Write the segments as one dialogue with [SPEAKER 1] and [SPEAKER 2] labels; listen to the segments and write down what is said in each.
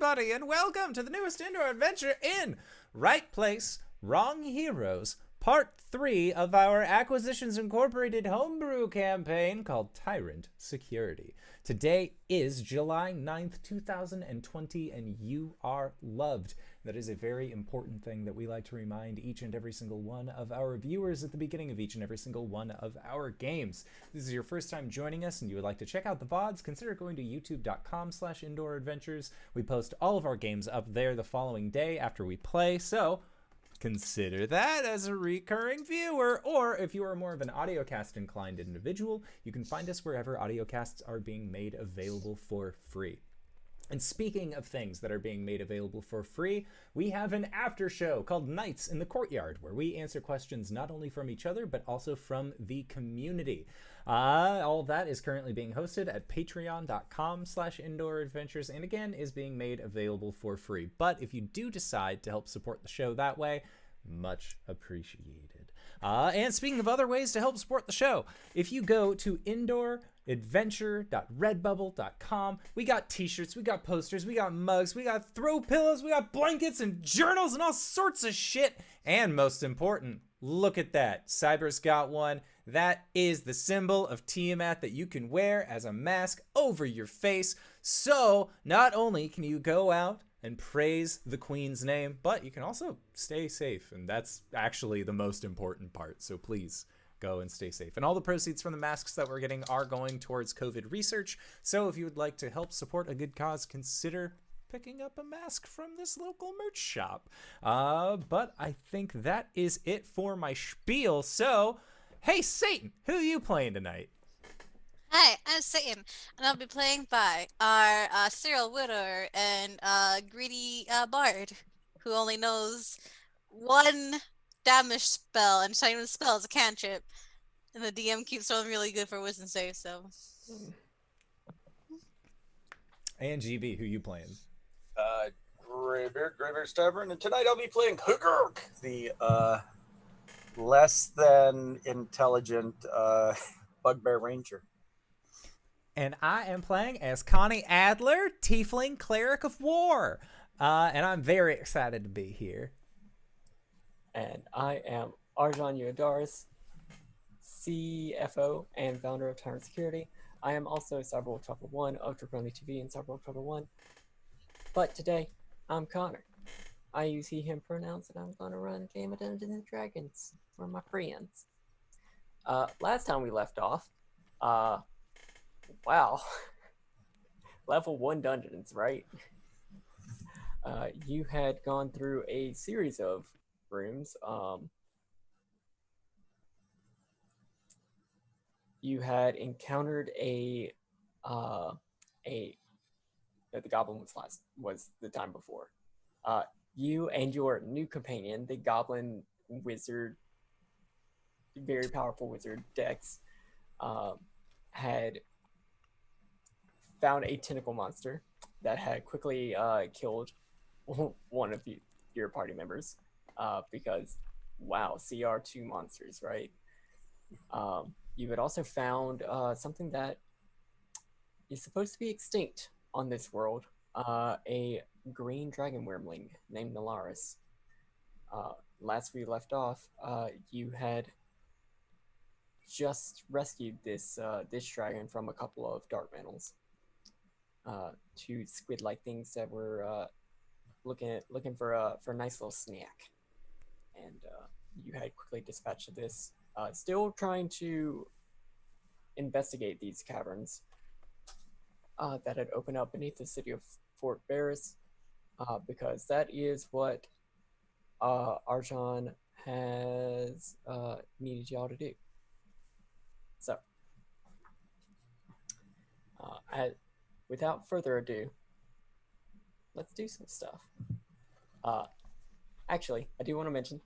[SPEAKER 1] everybody, and welcome to the newest indoor adventure in Right Place, Wrong Heroes, Part 3 of our Acquisitions Incorporated homebrew campaign called Tyrant Security. Today is July 9th, 2020, and you are loved. That is a very important thing that we like to remind each and every single one of our viewers at the beginning of each and every single one of our games. If this is your first time joining us and you would like to check out the VODs, consider going to youtube.com/indooradventures. We post all of our games up there the following day after we play, so consider that as a recurring viewer. Or if you are more of an audiocast inclined individual, you can find us wherever audiocasts are being made available for free. And speaking of things that are being made available for free, we have an after show called Nights in the Courtyard, where we answer questions not only from each other, but also from the community. All of that is currently being hosted at patreon.com/indooradventures, and again, is being made available for free. But if you do decide to help support the show that way, much appreciated. And speaking of other ways to help support the show, if you go to indooradventure.redbubble.com, we got t-shirts, we got posters, we got mugs, we got throw pillows, we got blankets and journals and all sorts of shit. And most important, look at that. Cyber's got one. That is the symbol of Tiamat that you can wear as a mask over your face. So not only can you go out and praise the Queen's name, but you can also stay safe, and that's actually the most important part. So please go and stay safe. And all the proceeds from the masks that we're getting are going towards COVID research. So if you would like to help support a good cause, consider picking up a mask from this local merch shop. But I think that is it for my spiel. So, hey Satan, who are you playing tonight?
[SPEAKER 2] Hi, I'm Satan, and I'll be playing by our serial widower and greedy bard who only knows one damage spell, and it's not even a spell, it's a cantrip. And the DM keeps throwing really good for wisdom save, so.
[SPEAKER 1] And GB, who you playing?
[SPEAKER 3] Greybeard Stubborn, and tonight I'll be playing Hugurk, the less than intelligent Bugbear Ranger.
[SPEAKER 1] And I am playing as Connie Adler, Tiefling Cleric of War. And I'm very excited to be here.
[SPEAKER 4] And I am Arjan Eudaris, CFO and founder of Tyrant Security. I am also Cyberwolf Trouble 1 of Draconi TV and Cyberwolf Trouble 1. But today, I'm Connor. I use he, him pronouns, and I'm going to run a game of Dungeons and Dragons for my friends. Last time we left off, wow. Level 1 dungeons, right? You had gone through a series of rooms. You had encountered the goblin was the time before. You and your new companion, the goblin wizard, very powerful wizard Dex, had found a tentacle monster that had quickly killed one of your party members because, wow, CR2 monsters, right? You had also found something that is supposed to be extinct on this world, a green dragon wormling named Nalaris. Last we left off, you had just rescued this dragon from a couple of dark mantle, two squid-like things that were looking for a nice little snack, and you had quickly dispatched this. Still trying to investigate these caverns that had opened up beneath the city of Fort Barris, because that is what Arjan has needed y'all to do. So, without further ado, let's do some stuff. Actually, I do want to mention,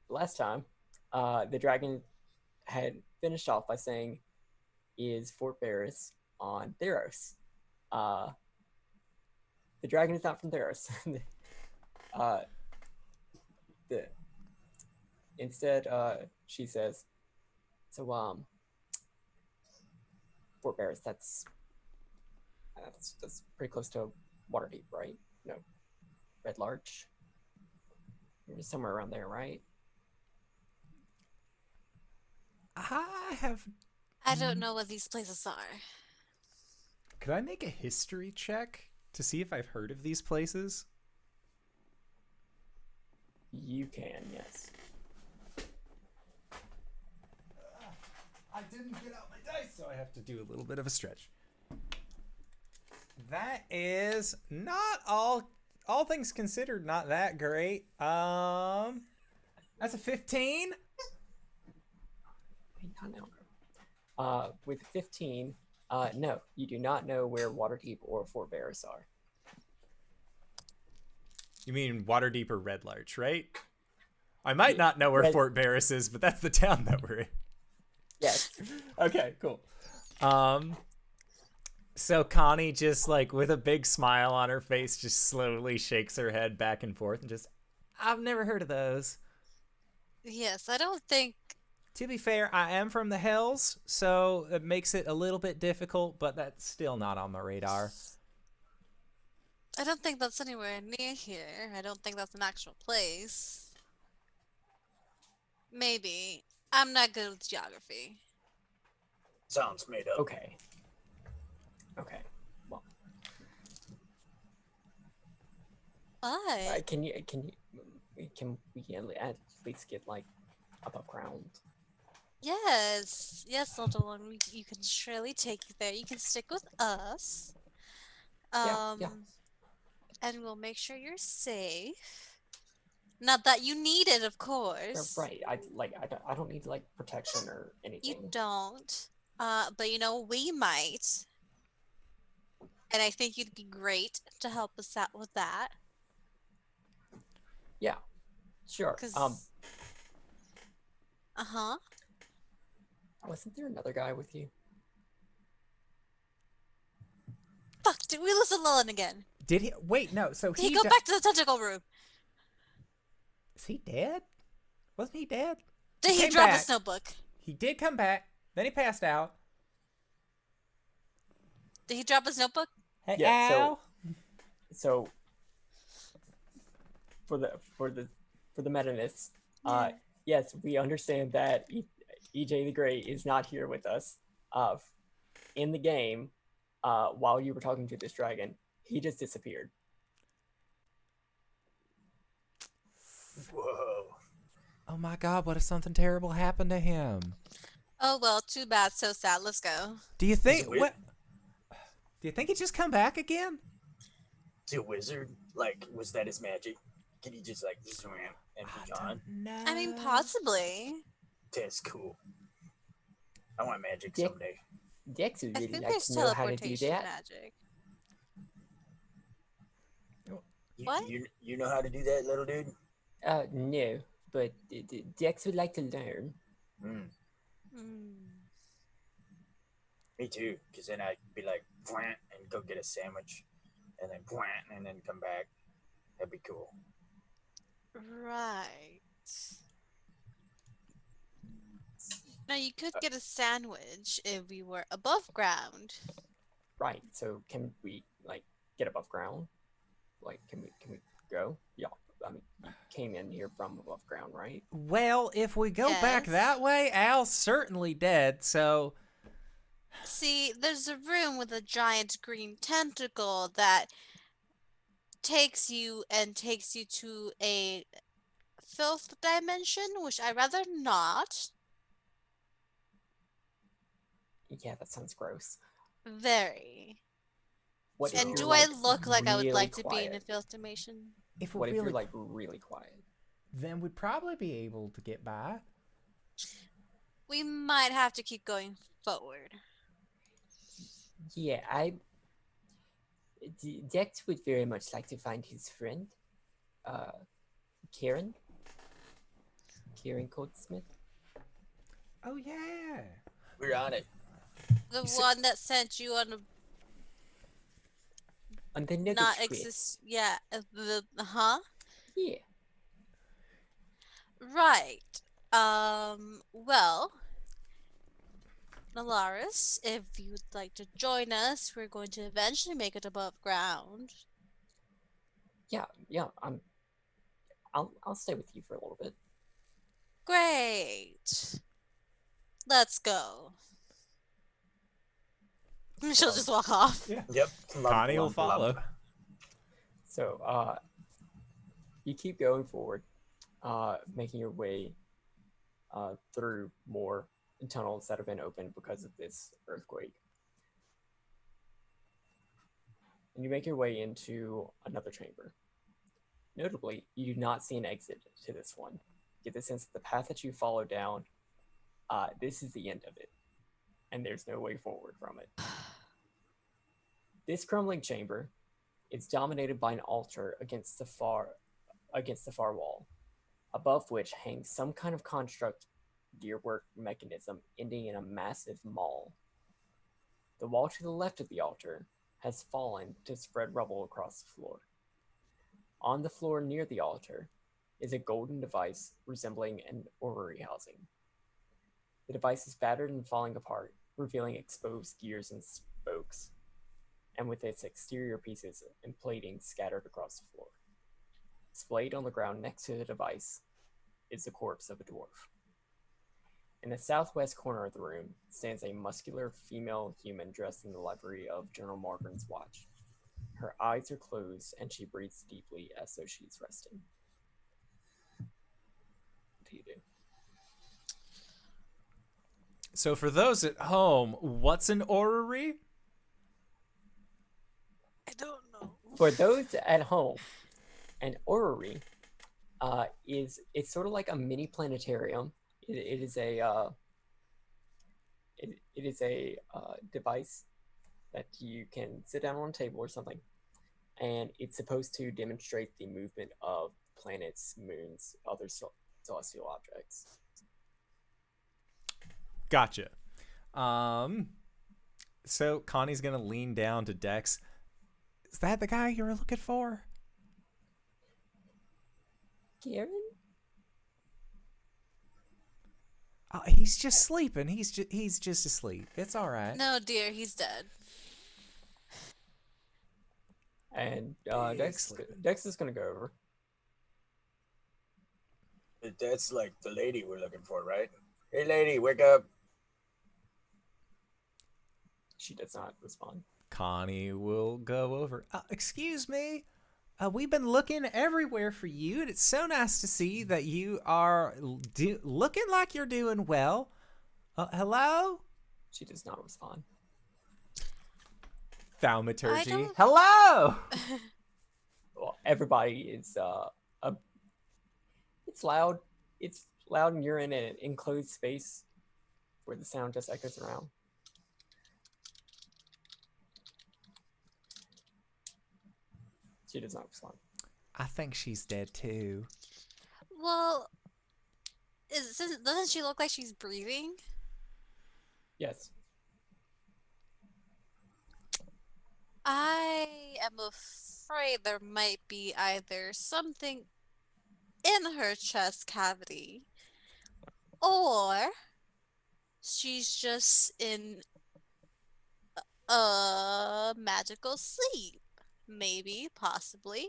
[SPEAKER 4] last time, the dragon had finished off by saying, is Fort Barris on Theros? The dragon is not from Theros. Instead, she says, so, Fort Barris, that's pretty close to Waterdeep, right? no, Red Larch. You're somewhere around there, right?
[SPEAKER 1] I have.
[SPEAKER 2] I don't know what these places are.
[SPEAKER 1] Could I make a history check to see if I've heard of these places?
[SPEAKER 4] You can, yes.
[SPEAKER 1] I didn't get out my dice, so I have to do a little bit of a stretch. That is not all things considered, not that great. That's a 15.
[SPEAKER 4] Wait, not now. With 15, no, you do not know where Waterdeep or Fort Barris are.
[SPEAKER 1] You mean Waterdeep or Red Larch, right? I might not know where
[SPEAKER 4] Red-
[SPEAKER 1] Fort Barris is, but that's the town that we're in.
[SPEAKER 4] Yes.
[SPEAKER 1] Okay, cool. So Connie just like with a big smile on her face just slowly shakes her head back and forth and just, I've never heard of those.
[SPEAKER 2] Yes, I don't think.
[SPEAKER 1] To be fair, I am from the hills, so it makes it a little bit difficult, but that's still not on my radar.
[SPEAKER 2] I don't think that's anywhere near here. I don't think that's an actual place. Maybe. I'm not good with geography.
[SPEAKER 3] Sounds made up.
[SPEAKER 4] Okay. Okay. Well,
[SPEAKER 2] But
[SPEAKER 4] can we at least get like above ground?
[SPEAKER 2] yes, yes, little one, you can surely take you there. You can stick with us.
[SPEAKER 4] Yeah, yeah.
[SPEAKER 2] And we'll make sure you're safe. Not that you need it, of
[SPEAKER 4] Yeah,
[SPEAKER 2] course.
[SPEAKER 4] right. I don't need like protection or anything.
[SPEAKER 2] You don't. But you know, we might. And I think you'd be great to help us out with that.
[SPEAKER 4] Yeah. Sure.
[SPEAKER 2] 'Cause Uh-huh.
[SPEAKER 4] Wasn't there another guy with you?
[SPEAKER 2] Fuck, did we lose Llewellyn again?
[SPEAKER 1] Did he? Wait, no. So
[SPEAKER 2] Did he go back to the tentacle room?
[SPEAKER 1] Is he dead? Wasn't he dead?
[SPEAKER 2] Did he
[SPEAKER 1] came
[SPEAKER 2] drop
[SPEAKER 1] back.
[SPEAKER 2] his notebook?
[SPEAKER 1] He did come back. Then he passed out.
[SPEAKER 2] Did he drop his notebook?
[SPEAKER 1] Hey,
[SPEAKER 4] Yeah, so-
[SPEAKER 1] Al.
[SPEAKER 4] So for the meta myths, yes, we understand that EJ the Great is not here with us. In the game, while you were talking to this dragon, he just disappeared.
[SPEAKER 3] Whoa.
[SPEAKER 1] Oh my God! What if something terrible happened to him?
[SPEAKER 2] Oh well, too bad, so sad. Let's go.
[SPEAKER 1] Do you think
[SPEAKER 3] weird.
[SPEAKER 1] what? Do you think he just come back again?
[SPEAKER 3] Is he a wizard? Like, was that his magic? Can he just like swim and be gone?
[SPEAKER 1] No.
[SPEAKER 2] I mean, possibly.
[SPEAKER 3] That's cool. I want magic
[SPEAKER 4] Yeah.
[SPEAKER 3] someday.
[SPEAKER 4] Dex would
[SPEAKER 2] I
[SPEAKER 4] really
[SPEAKER 2] think
[SPEAKER 4] like
[SPEAKER 2] there's
[SPEAKER 4] to know how to do
[SPEAKER 2] teleportation
[SPEAKER 4] that.
[SPEAKER 2] magic.
[SPEAKER 3] You,
[SPEAKER 2] What?
[SPEAKER 3] You know how to do that, little dude?
[SPEAKER 4] No, but Dex would like to learn.
[SPEAKER 3] Mm,
[SPEAKER 2] Hmm.
[SPEAKER 3] me too. Because then I'd be like, "Plant," and go get a sandwich, and then plant, and then come back. That'd be cool.
[SPEAKER 2] Right. Now you could get a sandwich if we were above ground.
[SPEAKER 4] Right. So can we like get above ground? Like, can we go? Yeah. I mean, you came in here from above ground, right?
[SPEAKER 1] Well, if we go back
[SPEAKER 2] Yes.
[SPEAKER 1] that way, Al's certainly dead. So
[SPEAKER 2] See, there's a room with a giant green tentacle that takes you to a filth dimension, which I'd rather not.
[SPEAKER 4] Yeah, that sounds gross.
[SPEAKER 2] Very.
[SPEAKER 4] What if
[SPEAKER 2] And
[SPEAKER 4] you're,
[SPEAKER 2] do
[SPEAKER 4] like,
[SPEAKER 2] I look like I would
[SPEAKER 4] really
[SPEAKER 2] like to be in a
[SPEAKER 4] quiet?
[SPEAKER 2] filth dimension?
[SPEAKER 1] if we're
[SPEAKER 4] What if
[SPEAKER 1] really,
[SPEAKER 4] you're like really quiet?
[SPEAKER 1] then we'd probably be able to get by.
[SPEAKER 2] We might have to keep going forward.
[SPEAKER 4] Yeah, Dex would very much like to find his friend, Karen. Karen Goldsmith.
[SPEAKER 1] Oh yeah.
[SPEAKER 3] We're on it.
[SPEAKER 2] The
[SPEAKER 1] You said-
[SPEAKER 2] one that sent you on a
[SPEAKER 4] On the Nugget
[SPEAKER 2] not
[SPEAKER 4] Trip.
[SPEAKER 2] exist. Yeah. Huh?
[SPEAKER 4] Yeah.
[SPEAKER 2] Right. Well, Nalaris, if you'd like to join us, we're going to eventually make it above ground.
[SPEAKER 4] Yeah. I'll stay with you for a little bit.
[SPEAKER 2] Great. Let's go. She'll just walk off.
[SPEAKER 1] Yeah.
[SPEAKER 3] Yep. Lump,
[SPEAKER 1] Connie will
[SPEAKER 3] lump,
[SPEAKER 1] follow.
[SPEAKER 3] lump.
[SPEAKER 4] So you keep going forward, making your way through more tunnels that have been opened because of this earthquake. And you make your way into another chamber. Notably, you do not see an exit to this one. You get the sense that the path that you follow down, this is the end of it, and there's no way forward from it. This crumbling chamber is dominated by an altar against the far wall, above which hangs some kind of construct gearwork mechanism ending in a massive maul. The wall to the left of the altar has fallen to spread rubble across the floor. On the floor near the altar is a golden device resembling an orrery housing. The device is battered and falling apart, revealing exposed gears and spokes, and with its exterior pieces and plating scattered across the floor. Displayed on the ground next to the device is the corpse of a dwarf. In the southwest corner of the room stands a muscular female human dressed in the livery of General Margaret's watch. Her eyes are closed and she breathes deeply as though she's resting. What do you do?
[SPEAKER 1] So for those at home, what's an orrery?
[SPEAKER 2] I don't know.
[SPEAKER 4] For those at home, an orrery it's sort of like a mini planetarium. It is a device that you can sit down on a table or something, and it's supposed to demonstrate the movement of planets, moons, other celestial objects.
[SPEAKER 1] Gotcha. So Connie's gonna lean down to Dex. Is that the guy you were looking for?
[SPEAKER 4] Kieran?
[SPEAKER 1] He's just sleeping. He's just asleep. It's all right.
[SPEAKER 2] No, dear, he's dead.
[SPEAKER 4] And
[SPEAKER 1] Excellent.
[SPEAKER 4] Dex is gonna go over.
[SPEAKER 3] That's like the lady we're looking for, right? Hey, lady, wake up.
[SPEAKER 4] She does not respond.
[SPEAKER 1] Connie will go over. Excuse me. We've been looking everywhere for you, and it's so nice to see that you are looking like you're doing well. Hello?
[SPEAKER 4] She does not respond.
[SPEAKER 1] Thaumaturgy.
[SPEAKER 2] don't-
[SPEAKER 1] Hello!
[SPEAKER 4] Well, everybody is it's loud. It's loud, and you're in an enclosed space where the sound just echoes around. She does not respond.
[SPEAKER 1] I think she's dead too.
[SPEAKER 2] Well, doesn't she look like she's breathing?
[SPEAKER 4] Yes.
[SPEAKER 2] I am afraid there might be either something in her chest cavity, or she's just in a magical sleep. Maybe, possibly.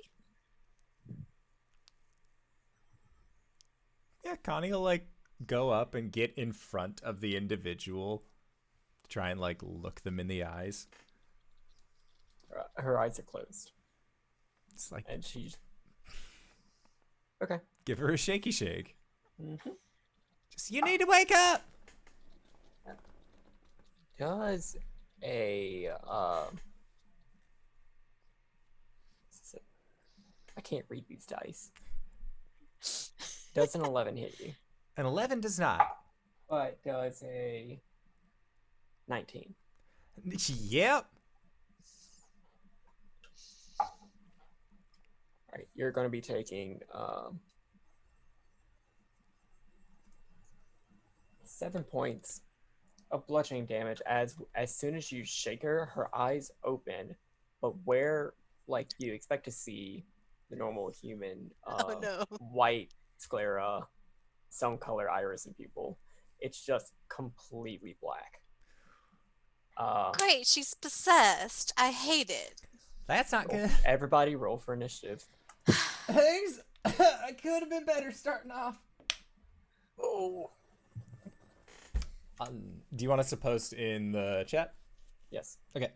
[SPEAKER 1] Yeah, Connie will go up and get in front of the individual, try and look them in the eyes.
[SPEAKER 4] Her eyes are closed,
[SPEAKER 1] It's like
[SPEAKER 4] and she's okay.
[SPEAKER 1] give her a shaky shake.
[SPEAKER 4] Mm-hmm.
[SPEAKER 1] Just you need to wake up.
[SPEAKER 4] Does a I can't read these dice. Does an 11 hit you?
[SPEAKER 1] An 11 does not.
[SPEAKER 4] But does a 19?
[SPEAKER 1] Yep.
[SPEAKER 4] All right, you're going to be taking 7 points of bludgeoning damage as soon as you shake her, her eyes open, but where you expect to see the normal human
[SPEAKER 2] Oh no.
[SPEAKER 4] white sclera, some color iris and pupil, it's just completely black.
[SPEAKER 2] Great, she's possessed. I hate it.
[SPEAKER 1] That's not good.
[SPEAKER 4] Everybody roll for initiative.
[SPEAKER 1] Things I could have been better starting off.
[SPEAKER 3] Oh.
[SPEAKER 1] Do you want us to post in the chat?
[SPEAKER 4] Yes.
[SPEAKER 1] Okay.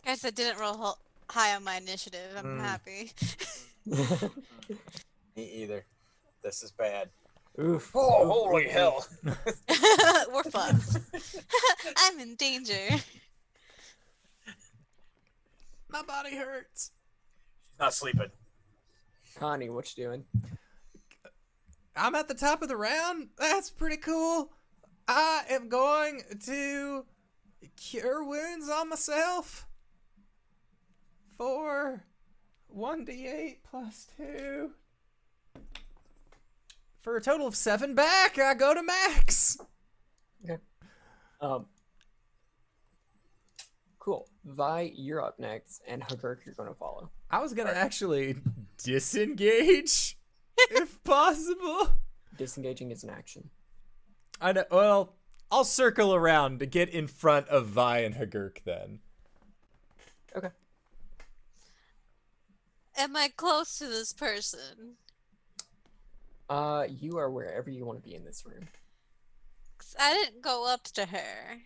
[SPEAKER 2] Guys, I didn't roll high on my initiative. I'm
[SPEAKER 3] Mm.
[SPEAKER 2] happy.
[SPEAKER 3] Me either. This is bad.
[SPEAKER 4] Oof.
[SPEAKER 3] Oh,
[SPEAKER 4] Oof,
[SPEAKER 3] holy
[SPEAKER 4] oof,
[SPEAKER 3] hell.
[SPEAKER 2] We're fun. I'm in danger.
[SPEAKER 1] My body hurts.
[SPEAKER 3] Not sleeping.
[SPEAKER 4] Connie, what you doing?
[SPEAKER 1] I'm at the top of the round. That's pretty cool. I am going to cure wounds on myself for 1d8 plus 2. For a total of 7 back, I go to max.
[SPEAKER 4] Cool. Vi, you're up next, and Hugurk, you're going to follow.
[SPEAKER 1] I was going to actually disengage, if possible.
[SPEAKER 4] Disengaging is an action.
[SPEAKER 1] I know. Well, I'll circle around to get in front of Vi and Hagurk then.
[SPEAKER 4] Okay.
[SPEAKER 2] Am I close to this person?
[SPEAKER 4] You are wherever you want to be in this room.
[SPEAKER 2] 'Cause I didn't go up to her.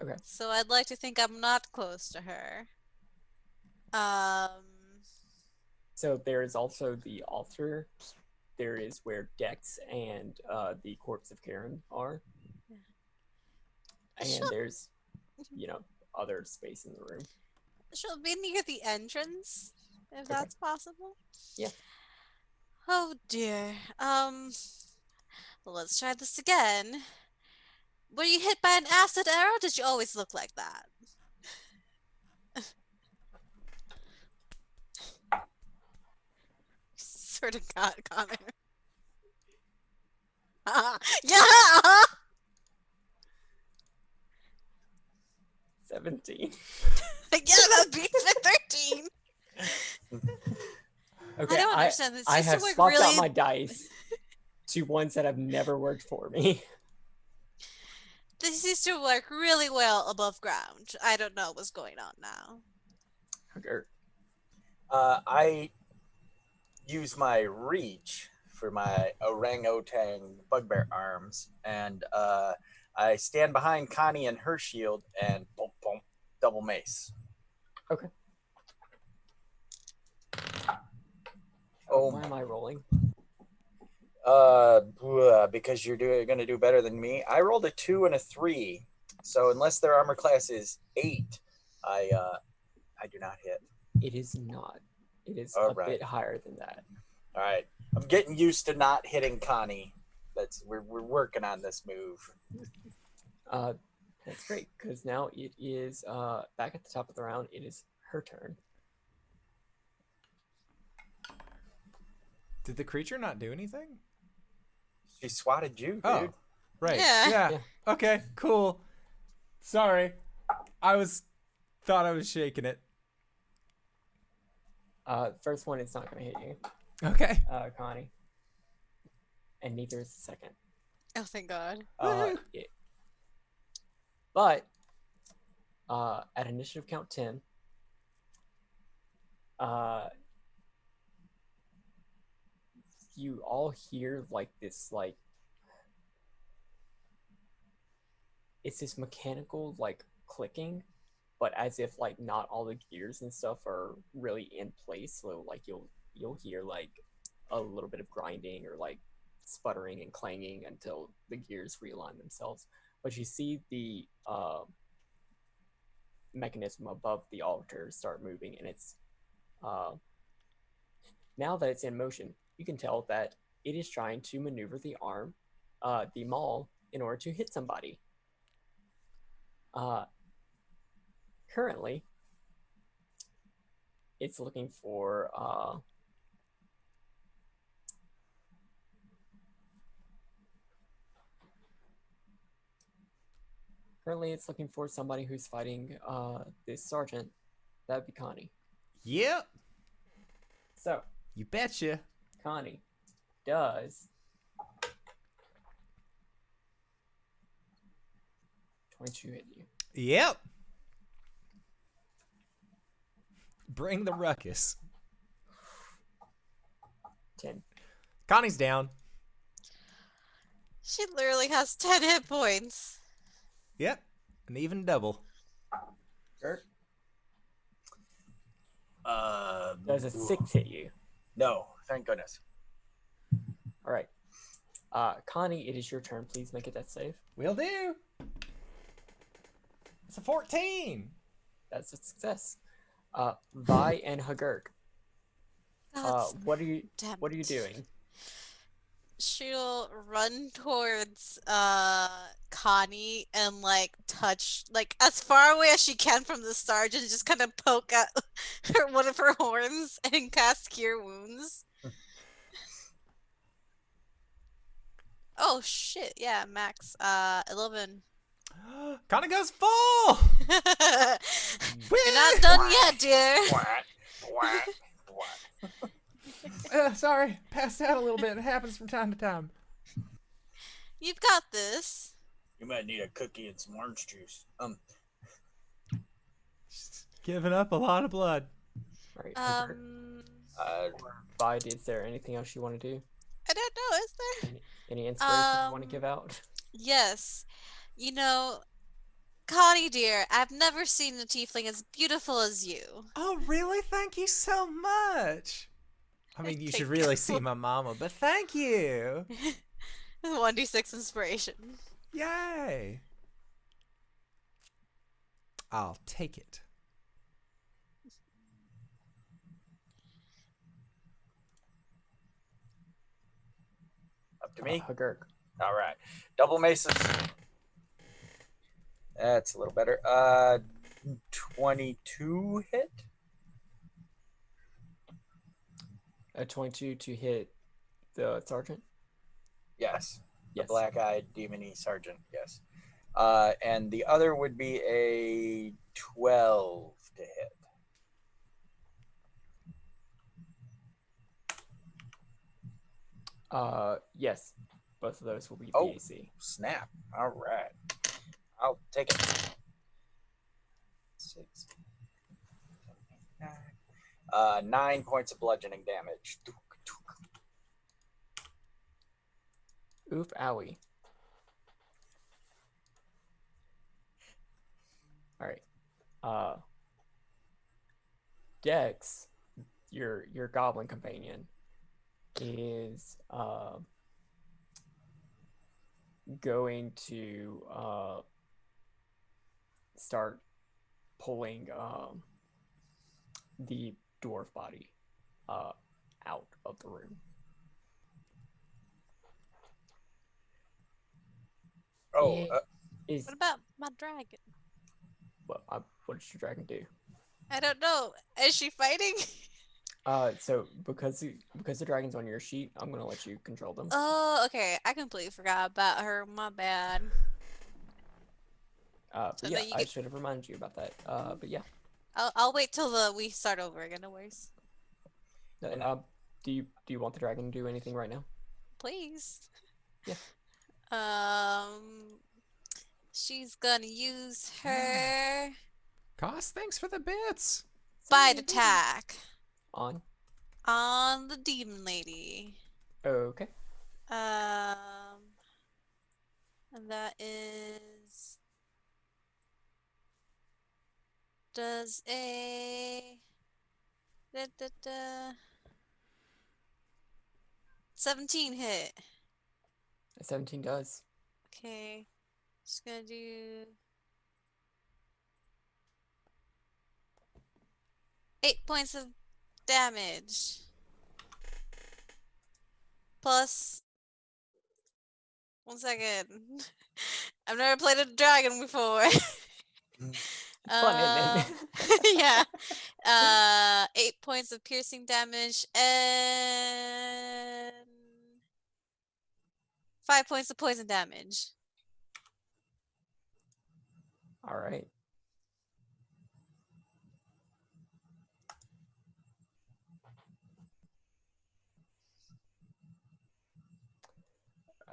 [SPEAKER 4] Okay.
[SPEAKER 2] So I'd like to think I'm not close to her.
[SPEAKER 4] So there is also the altar. There is where Dex and the corpse of Karen are. And
[SPEAKER 2] Sure.
[SPEAKER 4] there's, other space in the room.
[SPEAKER 2] She'll be near the entrance, if that's possible.
[SPEAKER 4] Yeah.
[SPEAKER 2] Oh dear. Let's try this again. Were you hit by an acid arrow? Did you always look like that? Sort of got Connor. Yeah!
[SPEAKER 4] 17.
[SPEAKER 2] Yeah, that beats my 13.
[SPEAKER 4] Okay,
[SPEAKER 2] I don't understand this.
[SPEAKER 4] I
[SPEAKER 2] Used to
[SPEAKER 4] have
[SPEAKER 2] work
[SPEAKER 4] swapped
[SPEAKER 2] really...
[SPEAKER 4] out my dice to ones that have never worked for me.
[SPEAKER 2] This used to work really well above ground. I don't know what's going on now.
[SPEAKER 4] Okay.
[SPEAKER 3] I use my reach for my orangutan bugbear arms, and I stand behind Connie and her shield, and boom, boom, double mace.
[SPEAKER 4] Okay.
[SPEAKER 3] Oh,
[SPEAKER 4] Why am I rolling?
[SPEAKER 3] because you're going to do better than me. I rolled a 2 and a 3, so unless their armor class is 8, I do not hit.
[SPEAKER 4] It is not. It is
[SPEAKER 3] All
[SPEAKER 4] a
[SPEAKER 3] right.
[SPEAKER 4] bit higher than that.
[SPEAKER 3] All right, I'm getting used to not hitting Connie. We're working on this move.
[SPEAKER 4] That's great, because now it is back at the top of the round. It is her turn.
[SPEAKER 1] Did the creature not do anything?
[SPEAKER 3] She swatted you, dude.
[SPEAKER 1] Oh, right.
[SPEAKER 2] Yeah.
[SPEAKER 1] Yeah. Okay, cool. Sorry. Thought I was shaking it.
[SPEAKER 4] First one is not going to hit you,
[SPEAKER 1] Okay.
[SPEAKER 4] Connie. And neither is the second.
[SPEAKER 2] Oh, thank God.
[SPEAKER 1] Woohoo.
[SPEAKER 4] But at initiative count 10, you all hear this it's this mechanical clicking, but as if not all the gears and stuff are really in place. So you'll hear a little bit of grinding or sputtering and clanging until the gears realign themselves. But you see the mechanism above the altar start moving, and it's now that it's in motion, you can tell that it is trying to maneuver the arm, the maul, in order to hit somebody. Currently, it's looking for somebody who's fighting this sergeant. That'd be Connie.
[SPEAKER 1] Yep.
[SPEAKER 4] So,
[SPEAKER 1] You betcha.
[SPEAKER 4] Connie does 22 hit you.
[SPEAKER 1] Yep. Bring the ruckus.
[SPEAKER 4] 10.
[SPEAKER 1] Connie's down.
[SPEAKER 2] She literally has 10 hit points.
[SPEAKER 1] Yep. An even double.
[SPEAKER 4] Gert,
[SPEAKER 3] Uh,
[SPEAKER 4] does a 6 hit you?
[SPEAKER 3] No, thank goodness.
[SPEAKER 4] All right. Connie, it is your turn. Please make a death save.
[SPEAKER 1] Will do. It's a 14.
[SPEAKER 4] That's a success. Vi and Hagurk,
[SPEAKER 2] God
[SPEAKER 4] what are you
[SPEAKER 2] damn
[SPEAKER 4] what are you
[SPEAKER 2] it.
[SPEAKER 4] doing?
[SPEAKER 2] She'll run towards Connie and like touch like as far away as she can from the sergeant, just kind of poke at one of her horns and cast Cure Wounds. Oh shit, yeah, max 11.
[SPEAKER 1] Connie goes full.
[SPEAKER 2] You're not done yet, dear.
[SPEAKER 1] Sorry, passed out a little bit. It happens from time to time.
[SPEAKER 2] You've got this.
[SPEAKER 3] You might need a cookie and some orange juice.
[SPEAKER 1] Giving up a lot of blood.
[SPEAKER 4] All right. Hagurk. Vi, is there anything else you want to do?
[SPEAKER 2] I don't know, is there?
[SPEAKER 4] Any inspiration you want to give out?
[SPEAKER 2] Yes. You know, Connie dear, I've never seen a tiefling as beautiful as you.
[SPEAKER 1] Oh, really? Thank you so much. I mean, you should
[SPEAKER 2] Take
[SPEAKER 1] really
[SPEAKER 2] it.
[SPEAKER 1] see my mama, but thank you.
[SPEAKER 2] 1d6 inspiration.
[SPEAKER 1] Yay. I'll take it.
[SPEAKER 3] Up to me.
[SPEAKER 4] Hagurk.
[SPEAKER 3] All right. Double maces. That's a little better. 22 hit.
[SPEAKER 4] A 22 to hit the sergeant.
[SPEAKER 3] Yes.
[SPEAKER 4] Yes.
[SPEAKER 3] The black-eyed demony sergeant. Yes. And the other would be a 12 to hit.
[SPEAKER 4] Yes. Both of those will be
[SPEAKER 3] Oh.
[SPEAKER 4] the AC.
[SPEAKER 3] Snap. All right. I'll take it. 6, 9. 9 points of bludgeoning damage.
[SPEAKER 4] Oof, owie. All right. Dex, your goblin companion, is going to start pulling the dwarf body out of the room.
[SPEAKER 3] Oh,
[SPEAKER 4] Is
[SPEAKER 2] What about my dragon?
[SPEAKER 4] what does your dragon do?
[SPEAKER 2] I don't know. Is she fighting?
[SPEAKER 4] So because the dragon's on your sheet, I'm gonna let you control them.
[SPEAKER 2] Oh, okay. I completely forgot about her. My bad.
[SPEAKER 4] But
[SPEAKER 2] so
[SPEAKER 4] yeah,
[SPEAKER 2] that you
[SPEAKER 4] I
[SPEAKER 2] get-
[SPEAKER 4] should have reminded you about that. But yeah.
[SPEAKER 2] I'll wait till we start over again. No worries.
[SPEAKER 4] Do you want the dragon to do anything right now?
[SPEAKER 2] Please.
[SPEAKER 4] Yeah.
[SPEAKER 2] She's gonna use her
[SPEAKER 1] Cost, thanks for the bits.
[SPEAKER 2] bite attack
[SPEAKER 4] On.
[SPEAKER 2] on the demon lady.
[SPEAKER 4] Okay.
[SPEAKER 2] And that is does a 17 hit.
[SPEAKER 4] A 17 does.
[SPEAKER 2] Okay. Just gonna do 8 points of damage. Plus 1 second. I've never played a dragon before.
[SPEAKER 4] It's fun, isn't it?
[SPEAKER 2] Yeah. 8 points of piercing damage and 5 points of poison damage.
[SPEAKER 4] All right.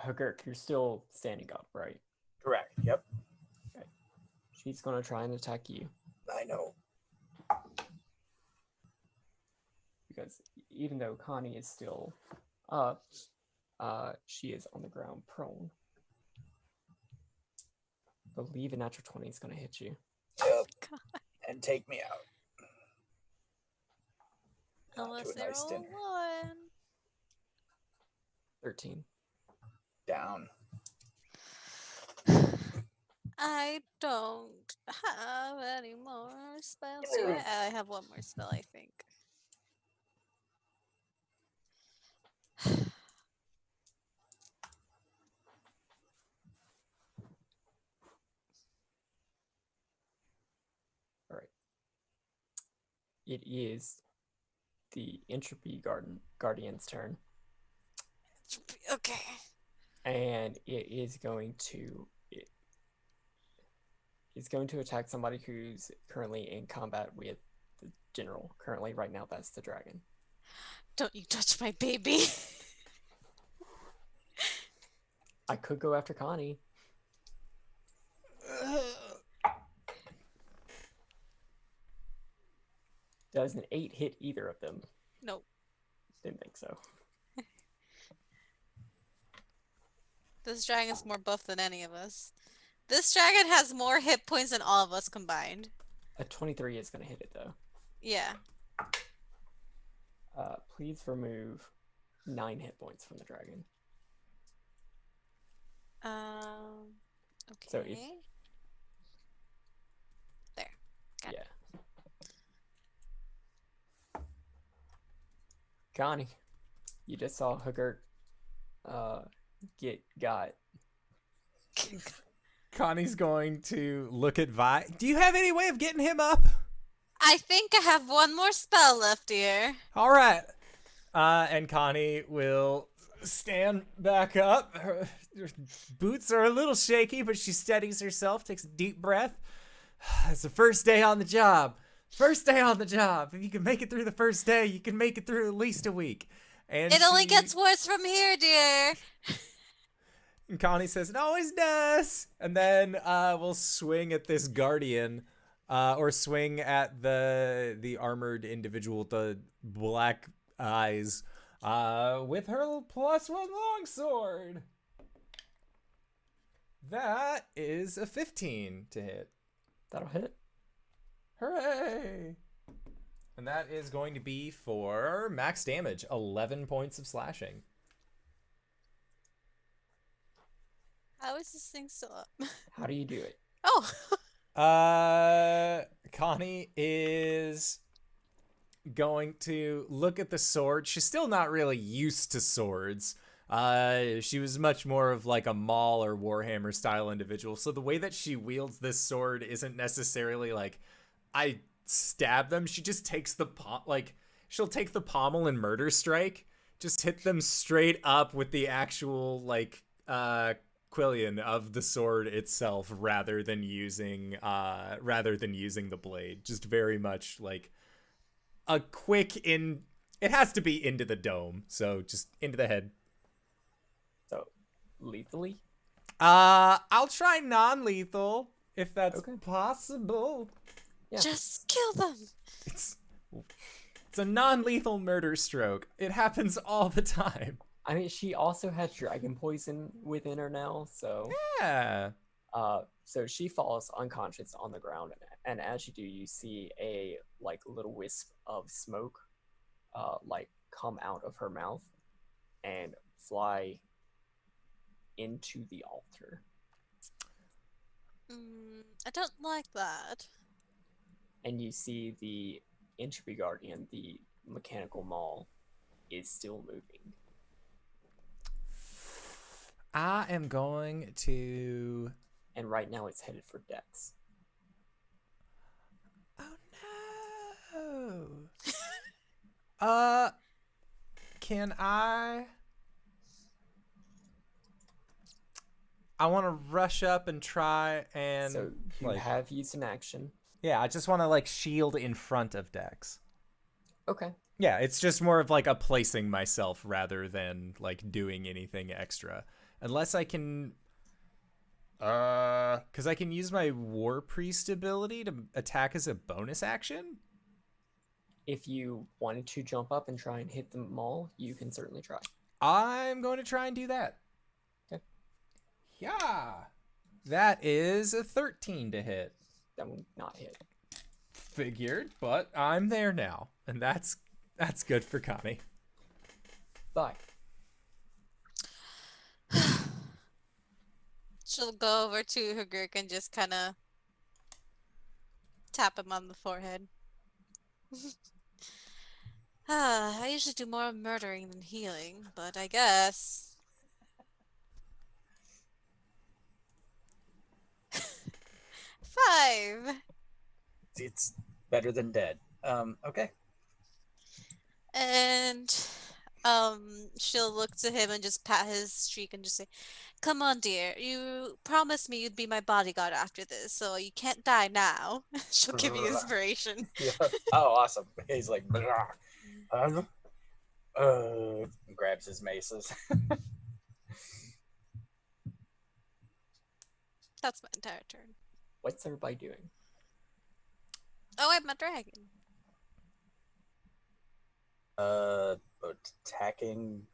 [SPEAKER 4] Hagurk, you're still standing up, right?
[SPEAKER 3] correct. Yep.
[SPEAKER 4] She's gonna try and attack you.
[SPEAKER 3] I know.
[SPEAKER 4] You're because even though Connie is still up, she is on the ground prone. Believe a natural 20 is going to hit you.
[SPEAKER 3] Yep.
[SPEAKER 2] God.
[SPEAKER 3] And take me out.
[SPEAKER 2] Unless
[SPEAKER 3] to a
[SPEAKER 2] they
[SPEAKER 3] nice
[SPEAKER 2] roll
[SPEAKER 3] dinner.
[SPEAKER 2] 1.
[SPEAKER 4] 13.
[SPEAKER 3] Down.
[SPEAKER 2] I don't have any more spells. Yeah, I have one more spell, I think.
[SPEAKER 4] All right. It is the Entropy Guardian's turn,
[SPEAKER 2] Okay.
[SPEAKER 4] and it's going to attack somebody who's currently in combat with the general. Currently, right now, that's the dragon.
[SPEAKER 2] Don't you touch my baby.
[SPEAKER 4] I could go after Connie. Does an 8 hit either of them?
[SPEAKER 2] Nope.
[SPEAKER 4] Didn't think so.
[SPEAKER 2] This dragon's more buff than any of us. This dragon has more hit points than all of us combined.
[SPEAKER 4] A 23 is going to hit it, though.
[SPEAKER 2] Yeah.
[SPEAKER 4] Please remove 9 hit points from the dragon.
[SPEAKER 2] Okay.
[SPEAKER 4] So if-
[SPEAKER 2] There. Got
[SPEAKER 4] Yeah. Connie, you just saw Hugert get got.
[SPEAKER 1] Connie's going to look at Vi. Do you have any way of getting him up?
[SPEAKER 2] I think I have one more spell left here.
[SPEAKER 1] All right. And Connie will stand back up. Her boots are a little shaky, but she steadies herself, takes a deep breath. It's the first day on the job. First day on the job. If you can make it through the first day, you can make it through at least a week. And
[SPEAKER 2] It only
[SPEAKER 1] she-
[SPEAKER 2] gets worse from here, dear.
[SPEAKER 1] And Connie says, it always does. And then we'll swing at this guardian, or swing at the armored individual with the black eyes, with her +1 longsword. That is a 15 to hit.
[SPEAKER 4] That'll hit.
[SPEAKER 1] Hooray! And that is going to be for max damage, 11 points of slashing.
[SPEAKER 2] How is this thing still up?
[SPEAKER 4] How do you do it?
[SPEAKER 2] Oh.
[SPEAKER 1] Connie is going to look at the sword. She's still not really used to swords. She was much more of like a Maul or Warhammer style individual. So the way that she wields this sword isn't necessarily like, I stab them. She just takes the she'll take the pommel and murder strike, just hit them straight up with the actual quillion of the sword itself, rather than using the blade. Just very much like a quick in. It has to be into the dome, so just into the head.
[SPEAKER 4] So, lethally?
[SPEAKER 1] I'll try non-lethal if that's
[SPEAKER 4] Okay.
[SPEAKER 1] possible.
[SPEAKER 4] Yeah.
[SPEAKER 2] Just kill them.
[SPEAKER 1] It's a non-lethal murder stroke. It happens all the time.
[SPEAKER 4] I mean, she also has dragon poison within her now, so
[SPEAKER 1] Yeah.
[SPEAKER 4] so she falls unconscious on the ground, and as you do, you see a little wisp of smoke, come out of her mouth and fly into the altar.
[SPEAKER 2] I don't like that.
[SPEAKER 4] And you see the Entropy Guardian, the mechanical maul, is still moving.
[SPEAKER 1] I am going to.
[SPEAKER 4] And right now it's headed for Dex.
[SPEAKER 1] Oh no. Can I want to rush up and try and
[SPEAKER 4] So you have used an action.
[SPEAKER 1] yeah, I just want to shield in front of Dex.
[SPEAKER 4] Okay.
[SPEAKER 1] Yeah, it's just more of a placing myself rather than doing anything extra. Unless I can cuz I can use my War Priest ability to attack as a bonus action.
[SPEAKER 4] If you wanted to jump up and try and hit them all, you can certainly try.
[SPEAKER 1] I'm going to try and do that.
[SPEAKER 4] Okay.
[SPEAKER 1] Yeah. That is a 13 to hit.
[SPEAKER 4] That will not hit.
[SPEAKER 1] Figured, but I'm there now, and that's good for Connie.
[SPEAKER 4] Bye.
[SPEAKER 2] She'll go over to Hagurk and just kind of tap him on the forehead. I usually do more murdering than healing, but I guess. 5.
[SPEAKER 3] It's better than dead. Okay.
[SPEAKER 2] And she'll look to him and just pat his cheek and just say, "Come on, dear. You promised me you'd be my bodyguard after this, so you can't die now." She'll give you inspiration.
[SPEAKER 3] Yeah. Oh, awesome. He's like, grabs his maces.
[SPEAKER 2] That's my entire turn.
[SPEAKER 4] What's everybody doing?
[SPEAKER 2] Oh, I'm a dragon.
[SPEAKER 3] Attacking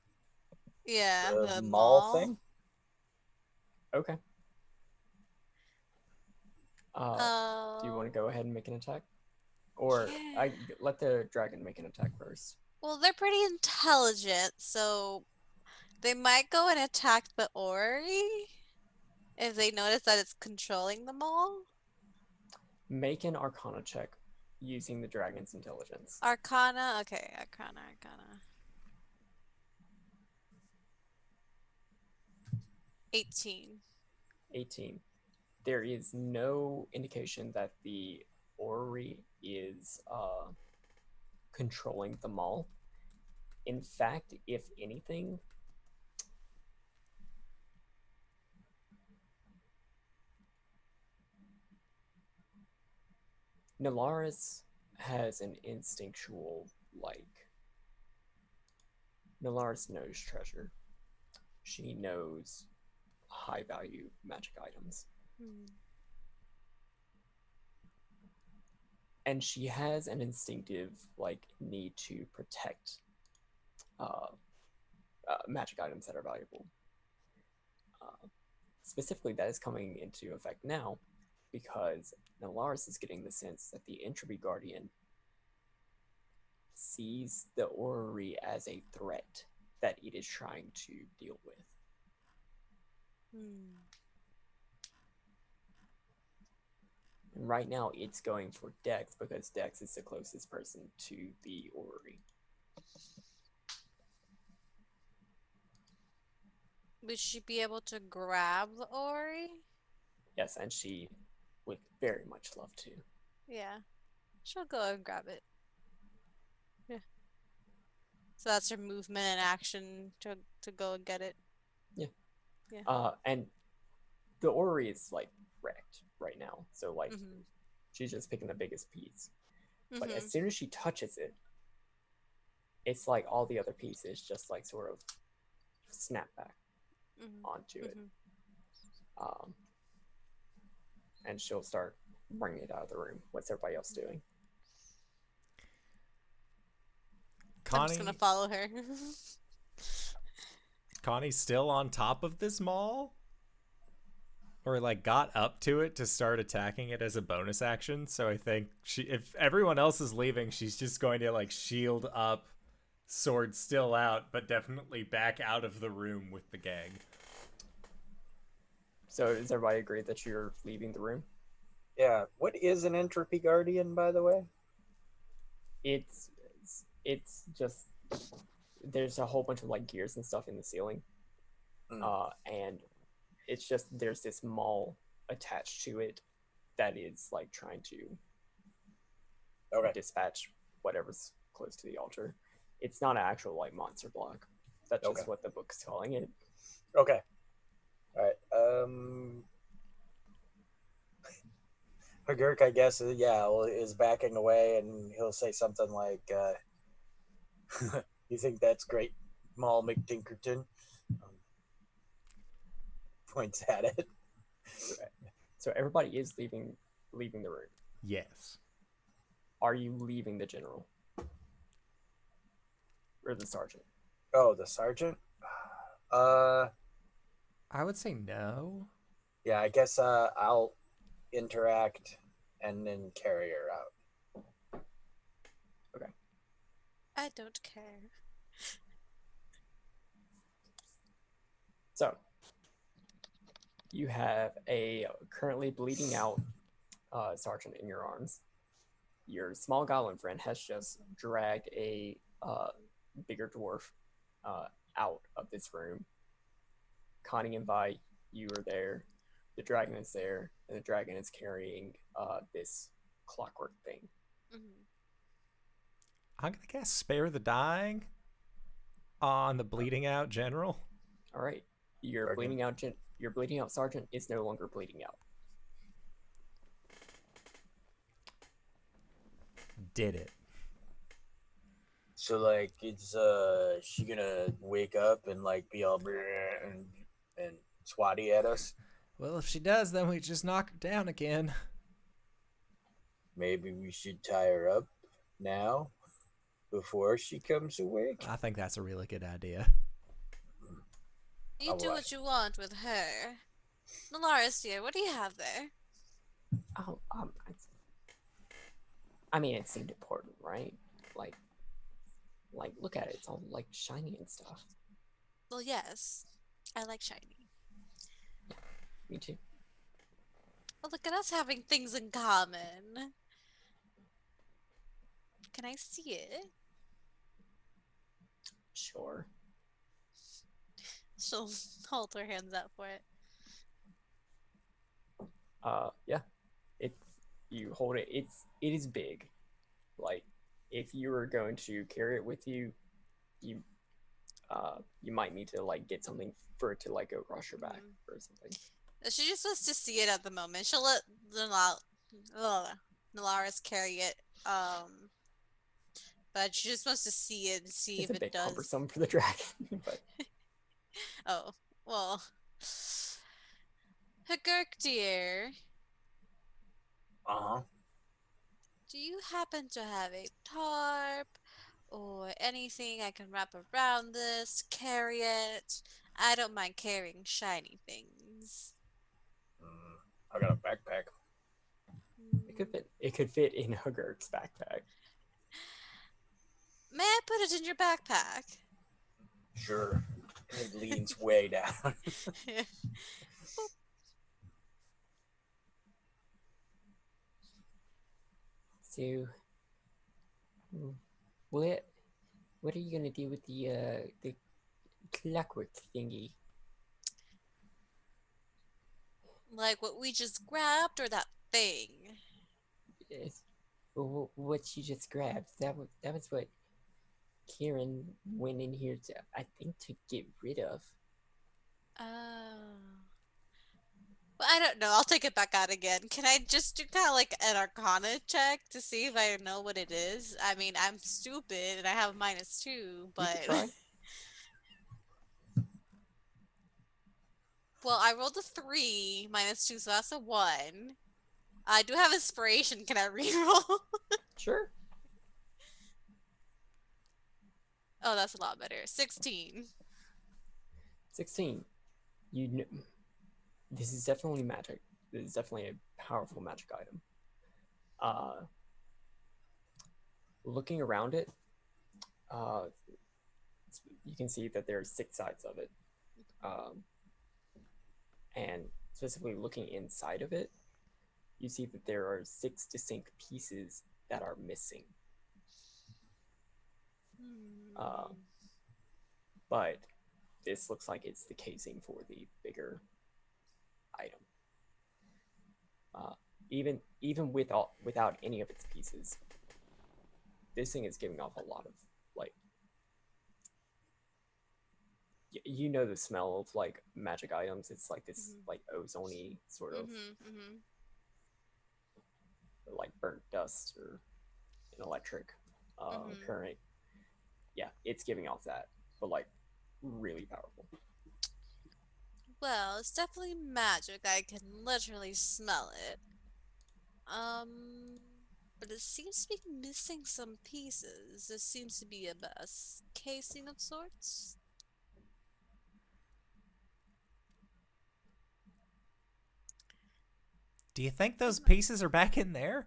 [SPEAKER 2] Yeah,
[SPEAKER 3] the
[SPEAKER 2] the
[SPEAKER 3] mall thing.
[SPEAKER 4] Okay. Do you want
[SPEAKER 2] Oh,
[SPEAKER 4] to go ahead and make an attack? Or
[SPEAKER 2] yeah.
[SPEAKER 4] let the dragon make an attack first.
[SPEAKER 2] Well, they're pretty intelligent, so they might go and attack the Ori if they notice that it's controlling them all.
[SPEAKER 4] Make an Arcana check using the dragon's intelligence.
[SPEAKER 2] Arcana, okay, Arcana. 18.
[SPEAKER 4] 18. There is no indication that the Ori is controlling the mall. In fact, if anything, Nalaris has an instinctual, Nalaris knows treasure. She knows high value magic items. And she has an instinctive need to protect magic items that are valuable. Specifically, that is coming into effect now because Nalaris is getting the sense that the Entropy Guardian sees the Orrery as a threat that it is trying to deal with. And right now, it's going for Dex because Dex is the closest person to the Orrery.
[SPEAKER 2] Would she be able to grab the Ori?
[SPEAKER 4] Yes, and she would very much love to.
[SPEAKER 2] Yeah. She'll go and grab it. Yeah. So that's her movement and action to go and get it.
[SPEAKER 4] Yeah.
[SPEAKER 2] Yeah.
[SPEAKER 4] And the Orrery is wrecked right now. So
[SPEAKER 2] Mhm.
[SPEAKER 4] she's just picking the biggest piece. But
[SPEAKER 2] Mhm.
[SPEAKER 4] as soon as she touches it, it's like all the other pieces just sort of snap back
[SPEAKER 2] Mhm.
[SPEAKER 4] onto it.
[SPEAKER 2] Mhm.
[SPEAKER 4] And she'll start bringing it out of the room. What's everybody else doing?
[SPEAKER 2] I'm just gonna follow her.
[SPEAKER 1] Connie's still on top of this mall? Or got up to it to start attacking it as a bonus action. So I think if everyone else is leaving, she's just going to shield up, sword still out, but definitely back out of the room with the gang.
[SPEAKER 4] So does everybody agree that you're leaving the room?
[SPEAKER 3] Yeah. What is an Entropy Guardian, by the way?
[SPEAKER 4] It's just there's a whole bunch of gears and stuff in the ceiling, and it's just there's this mall attached to it that is trying to dispatch whatever's close to the altar. It's not an actual monster block. That's just what the book's calling it.
[SPEAKER 3] Okay. All right. Hagurk, I guess, is backing away, and he'll say something like, "You think that's great, Maul McTinkerton?" Points at it.
[SPEAKER 4] So everybody is leaving the room.
[SPEAKER 1] Yes.
[SPEAKER 4] Are you leaving the general? or the sergeant?
[SPEAKER 3] Oh, the sergeant. Uh,
[SPEAKER 1] I would say no.
[SPEAKER 3] yeah, I guess I'll interact and then carry her out.
[SPEAKER 2] I don't care.
[SPEAKER 4] So you have a currently bleeding out sergeant in your arms. Your small goblin friend has just dragged a bigger dwarf out of this room. Connie and Vi, you are there. The dragon is there, and the dragon is carrying this clockwork thing.
[SPEAKER 2] Mhm.
[SPEAKER 1] I'm gonna cast Spare the Dying on the bleeding out general.
[SPEAKER 4] All right, your
[SPEAKER 3] Sergeant.
[SPEAKER 4] bleeding out your bleeding out sergeant is no longer bleeding out.
[SPEAKER 1] Did it.
[SPEAKER 3] So like, is she gonna wake up and like be all and swatty at us?
[SPEAKER 1] Well, if she does, then we just knock her down again.
[SPEAKER 3] Maybe we should tie her up now before she comes awake.
[SPEAKER 1] I think that's a really good idea.
[SPEAKER 2] You do
[SPEAKER 3] Alright.
[SPEAKER 2] what you want with her. Nalaris, dear, what do you have there?
[SPEAKER 4] Oh, I mean, it seemed important, right? Like, look at it. It's all like shiny and stuff.
[SPEAKER 2] Well, yes. I like shiny.
[SPEAKER 4] Me too.
[SPEAKER 2] Well, look at us having things in common. Can I see it?
[SPEAKER 4] Sure.
[SPEAKER 2] She'll hold her hands out for it.
[SPEAKER 4] Yeah. It you hold it. It is big. Like, if you were going to carry it with you, you might need to like get something for it to like go across your back or something.
[SPEAKER 2] She just wants to see it at the moment. She'll let Nalaris carry it. But she just wants to see it and see
[SPEAKER 4] It's
[SPEAKER 2] if
[SPEAKER 4] a bit
[SPEAKER 2] it does.
[SPEAKER 4] cumbersome for the dragon, but
[SPEAKER 2] Oh, well. Hagurk, dear,
[SPEAKER 3] Uh huh.
[SPEAKER 2] do you happen to have a tarp or anything I can wrap around this? Carry it? I don't mind carrying shiny things.
[SPEAKER 3] I got a backpack.
[SPEAKER 4] it could fit in Hugurk's backpack.
[SPEAKER 2] May I put it in your backpack?
[SPEAKER 3] Sure. It leans way down.
[SPEAKER 4] So, what are you gonna do with the clockwork thingy?
[SPEAKER 2] Like what we just grabbed or that thing?
[SPEAKER 4] Yes. What you just grabbed? That was what Kieran went in here to, I think, to get rid of.
[SPEAKER 2] Oh. Well, I don't know. I'll take it back out again. Can I just do kind of like an Arcana check to see if I know what it is? I mean, I'm stupid and I have -2,
[SPEAKER 4] You
[SPEAKER 2] but
[SPEAKER 4] could try.
[SPEAKER 2] well, I rolled a 3 -2, so that's a 1. I do have inspiration. Can I reroll?
[SPEAKER 4] Sure.
[SPEAKER 2] Oh, that's a lot better. 16.
[SPEAKER 4] 16. You know, this is definitely magic. This is definitely a powerful magic item. Looking around it, you can see that there are 6 sides of it. And specifically looking inside of it, you see that there are 6 distinct pieces that are missing. But this looks like it's the casing for the bigger item. Even without any of its pieces, this thing is giving off a lot of like, you know, the smell of like magic items. It's like this like ozone-y sort of like burnt dust or an electric current. Yeah, it's giving off that, but like really powerful.
[SPEAKER 2] Well, it's definitely magic. I can literally smell it. but it seems to be missing some pieces. There seems to be a casing of sorts.
[SPEAKER 1] Do you think those pieces are back in there?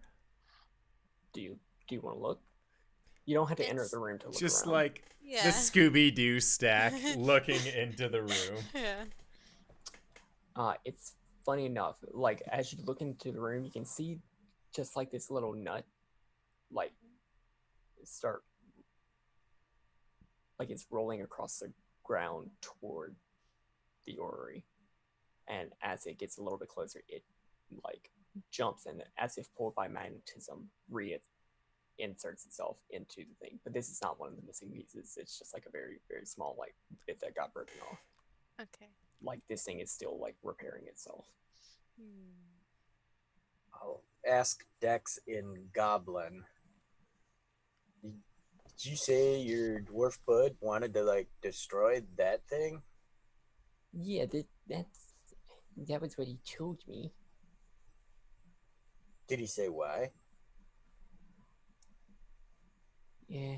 [SPEAKER 4] Do you want to look? You don't have to enter
[SPEAKER 2] It's-
[SPEAKER 4] the room to look
[SPEAKER 1] Just
[SPEAKER 4] around.
[SPEAKER 1] like
[SPEAKER 2] Yeah.
[SPEAKER 1] the Scooby Doo stack looking into the room.
[SPEAKER 2] Yeah.
[SPEAKER 4] It's funny enough. Like as you look into the room, you can see just like this little nut, like start, like it's rolling across the ground toward the orrery, and as it gets a little bit closer, it like jumps and as if pulled by magnetism, inserts itself into the thing. But this is not one of the missing pieces. It's just like a very, very small like bit that got broken off.
[SPEAKER 2] Okay.
[SPEAKER 4] Like this thing is still like repairing itself.
[SPEAKER 3] I'll ask Dex in Goblin. Did you say your dwarf bud wanted to like destroy that thing?
[SPEAKER 4] Yeah, that was what he told me.
[SPEAKER 3] Did he say why?
[SPEAKER 4] Yeah.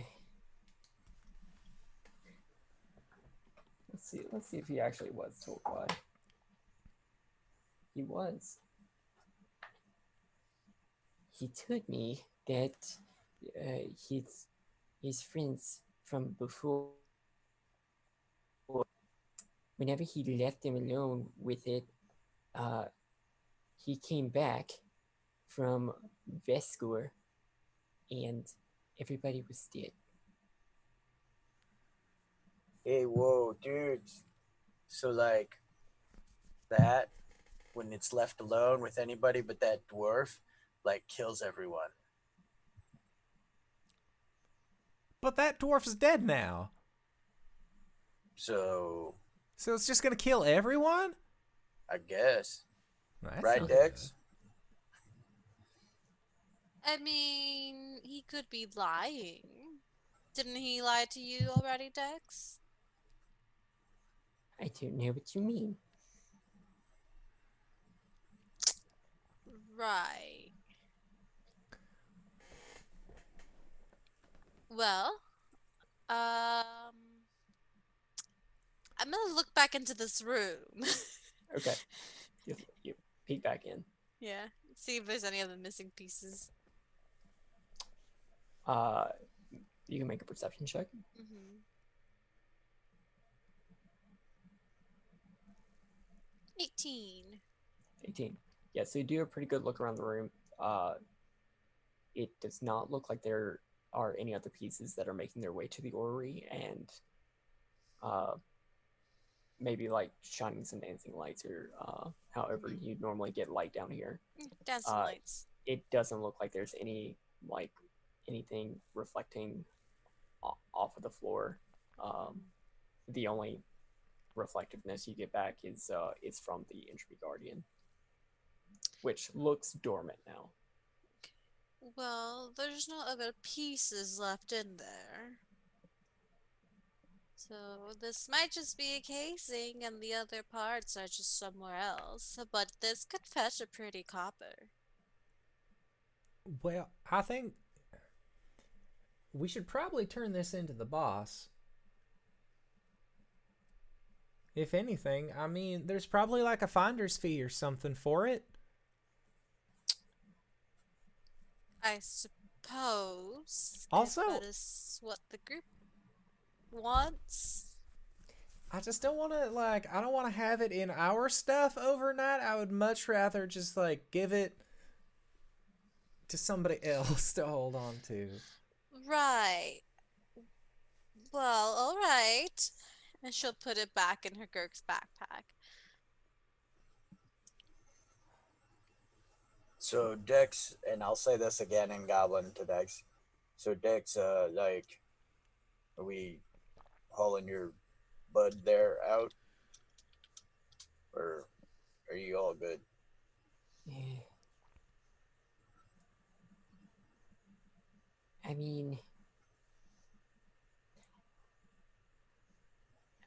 [SPEAKER 4] Let's see if he actually was told why. He was. He told me that his friends from before, whenever he left them alone with it, he came back from Vescor and everybody was dead.
[SPEAKER 3] Hey, whoa, dudes. So like that, when it's left alone with anybody but that dwarf, like kills everyone.
[SPEAKER 1] But that dwarf's dead now.
[SPEAKER 3] So
[SPEAKER 1] So it's just gonna kill everyone?
[SPEAKER 3] I guess.
[SPEAKER 1] That
[SPEAKER 3] Right,
[SPEAKER 1] sounds
[SPEAKER 3] Dex?
[SPEAKER 2] I mean, he could be lying. Didn't he lie to you already, Dex?
[SPEAKER 4] I don't know what you mean.
[SPEAKER 2] Right. Well, I'm gonna look back into this room.
[SPEAKER 4] Okay. You peek back in.
[SPEAKER 2] Yeah. See if there's any other missing pieces.
[SPEAKER 4] You can make a perception check.
[SPEAKER 2] Mm-hmm. 18.
[SPEAKER 4] 18. Yeah, so you do a pretty good look around the room. It does not look like there are any other pieces that are making their way to the orrery, and maybe like shining some dancing lights or however you normally get light down here.
[SPEAKER 2] Dancing lights.
[SPEAKER 4] It doesn't look like there's any like anything reflecting off of the floor. The only reflectiveness you get back is from the Entropy Guardian, which looks dormant now.
[SPEAKER 2] Well, there's no other pieces left in there. So this might just be a casing and the other parts are just somewhere else. But this could fetch a pretty copper.
[SPEAKER 1] Well, I think we should probably turn this into the boss. If anything, I mean, there's probably like a finder's fee or something for it.
[SPEAKER 2] I suppose.
[SPEAKER 1] Also-
[SPEAKER 2] if that is what the group wants.
[SPEAKER 1] I just don't want to, like, I don't want to have it in our stuff overnight. I would much rather just, like, give it to somebody else to hold on to.
[SPEAKER 2] Right. Well, alright. And she'll put it back in her Gurk's backpack.
[SPEAKER 3] So Dex, and I'll say this again in Goblin to Dex. So Dex, like, are we hauling your bud there out, or are you all good?
[SPEAKER 4] Yeah. I mean,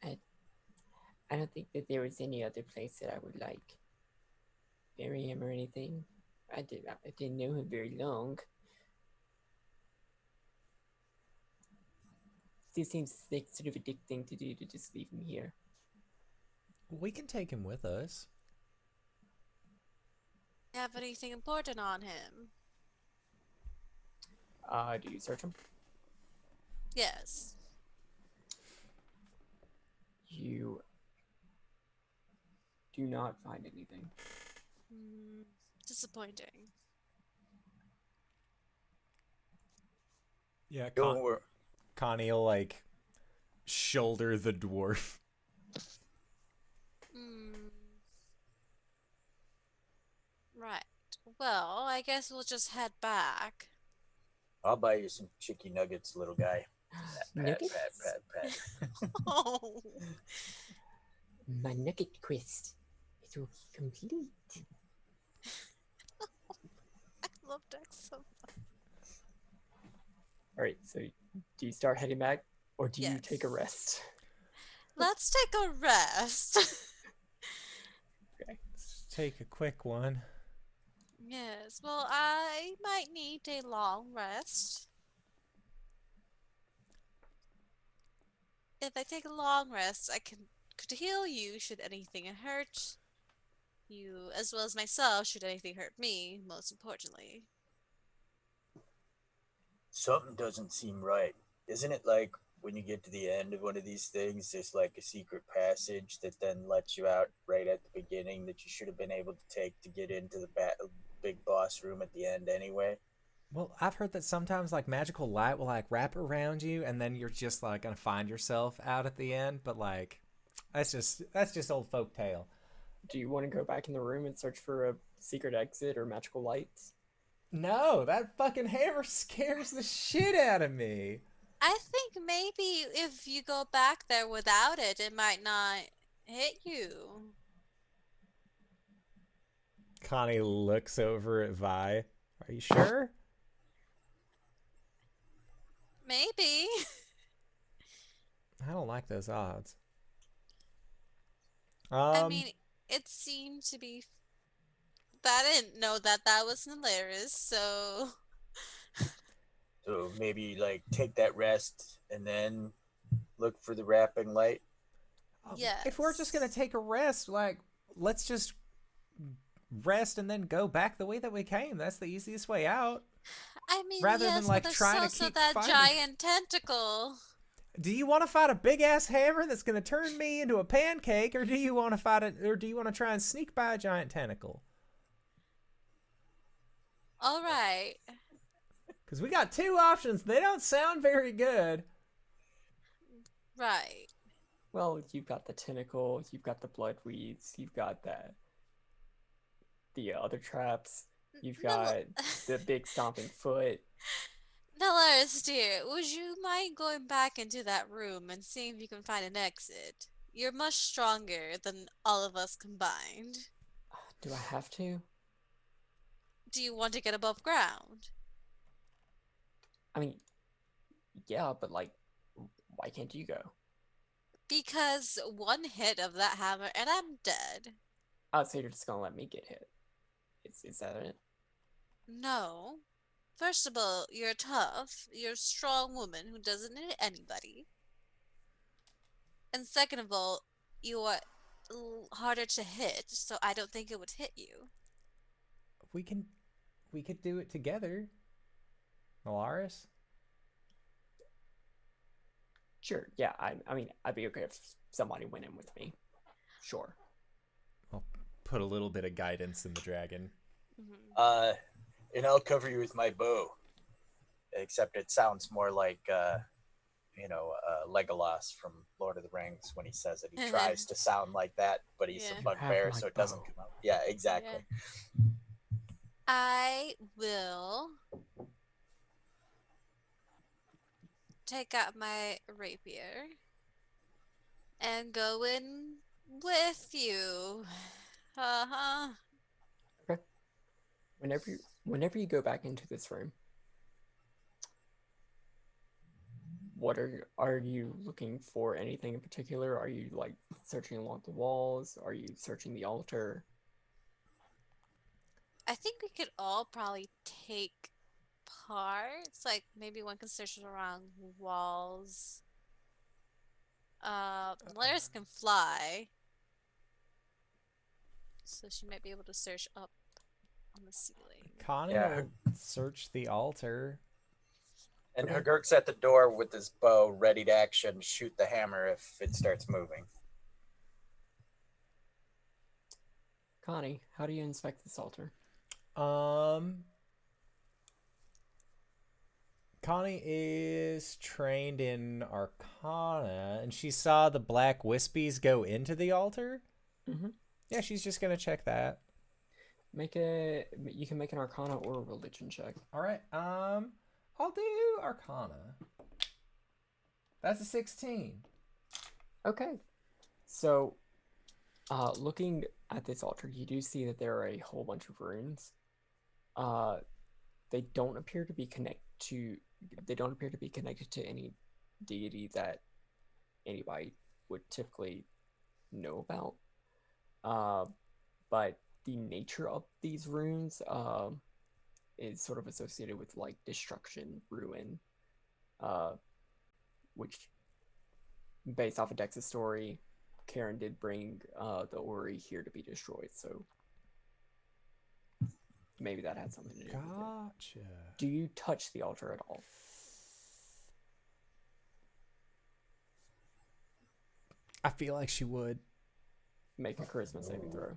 [SPEAKER 4] I don't think that there was any other place that I would like bury him or anything. I didn't know him very long. Still seems like sort of a dick thing to do to just leave him here.
[SPEAKER 1] We can take him with us.
[SPEAKER 2] Have anything important on him?
[SPEAKER 4] Do you search him?
[SPEAKER 2] Yes.
[SPEAKER 4] You do not find anything.
[SPEAKER 2] Disappointing.
[SPEAKER 1] Yeah,
[SPEAKER 3] Don't worry.
[SPEAKER 1] Connie will like shoulder the dwarf.
[SPEAKER 2] Right. Well, I guess we'll just head back.
[SPEAKER 3] I'll buy you some chicken nuggets, little guy. Pat,
[SPEAKER 4] Nuggets?
[SPEAKER 3] pat, pat, pat.
[SPEAKER 2] Oh.
[SPEAKER 4] My nugget quest. It will be complete.
[SPEAKER 2] I love Dex so much.
[SPEAKER 4] Alright, so do you start heading back? Or do you take a
[SPEAKER 2] Yes.
[SPEAKER 4] rest?
[SPEAKER 2] Let's take a rest.
[SPEAKER 1] Let's take a quick one.
[SPEAKER 2] Yes, well, I might need a long rest. If I take a long rest, I could heal you should anything hurt you, as well as myself should anything hurt me, most importantly.
[SPEAKER 3] Something doesn't seem right. Isn't it like when you get to the end of one of these things, there's like a secret passage that then lets you out right at the beginning that you should have been able to take to get into the big boss room at the end anyway?
[SPEAKER 1] Well, I've heard that sometimes like magical light will like wrap around you, and then you're just like gonna find yourself out at the end. But like, that's just old folk tale.
[SPEAKER 4] Do you want to go back in the room and search for a secret exit or magical lights?
[SPEAKER 1] No, that fucking hammer scares the shit out of me.
[SPEAKER 2] I think maybe if you go back there without it, it might not hit you.
[SPEAKER 1] Connie looks over at Vi. Are you sure?
[SPEAKER 2] Maybe.
[SPEAKER 1] I don't like those odds.
[SPEAKER 2] I mean, it seemed to be. But I didn't know that that was hilarious, so.
[SPEAKER 3] So maybe like take that rest and then look for the wrapping light.
[SPEAKER 1] If we're just gonna
[SPEAKER 2] Yes.
[SPEAKER 1] take a rest, like, let's just rest and then go back the way that we came. That's the easiest way out.
[SPEAKER 2] I mean,
[SPEAKER 1] Rather than,
[SPEAKER 2] yes,
[SPEAKER 1] like,
[SPEAKER 2] but there's
[SPEAKER 1] trying to
[SPEAKER 2] also
[SPEAKER 1] keep
[SPEAKER 2] that
[SPEAKER 1] fighting.
[SPEAKER 2] giant tentacle.
[SPEAKER 1] Do you want to fight a big ass hammer that's gonna turn me into a pancake, or do you want to fight it, or do you want to try and sneak by a giant tentacle?
[SPEAKER 2] All right.
[SPEAKER 1] Because we got two options. They don't sound very good.
[SPEAKER 2] Right.
[SPEAKER 4] Well, you've got the tentacle, you've got the blood weeds, you've got the other traps, you've got the big stomping foot.
[SPEAKER 2] Nalaris, dear, would you mind going back into that room and seeing if you can find an exit? You're much stronger than all of us combined.
[SPEAKER 4] Do I have to?
[SPEAKER 2] Do you want to get above ground?
[SPEAKER 4] I mean, yeah, but like, why can't you go?
[SPEAKER 2] Because one hit of that hammer and I'm dead.
[SPEAKER 4] I'd say you're just gonna let me get hit. Is that it?
[SPEAKER 2] No. First of all, you're tough. You're a strong woman who doesn't hit anybody. And second of all, you are harder to hit, so I don't think it would hit you.
[SPEAKER 1] We could do it together. Alaris?
[SPEAKER 4] Sure, yeah, I mean, I'd be okay if somebody went in with me. Sure.
[SPEAKER 1] I'll put a little bit of guidance in the dragon.
[SPEAKER 2] Mhm.
[SPEAKER 3] And I'll cover you with my bow. Except it sounds more like, Legolas from Lord of the Rings when he says it. He tries to sound like that, but he's
[SPEAKER 2] Yeah.
[SPEAKER 3] a bugbear,
[SPEAKER 4] my
[SPEAKER 3] so it doesn't
[SPEAKER 4] bow.
[SPEAKER 3] come out. Yeah, exactly.
[SPEAKER 2] I will take out my rapier and go in with you. Uh-huh.
[SPEAKER 4] Okay. Whenever you go back into this room, what are you looking for? Anything in particular? Are you like searching along the walls? Are you searching the altar?
[SPEAKER 2] I think we could all probably take parts. Like maybe one can search around walls. Laris can fly, so she might be able to search up on the ceiling.
[SPEAKER 1] Connie
[SPEAKER 3] Yeah.
[SPEAKER 1] will search the altar.
[SPEAKER 3] And
[SPEAKER 4] Okay.
[SPEAKER 3] Hagurk's at the door with his bow, ready to action, shoot the hammer if it starts moving.
[SPEAKER 4] Connie, how do you inspect this altar?
[SPEAKER 1] Connie is trained in Arcana, and she saw the black wispies go into the altar.
[SPEAKER 4] Mm-hmm.
[SPEAKER 1] Yeah, she's just gonna check that.
[SPEAKER 4] You can make an Arcana or a Religion check.
[SPEAKER 1] All right. I'll do Arcana. That's a 16.
[SPEAKER 4] Okay. So, looking at this altar, you do see that there are a whole bunch of runes. They don't appear to be connected to any deity that anybody would typically know about. But the nature of these runes is sort of associated with like destruction, ruin, which, based off of Dex's story, Karen did bring the Ori here to be destroyed, so maybe that had something to do with it.
[SPEAKER 1] Gotcha.
[SPEAKER 4] Do you touch the altar at all?
[SPEAKER 1] I feel like she would.
[SPEAKER 4] Make a charisma saving throw.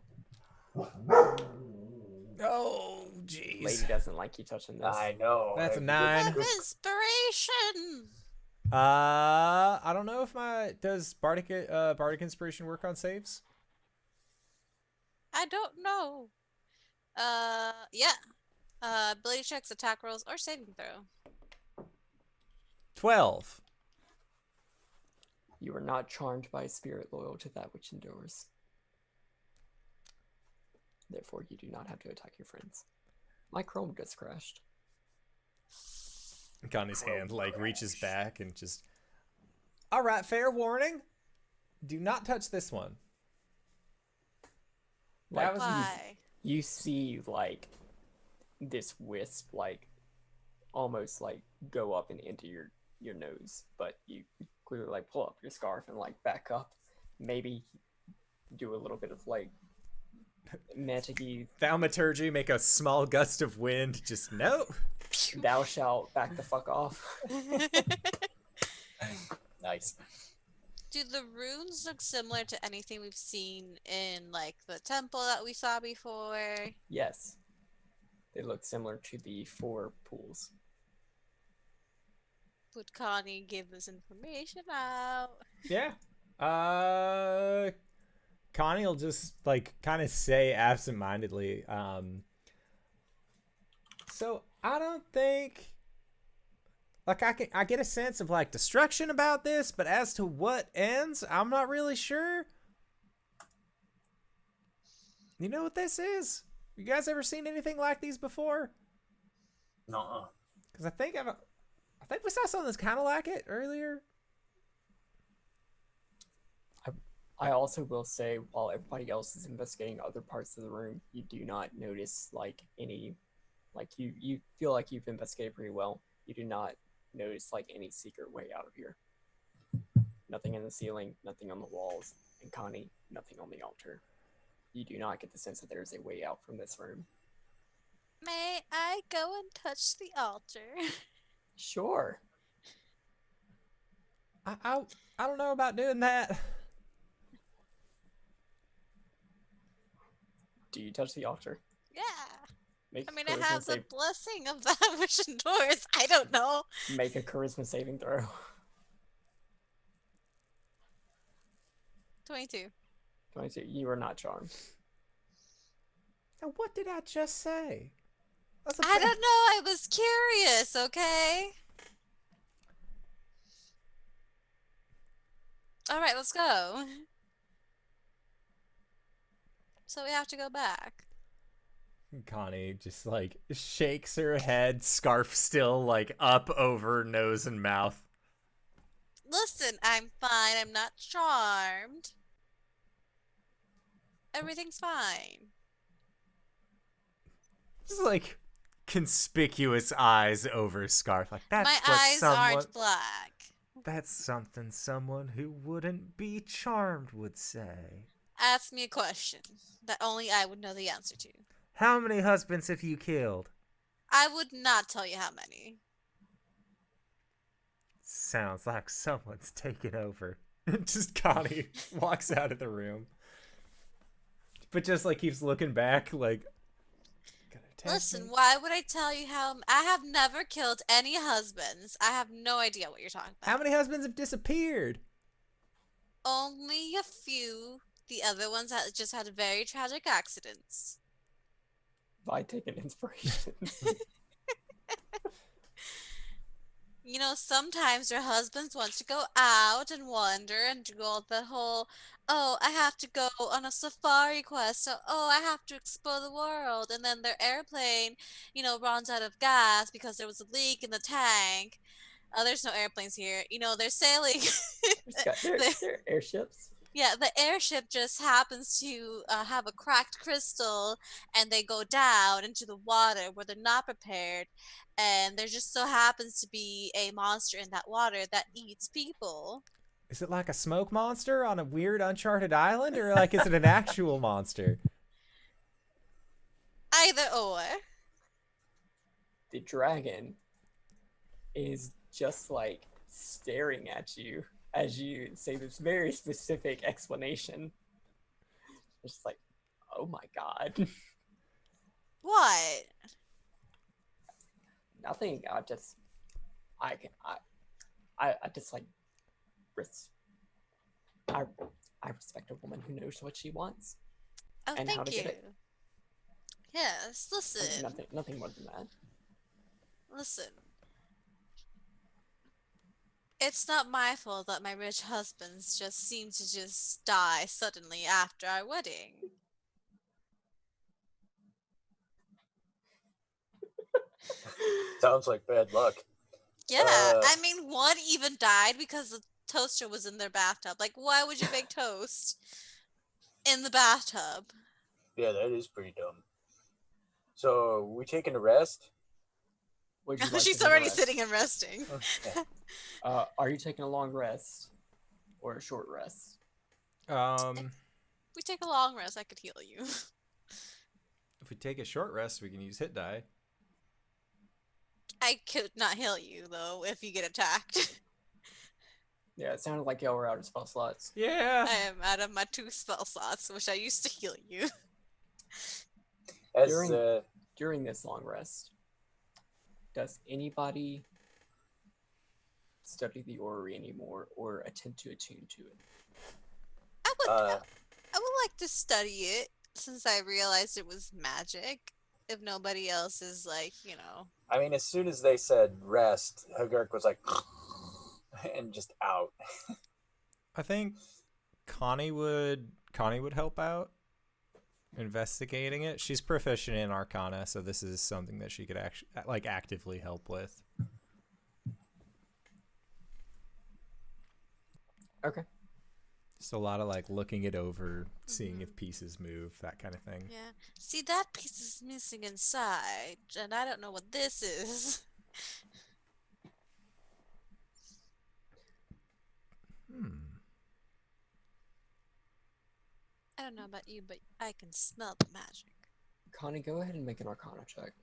[SPEAKER 1] Oh, jeez.
[SPEAKER 4] Lady doesn't like you touching this.
[SPEAKER 3] I know.
[SPEAKER 1] That's a
[SPEAKER 3] I-
[SPEAKER 1] 9.
[SPEAKER 2] Of inspiration!
[SPEAKER 1] I don't know if does Bardic Inspiration work on saves?
[SPEAKER 2] I don't know. Yeah. Ability checks, attack rolls, or saving throw.
[SPEAKER 1] 12.
[SPEAKER 4] You are not charmed by a spirit loyal to that which endures. Therefore, you do not have to attack your friends. My Chrome just crashed.
[SPEAKER 1] Connie's hand reaches back and just. All right, fair warning. Do not touch this one. That was
[SPEAKER 2] Why?
[SPEAKER 4] You see this wisp almost go up and into your nose, but you clearly pull up your scarf and back up. Maybe do a little bit of magic-y,
[SPEAKER 1] Thaumaturgy, make a small gust of wind. Just no.
[SPEAKER 4] thou shalt back the fuck off.
[SPEAKER 3] Nice.
[SPEAKER 2] Do the runes look similar to anything we've seen in the temple that we saw before?
[SPEAKER 4] Yes. They look similar to the 4 pools.
[SPEAKER 2] Would Connie give this information out?
[SPEAKER 1] Yeah. Connie will just kind of say absentmindedly, so I don't think I get a sense of destruction about this, but as to what ends, I'm not really sure. You know what this is? You guys ever seen anything like these before?
[SPEAKER 3] No.
[SPEAKER 1] Because I think we saw something that's kind of like it earlier.
[SPEAKER 4] I also will say, while everybody else is investigating other parts of the room, you do not notice any, you feel like you've investigated pretty well. You do not notice any secret way out of here. Nothing in the ceiling, nothing on the walls, and Connie, nothing on the altar. You do not get the sense that there is a way out from this room.
[SPEAKER 2] May I go and touch the altar?
[SPEAKER 4] Sure.
[SPEAKER 1] I don't know about doing that.
[SPEAKER 4] Do you touch the altar?
[SPEAKER 2] Yeah.
[SPEAKER 4] Make
[SPEAKER 2] I mean,
[SPEAKER 4] a
[SPEAKER 2] it
[SPEAKER 4] charisma
[SPEAKER 2] has the
[SPEAKER 4] save-
[SPEAKER 2] blessing of that which endures. I don't know.
[SPEAKER 4] Make a charisma saving throw.
[SPEAKER 2] 22.
[SPEAKER 4] 22. You are not charmed.
[SPEAKER 1] Now, what did I just say? That's a
[SPEAKER 2] I
[SPEAKER 1] bad-
[SPEAKER 2] don't know. I was curious, okay? All right, let's go. So we have to go back.
[SPEAKER 1] Connie just shakes her head, scarf still up over nose and mouth.
[SPEAKER 2] Listen, I'm fine. I'm not charmed. Everything's fine.
[SPEAKER 1] Just conspicuous eyes over scarf. That's
[SPEAKER 2] My
[SPEAKER 1] what
[SPEAKER 2] eyes
[SPEAKER 1] someone.
[SPEAKER 2] aren't black.
[SPEAKER 1] That's something someone who wouldn't be charmed would say.
[SPEAKER 2] Ask me a question that only I would know the answer to.
[SPEAKER 1] How many husbands have you killed?
[SPEAKER 2] I would not tell you how many.
[SPEAKER 1] Sounds like someone's taken over. Just Connie walks out of the room. But just like keeps looking back like gonna attack
[SPEAKER 2] Listen,
[SPEAKER 1] me?
[SPEAKER 2] why would I tell you how I have never killed any husbands? I have no idea what you're talking about.
[SPEAKER 1] How many husbands have disappeared?
[SPEAKER 2] Only a few. The other ones that just had very tragic accidents.
[SPEAKER 4] By taking inspiration.
[SPEAKER 2] You know, sometimes your husbands want to go out and wander and do all the whole, oh, I have to go on a safari quest, so, oh, I have to explore the world. And then their airplane, runs out of gas because there was a leak in the tank. There's no airplanes here. They're sailing.
[SPEAKER 4] They're airships.
[SPEAKER 2] Yeah, the airship just happens to have a cracked crystal, and they go down into the water where they're not prepared, and there just so happens to be a monster in that water that eats people.
[SPEAKER 1] Is it like a smoke monster on a weird uncharted island, or like is it an actual monster?
[SPEAKER 2] Either or.
[SPEAKER 4] The dragon is just like staring at you as you say this very specific explanation. Just like, oh my god.
[SPEAKER 2] What?
[SPEAKER 4] Nothing. I just like I respect a woman who knows what she wants.
[SPEAKER 2] Oh,
[SPEAKER 4] And how
[SPEAKER 2] thank
[SPEAKER 4] to
[SPEAKER 2] you.
[SPEAKER 4] get it.
[SPEAKER 2] Yes, listen.
[SPEAKER 4] Nothing more than that.
[SPEAKER 2] Listen. It's not my fault that my rich husbands just seem to just die suddenly after our wedding.
[SPEAKER 3] Sounds like bad luck.
[SPEAKER 2] Yeah,
[SPEAKER 3] Uh,
[SPEAKER 2] I mean, one even died because the toaster was in their bathtub. Like, why would you bake toast in the bathtub?
[SPEAKER 3] Yeah, that is pretty dumb. So, we taking a rest?
[SPEAKER 4] Would you like to
[SPEAKER 2] She's
[SPEAKER 4] take a
[SPEAKER 2] already
[SPEAKER 4] rest?
[SPEAKER 2] sitting and resting.
[SPEAKER 3] Okay.
[SPEAKER 4] Are you taking a long rest or a short rest?
[SPEAKER 2] We take a long rest, I could heal you.
[SPEAKER 1] If we take a short rest, we can use hit die.
[SPEAKER 2] I could not heal you, though, if you get attacked.
[SPEAKER 4] Yeah, it sounded like y'all were out of spell slots.
[SPEAKER 1] Yeah.
[SPEAKER 2] I am out of my 2 spell slots, which I used to heal you.
[SPEAKER 3] As
[SPEAKER 4] During this long rest, does anybody study the orrery anymore or attempt to attune to it?
[SPEAKER 2] I would like to study it, since I realized it was magic. If nobody else is like,
[SPEAKER 3] I mean, as soon as they said rest, Hagark was like, and just out.
[SPEAKER 1] I think Connie would help out investigating it. She's proficient in Arcana, so this is something that she could actually actively help with.
[SPEAKER 4] Okay.
[SPEAKER 1] Just a lot of looking it over, seeing if pieces move, that kind of thing.
[SPEAKER 2] yeah. See, that piece is missing inside, and I don't know what this is. I don't know about you, but I can smell the magic.
[SPEAKER 4] Connie, go ahead and make an Arcana check.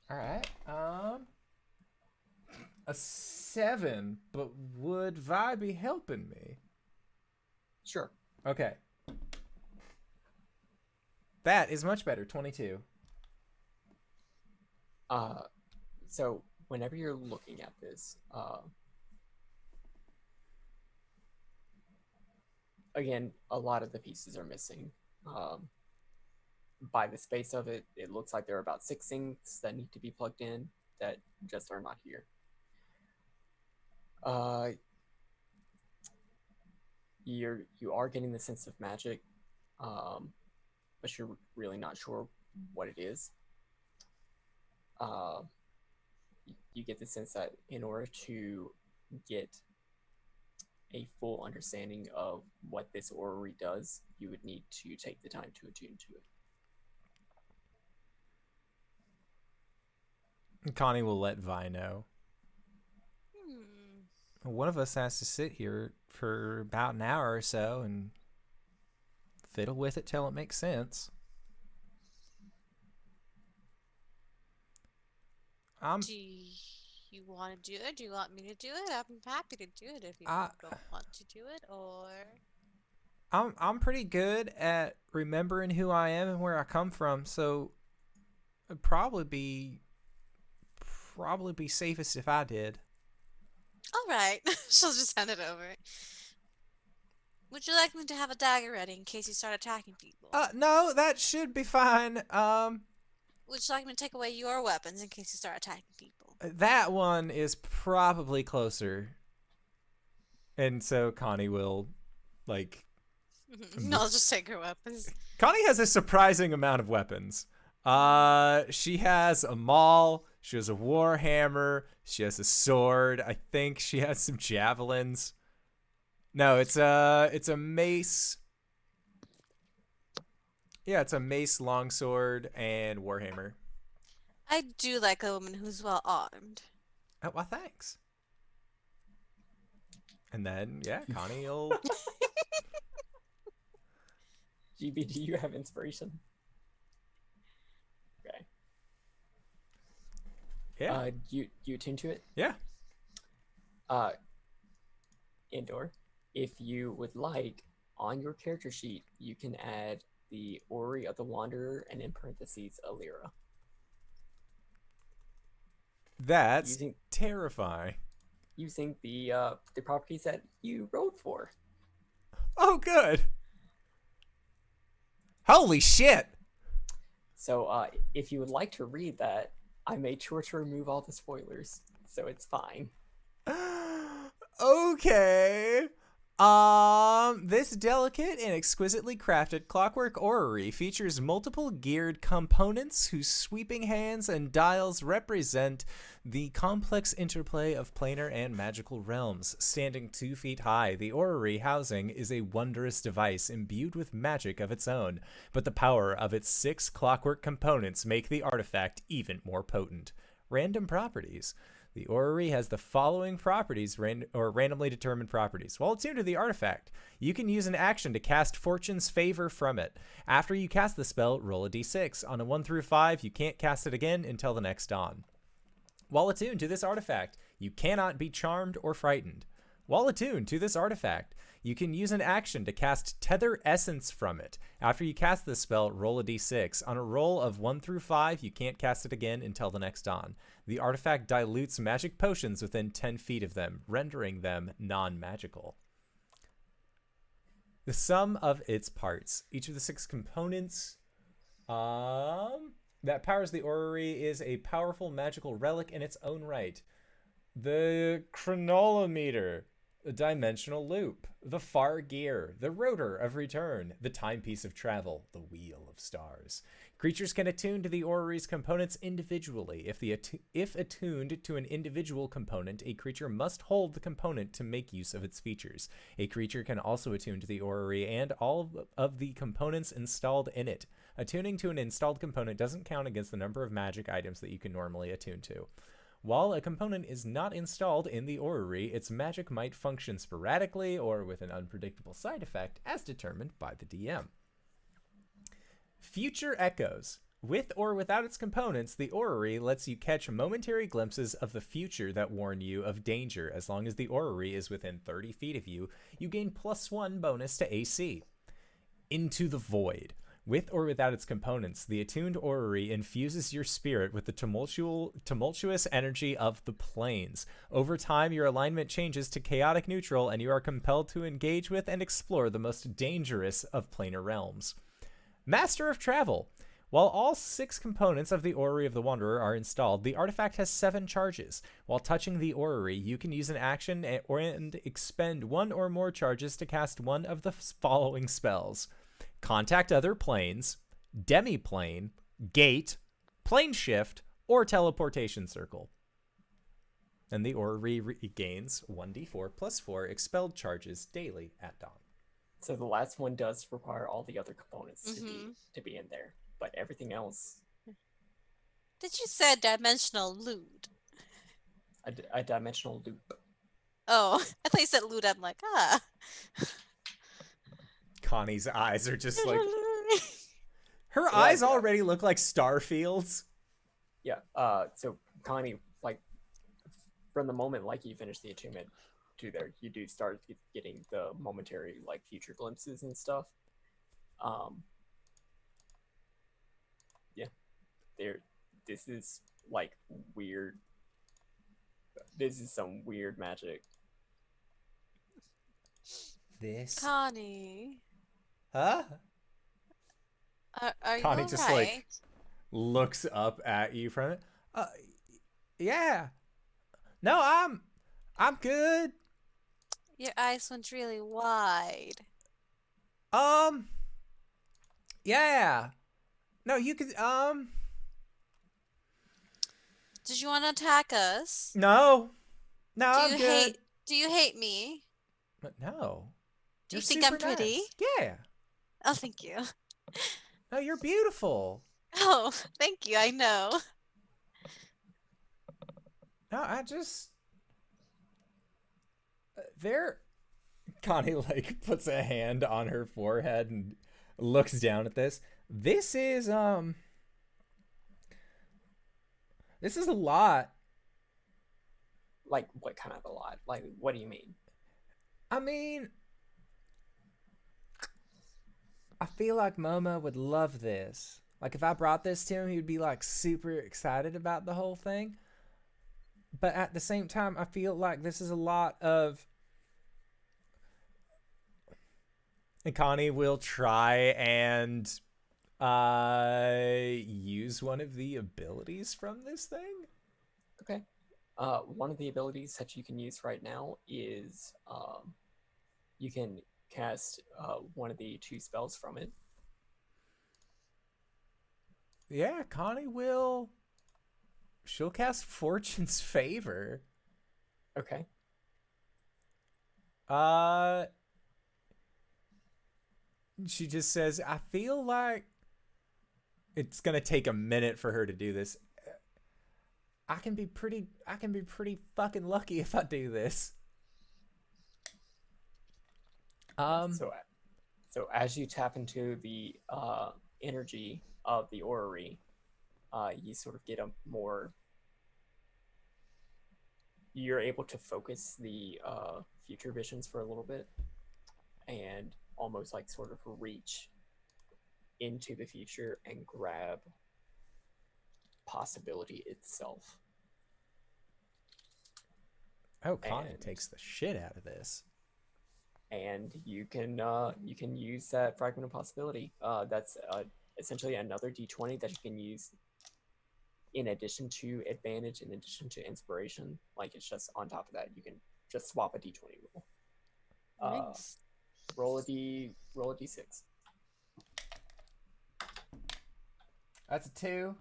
[SPEAKER 1] All right. A 7, but would Vi be helping me?
[SPEAKER 4] Sure.
[SPEAKER 1] Okay. That is much better. 22.
[SPEAKER 4] So whenever you're looking at this, again, a lot of the pieces are missing. By the space of it, it looks like there are about 6 things that need to be plugged in that just are not here. You are getting the sense of magic, but you're really not sure what it is. You get the sense that in order to get a full understanding of what this orrery does, you would need to take the time to attune to it.
[SPEAKER 1] Connie will let Vi know. one of us has to sit here for about an hour or so and fiddle with it till it makes sense.
[SPEAKER 2] Do you want to do it? Do you want me to do it? I'm happy to do it if you
[SPEAKER 1] I-
[SPEAKER 2] don't want to do it, or
[SPEAKER 1] I'm pretty good at remembering who I am and where I come from, so it'd probably be safest if I did.
[SPEAKER 2] all right. She'll just hand it over. Would you like me to have a dagger ready in case you start attacking people?
[SPEAKER 1] No, that should be fine.
[SPEAKER 2] Would you like me to take away your weapons in case you start attacking people?
[SPEAKER 1] That one is probably closer. And so Connie will, like...
[SPEAKER 2] I'll just take her weapons.
[SPEAKER 1] Connie has a surprising amount of weapons. She has a maul, she has a war hammer, she has a sword, I think she has some javelins. No, it's a mace. Yeah, it's a mace, longsword, and warhammer.
[SPEAKER 2] I do like a woman who's well armed.
[SPEAKER 1] Oh, well, thanks. And then, yeah, Connie will...
[SPEAKER 4] GB, do you have inspiration? Okay.
[SPEAKER 1] Yeah.
[SPEAKER 4] You attune to it?
[SPEAKER 1] Yeah.
[SPEAKER 4] Indoor. If you would like, on your character sheet, you can add the Orrery of the Wanderer and in parentheses, Alira.
[SPEAKER 1] That's
[SPEAKER 4] Using
[SPEAKER 1] terrifying.
[SPEAKER 4] using the properties that you wrote for.
[SPEAKER 1] Oh, good. Holy shit.
[SPEAKER 4] So if you would like to read that, I made sure to remove all the spoilers, so it's fine.
[SPEAKER 1] Okay. This delicate and exquisitely crafted clockwork orrery features multiple geared components whose sweeping hands and dials represent the complex interplay of planar and magical realms. Standing 2 feet high, the orrery housing is a wondrous device imbued with magic of its own, but the power of its 6 clockwork components make the artifact even more potent. Random properties. The orrery has the following properties, randomly determined properties. While attuned to the artifact, you can use an action to cast Fortune's Favor from it. After you cast the spell, roll a d6. On a 1 through 5, you can't cast it again until the next dawn. While attuned to this artifact, you cannot be charmed or frightened. While attuned to this artifact, you can use an action to cast Tether Essence from it. After you cast this spell, roll a d6. On a roll of 1 through 5, you can't cast it again until the next dawn. The artifact dilutes magic potions within 10 feet of them, rendering them non-magical. The sum of its parts. Each of the 6 components that powers the orrery is a powerful magical relic in its own right. The chronolometer, the dimensional loop, the far gear, the rotor of return, the timepiece of travel, the wheel of stars. Creatures can attune to the orrery's components individually. If attuned to an individual component, a creature must hold the component to make use of its features. A creature can also attune to the orrery and all of the components installed in it. Attuning to an installed component doesn't count against the number of magic items that you can normally attune to. While a component is not installed in the orrery, its magic might function sporadically or with an unpredictable side effect as determined by the DM. Future Echoes. With or without its components, the orrery lets you catch momentary glimpses of the future that warn you of danger. As long as the orrery is within 30 feet of you, you gain +1 bonus to AC. Into the Void. With or without its components, the attuned orrery infuses your spirit with the tumultuous energy of the planes. Over time, your alignment changes to chaotic neutral, and you are compelled to engage with and explore the most dangerous of planar realms. Master of Travel. While all 6 components of the Orrery of the Wanderer are installed, the artifact has 7 charges. While touching the orrery, you can use an action and expend 1 or more charges to cast one of the following spells. Contact Other Planes, Demiplane, Gate, Plane Shift, or Teleportation Circle. And the orrery regains 1d4 + 4 expelled charges daily at dawn.
[SPEAKER 4] So the last one does require all the other components
[SPEAKER 2] Mm-hmm.
[SPEAKER 4] to be in there, but everything else,
[SPEAKER 2] Did you say dimensional loot?
[SPEAKER 4] a dimensional loop.
[SPEAKER 2] Oh, I thought you said loot. I'm like, ah.
[SPEAKER 1] Connie's eyes are just like her
[SPEAKER 4] Like,
[SPEAKER 1] eyes already look like star fields.
[SPEAKER 4] Yeah. So Connie, like, from the moment like you finish the attunement to there, you do start getting the momentary like future glimpses and stuff. Yeah. There. This is like weird. This is some weird magic.
[SPEAKER 1] This,
[SPEAKER 2] Connie,
[SPEAKER 1] huh?
[SPEAKER 2] are
[SPEAKER 1] Connie
[SPEAKER 2] you
[SPEAKER 1] just
[SPEAKER 2] alright?
[SPEAKER 1] like looks up at you from it. Yeah. No, I'm good.
[SPEAKER 2] Your eyes went really wide.
[SPEAKER 1] Yeah. No, you could
[SPEAKER 2] Did you want to attack us?
[SPEAKER 1] no. No,
[SPEAKER 2] Do
[SPEAKER 1] I'm
[SPEAKER 2] you
[SPEAKER 1] good.
[SPEAKER 2] hate? Do you hate me?
[SPEAKER 1] But no.
[SPEAKER 2] Do
[SPEAKER 1] You're
[SPEAKER 2] you think I'm
[SPEAKER 1] super
[SPEAKER 2] pretty?
[SPEAKER 1] nice. Yeah.
[SPEAKER 2] Oh, thank you.
[SPEAKER 1] No, you're beautiful.
[SPEAKER 2] Oh, thank you. I know.
[SPEAKER 1] No, I just there Connie like puts a hand on her forehead and looks down at this. This is a lot.
[SPEAKER 4] Like, what kind of a lot? Like, what do you mean?
[SPEAKER 1] I mean, I feel like Momo would love this. Like if I brought this to him, he would be like super excited about the whole thing. But at the same time, I feel like this is a lot of. And Connie will try and use one of the abilities from this thing.
[SPEAKER 4] Okay. One of the abilities that you can use right now is you can cast one of the 2 spells from it.
[SPEAKER 1] Yeah, Connie will. She'll cast Fortune's Favor.
[SPEAKER 4] Okay.
[SPEAKER 1] She just says, I feel like it's gonna take a minute for her to do this. I can be pretty fucking lucky if I do this.
[SPEAKER 4] So as you tap into the energy of the orrery, you sort of get a more. You're able to focus the future visions for a little bit, and almost like sort of reach into the future and grab possibility itself.
[SPEAKER 1] Oh, Connie
[SPEAKER 4] And-
[SPEAKER 1] takes the shit out of this.
[SPEAKER 4] And you can use that fragment of possibility. That's essentially another d20 that you can use in addition to advantage, in addition to inspiration. Like, it's just on top of that. You can just swap a d20 roll.
[SPEAKER 2] Nice.
[SPEAKER 4] Roll a d6.
[SPEAKER 1] That's a 2.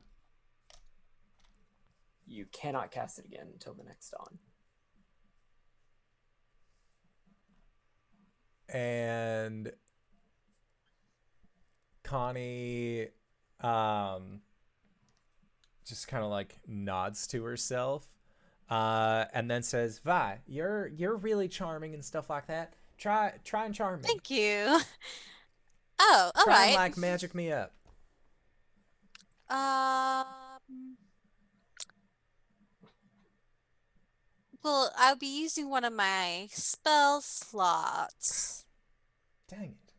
[SPEAKER 4] You cannot cast it again until the next dawn.
[SPEAKER 1] And Connie just kind of like nods to herself and then says, Vi, you're really charming and stuff like that. Try and charm me.
[SPEAKER 2] Thank you. Oh, all
[SPEAKER 1] Try and
[SPEAKER 2] right.
[SPEAKER 1] like magic me up.
[SPEAKER 2] Well, I'll be using one of my spell slots.
[SPEAKER 1] Dang it.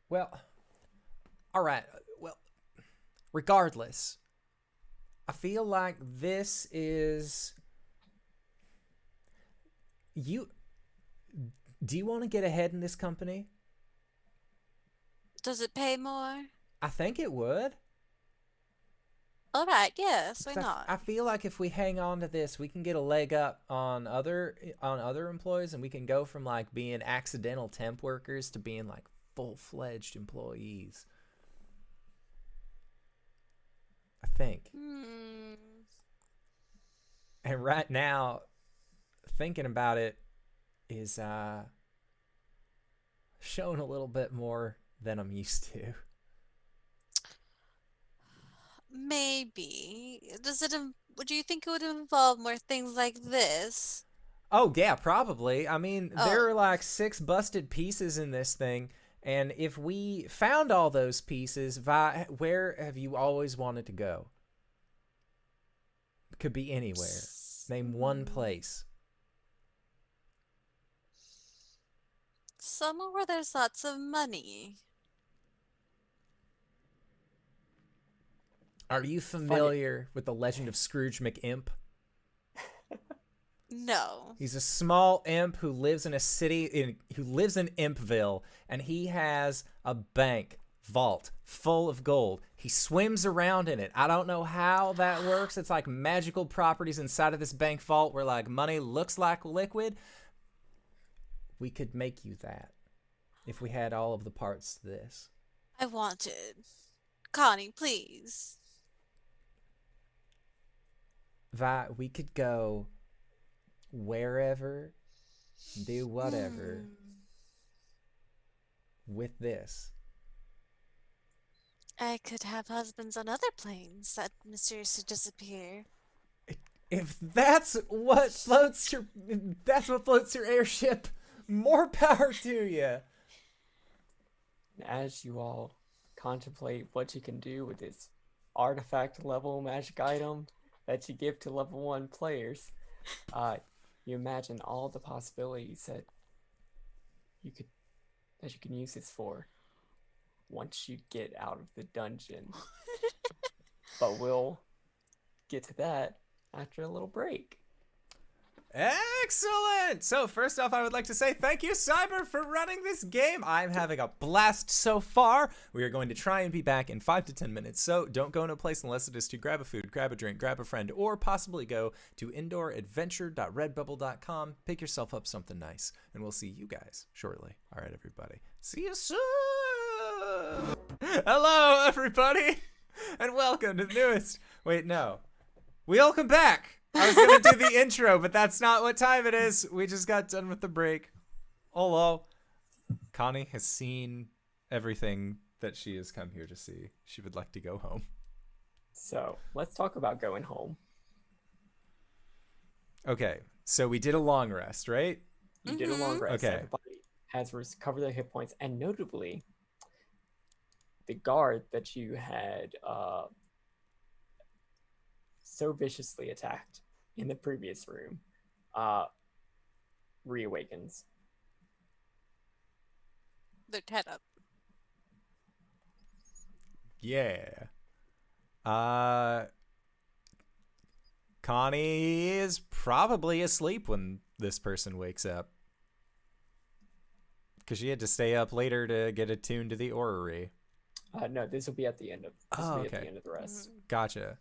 [SPEAKER 1] Well, all right. Well, regardless, I feel like this is you. Do you want to get ahead in this company?
[SPEAKER 2] Does it pay more?
[SPEAKER 1] I think it would.
[SPEAKER 2] All right, yes, why
[SPEAKER 1] 'Cause
[SPEAKER 2] not?
[SPEAKER 1] I feel like if we hang on to this, we can get a leg up on other employees, and we can go from like being accidental temp workers to being like full-fledged employees. I think.
[SPEAKER 2] Hmm.
[SPEAKER 1] And right now, thinking about it is showing a little bit more than I'm used to.
[SPEAKER 2] Maybe. Would you think it would involve more things like this?
[SPEAKER 1] Oh, yeah, probably. I mean,
[SPEAKER 2] Oh.
[SPEAKER 1] there are like 6 busted pieces in this thing, and if we found all those pieces, where have you always wanted to go? Could be anywhere. Name one place.
[SPEAKER 2] Somewhere where there's lots of money.
[SPEAKER 1] Are you familiar with the legend of Scrooge McImp?
[SPEAKER 2] No.
[SPEAKER 1] He's a small imp who lives in a city who lives in Impville, and he has a bank vault full of gold. He swims around in it. I don't know how that works. It's like magical properties inside of this bank vault where like money looks like liquid. We could make you that if we had all of the parts to this.
[SPEAKER 2] I want it. Connie, please.
[SPEAKER 1] We could go wherever, do whatever with this.
[SPEAKER 2] I could have husbands on other planes that mysteriously disappear.
[SPEAKER 1] If that's what floats your airship, more power to you.
[SPEAKER 4] As you all contemplate what you can do with this artifact level magic item that you give to level 1 players, you imagine all the possibilities that you can use this for once you get out of the dungeon. But we'll get to that after a little break.
[SPEAKER 1] Excellent! So first off, I would like to say thank you, Cyber, for running this game. I'm having a blast so far. We are going to try and be back in 5 to 10 minutes, so don't go in a place unless it is to grab a food, grab a drink, grab a friend, or possibly go to indooradventure.redbubble.com, pick yourself up something nice, and we'll see you guys shortly. All right, everybody. See you soon! Hello, everybody, and welcome to the newest... Wait, no. Welcome back! I was going to do the intro, but that's not what time it is. We just got done with the break. Hello. Connie has seen everything that she has come here to see. She would like to go home.
[SPEAKER 4] So let's talk about going home.
[SPEAKER 1] Okay, so we did a long rest, right?
[SPEAKER 4] You did a long rest.
[SPEAKER 1] Okay.
[SPEAKER 4] Everybody has recovered their hit points, and notably, the guard that you had so viciously attacked in the previous room reawakens.
[SPEAKER 2] They're tied up.
[SPEAKER 1] Yeah. Connie is probably asleep when this person wakes up. Because she had to stay up later to get attuned to the orrery.
[SPEAKER 4] No, this will be at the end of
[SPEAKER 1] Okay.
[SPEAKER 4] at the end of the rest.
[SPEAKER 1] Gotcha.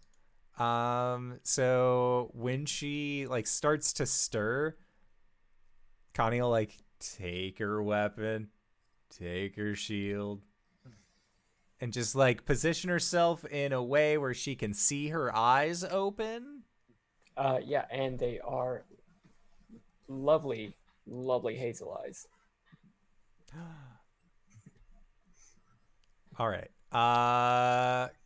[SPEAKER 1] So when she like starts to stir, Connie will like take her weapon, take her shield, and just like position herself in a way where she can see her eyes open.
[SPEAKER 4] Yeah, and they are lovely, lovely hazel eyes.
[SPEAKER 1] All right.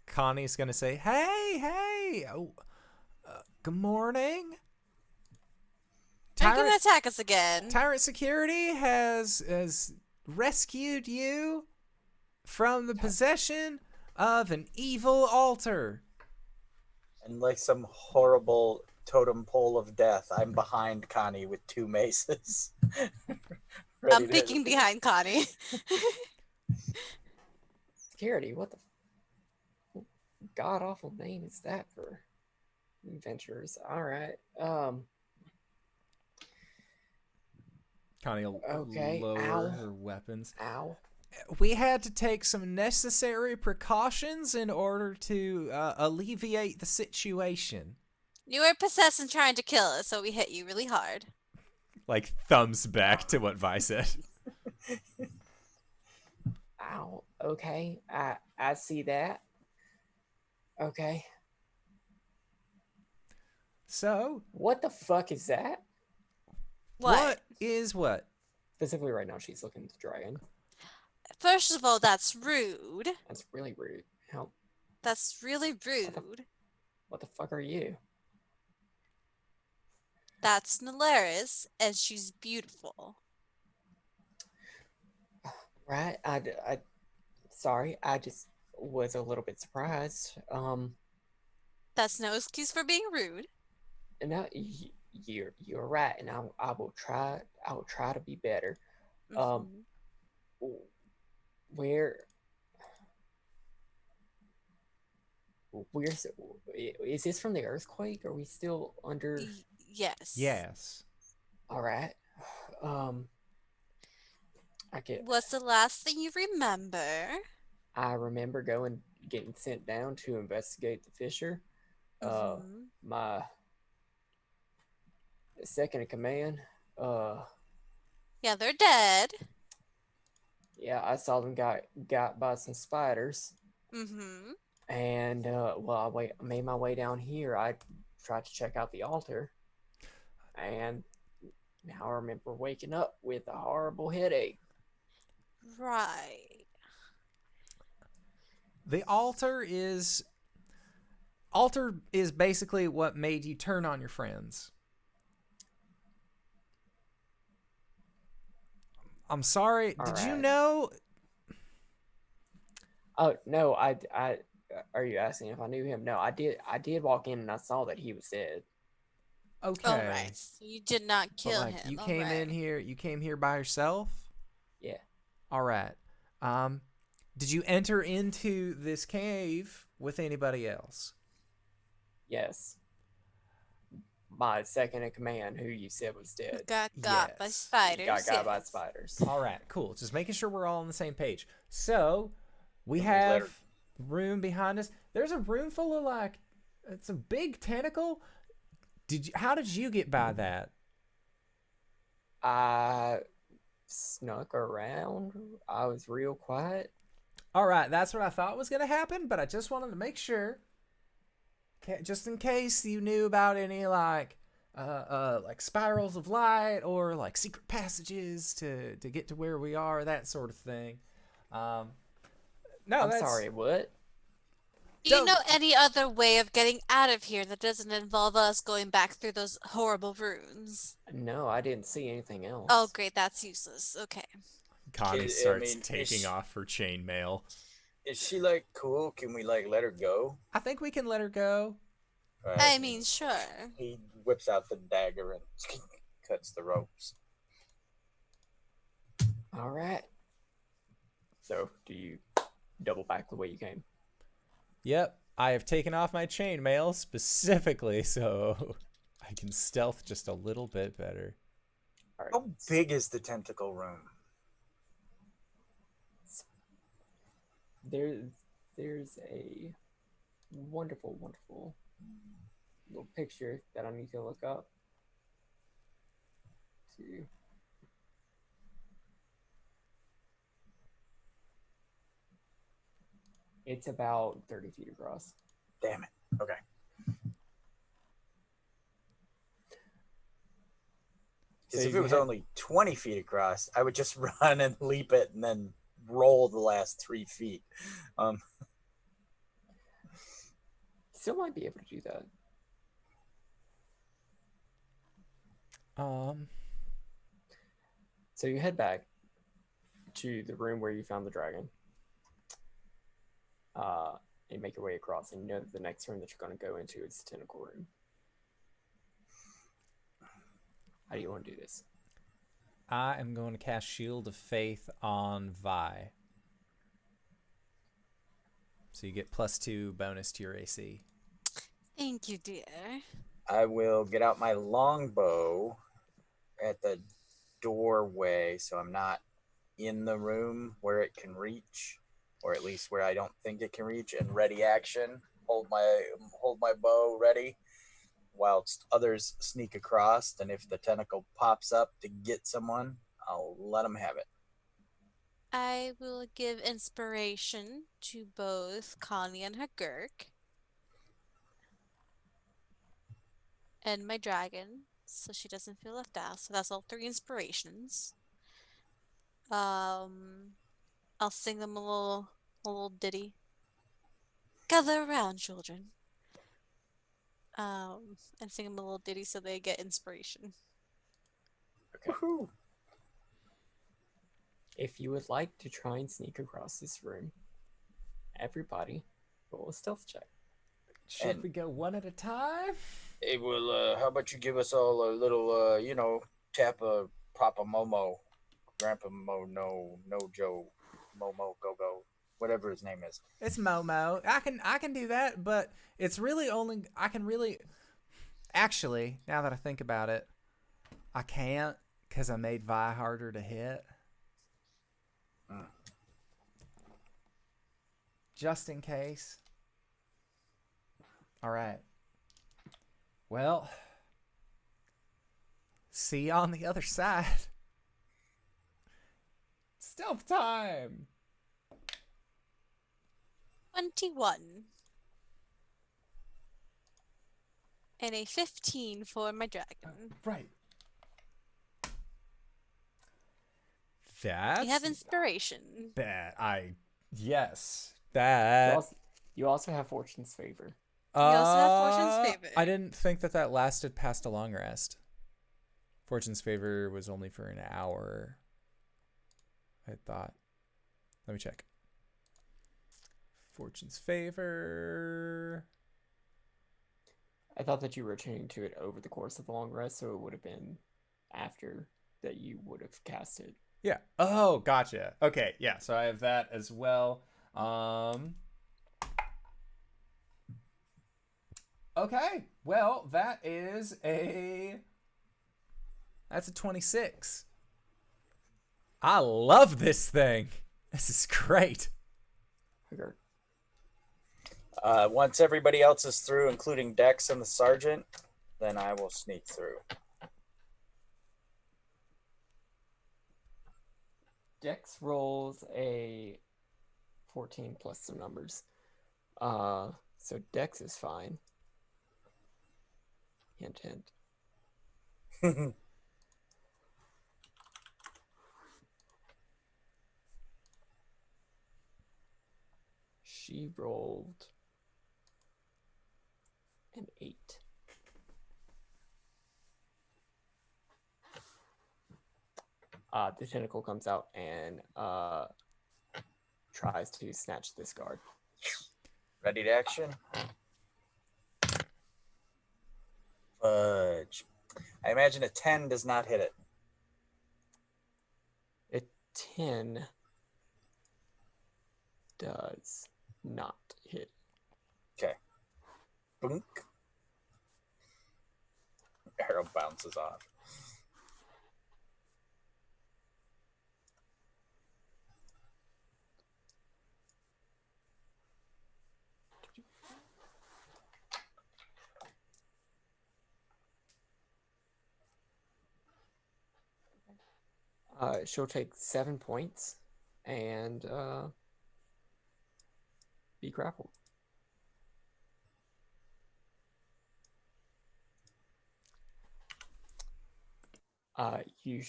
[SPEAKER 1] Connie's gonna say, "Hey, good morning."
[SPEAKER 2] They're gonna attack us again.
[SPEAKER 1] Tyrant Security has rescued you from the possession of an evil altar.
[SPEAKER 3] And like some horrible totem pole of death, I'm behind Connie with 2 maces.
[SPEAKER 2] I'm peeking behind Connie.
[SPEAKER 4] Security, what the god awful name is that for adventurers? All right.
[SPEAKER 1] Connie will
[SPEAKER 4] Okay,
[SPEAKER 1] lower
[SPEAKER 4] ow.
[SPEAKER 1] her weapons.
[SPEAKER 4] Ow.
[SPEAKER 1] We had to take some necessary precautions in order to alleviate the situation.
[SPEAKER 2] You were possessed and trying to kill us, so we hit you really hard.
[SPEAKER 1] Like thumbs back to what Vi said.
[SPEAKER 4] Ow. Okay. I see that. Okay.
[SPEAKER 1] So,
[SPEAKER 4] What the fuck is that?
[SPEAKER 2] What?
[SPEAKER 1] is what?
[SPEAKER 4] Specifically right now she's looking at the dragon.
[SPEAKER 2] First of all, that's rude.
[SPEAKER 4] That's really rude. How
[SPEAKER 2] That's really rude.
[SPEAKER 4] what the fuck are you?
[SPEAKER 2] That's Nalaris, and she's beautiful.
[SPEAKER 4] Right? Sorry, I just was a little bit surprised.
[SPEAKER 2] That's no excuse for being rude.
[SPEAKER 4] No, you're right, and I will try to be better. Um,
[SPEAKER 2] Mhm.
[SPEAKER 4] where where's is this from the earthquake? Are we still under?
[SPEAKER 2] Yes.
[SPEAKER 1] Yes.
[SPEAKER 4] All right. Um, I get.
[SPEAKER 2] What's the last thing you remember?
[SPEAKER 4] I remember getting sent down to investigate the fissure.
[SPEAKER 2] Mhm.
[SPEAKER 4] My second in command.
[SPEAKER 2] Yeah, they're dead.
[SPEAKER 4] Yeah, I saw them got by some spiders,
[SPEAKER 2] Mhm.
[SPEAKER 4] and well, I made my way down here. I tried to check out the altar, and now I remember waking up with a horrible headache.
[SPEAKER 2] Right.
[SPEAKER 1] The altar is basically what made you turn on your friends. I'm sorry.
[SPEAKER 4] All
[SPEAKER 1] Did you
[SPEAKER 4] right.
[SPEAKER 1] know?
[SPEAKER 4] Oh no, I. Are you asking if I knew him? No, I did. I did walk in and I saw that he was dead.
[SPEAKER 2] All
[SPEAKER 1] Okay.
[SPEAKER 2] right. So you did not
[SPEAKER 1] But
[SPEAKER 2] kill
[SPEAKER 1] like
[SPEAKER 2] him. All right.
[SPEAKER 1] you came here by yourself?
[SPEAKER 4] Yeah.
[SPEAKER 1] All right. Um did you enter into this cave with anybody else?
[SPEAKER 4] Yes. My second in command, who you said was
[SPEAKER 2] Who
[SPEAKER 4] dead,
[SPEAKER 2] got by
[SPEAKER 1] Yes.
[SPEAKER 4] he got
[SPEAKER 2] spiders?
[SPEAKER 4] by
[SPEAKER 2] Yes.
[SPEAKER 4] spiders.
[SPEAKER 1] All right, cool. Just making sure we're all on the same page. So, we
[SPEAKER 3] And we let her-
[SPEAKER 1] have room behind us. There's a room full of like it's a big tentacle. How did you get by that?
[SPEAKER 4] I snuck around. I was real quiet.
[SPEAKER 1] All right, that's what I thought was going to happen, but I just wanted to make sure just in case you knew about any like spirals of light or like secret passages to get to where we are, that sort of thing. Um, no,
[SPEAKER 4] I'm
[SPEAKER 1] that's
[SPEAKER 4] sorry, what?
[SPEAKER 2] Do you
[SPEAKER 1] Don't-
[SPEAKER 2] know any other way of getting out of here that doesn't involve us going back through those horrible runes?
[SPEAKER 4] No, I didn't see anything else.
[SPEAKER 2] Oh, great. That's useless. Okay.
[SPEAKER 1] Connie
[SPEAKER 3] I
[SPEAKER 1] starts
[SPEAKER 3] mean,
[SPEAKER 1] taking off her chainmail.
[SPEAKER 3] Is she like cool? Can we like let her go?
[SPEAKER 1] I think we can let her go.
[SPEAKER 3] All right.
[SPEAKER 2] I mean, sure.
[SPEAKER 3] He whips out the dagger and cuts the ropes.
[SPEAKER 4] All right. So, do you double back the way you came?
[SPEAKER 1] Yep, I have taken off my chainmail specifically so I can stealth just a little bit better.
[SPEAKER 4] All right.
[SPEAKER 3] How big is the tentacle room?
[SPEAKER 4] There's a wonderful little picture that I need to look up. To It's about 30 feet across.
[SPEAKER 3] Damn it. Okay. Because
[SPEAKER 1] So
[SPEAKER 3] if
[SPEAKER 1] you
[SPEAKER 3] it was
[SPEAKER 1] had-
[SPEAKER 3] only 20 feet across, I would just run and leap it and then roll the last 3 feet.
[SPEAKER 4] Still might be able to do that. So you head back to the room where you found the dragon. And make your way across, and you know that the next room that you're going to go into is the tentacle room. How do you want to do this?
[SPEAKER 1] I am going to cast Shield of Faith on Vi. So you get +2 bonus to your AC.
[SPEAKER 2] Thank you, dear.
[SPEAKER 3] I will get out my longbow at the doorway so I'm not in the room where it can reach, or at least where I don't think it can reach, and ready action. Hold my bow ready whilst others sneak across, and if the tentacle pops up to get someone, I'll let them have it.
[SPEAKER 2] I will give inspiration to both Connie and her Gurk. And my dragon, so she doesn't feel left out. So that's all 3 inspirations. I'll sing them a little ditty. Gather around, children. and sing them a little ditty so they get inspiration.
[SPEAKER 3] Woohoo!
[SPEAKER 4] If you would like to try and sneak across this room, everybody roll a stealth check.
[SPEAKER 1] Should
[SPEAKER 3] And-
[SPEAKER 1] we go one at a time?
[SPEAKER 3] Hey, well, how about you give us all a little, tap of Papa Momo, Grandpa no Joe, Momo Go Go, whatever his name is.
[SPEAKER 1] It's Momo. I can do that, but it's really only I can really. Actually, now that I think about it, I can't because I made Vi harder to hit.
[SPEAKER 3] Mm.
[SPEAKER 1] Just in case. All right. Well, see you on the other side. Stealth time.
[SPEAKER 2] 21. And a 15 for my dragon.
[SPEAKER 1] Right.
[SPEAKER 2] You
[SPEAKER 1] That's
[SPEAKER 2] have inspiration.
[SPEAKER 1] bad. Yes.
[SPEAKER 4] You
[SPEAKER 1] That.
[SPEAKER 4] also, you also have Fortune's favor.
[SPEAKER 2] also have Fortune's favor.
[SPEAKER 1] I didn't think that lasted past a long rest. Fortune's favor was only for an hour. I thought. Let me check. Fortune's favor.
[SPEAKER 4] I thought that you were changing to it over the course of the long rest, so it would have been after that you would have cast it.
[SPEAKER 1] Yeah. Oh, gotcha. Okay. Yeah. So I have that as well. Okay. Well, that's a 26. I love this thing. This is great.
[SPEAKER 4] Okay.
[SPEAKER 3] Once everybody else is through, including Dex and the sergeant, then I will sneak through.
[SPEAKER 4] Dex rolls a 14 plus some numbers. So Dex is fine. Hint, hint. She rolled an 8. The tentacle comes out and tries to snatch this guard.
[SPEAKER 3] Ready to action? Fudge. I imagine a 10 does not hit it.
[SPEAKER 4] A 10 does not hit.
[SPEAKER 3] Okay. Boink. Arrow bounces off.
[SPEAKER 4] She'll take 7 points and be grappled. You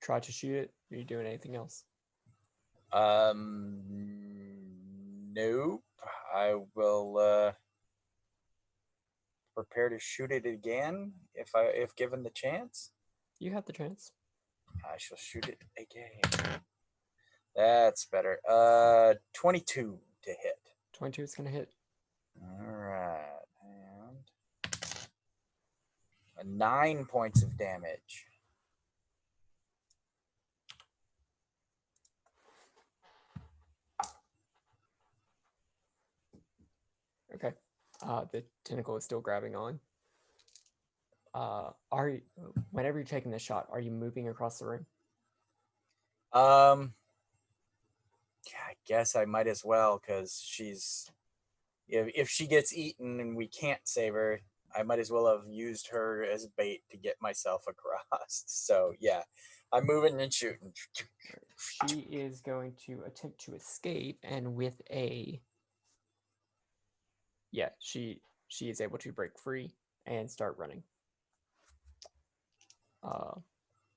[SPEAKER 4] try to shoot it. Are you doing anything else?
[SPEAKER 3] Nope. I will prepare to shoot it again if given the chance.
[SPEAKER 4] You have the chance.
[SPEAKER 3] I shall shoot it again. That's better. 22 to hit.
[SPEAKER 4] 22 is going to hit.
[SPEAKER 3] All right. And 9 points of damage.
[SPEAKER 4] Okay. The tentacle is still grabbing on. Whenever you're taking the shot, are you moving across the room?
[SPEAKER 3] Yeah, I guess I might as well, because if she gets eaten and we can't save her, I might as well have used her as bait to get myself across. So yeah, I'm moving and shooting.
[SPEAKER 4] She is going to attempt to escape, and with a she is able to break free and start running.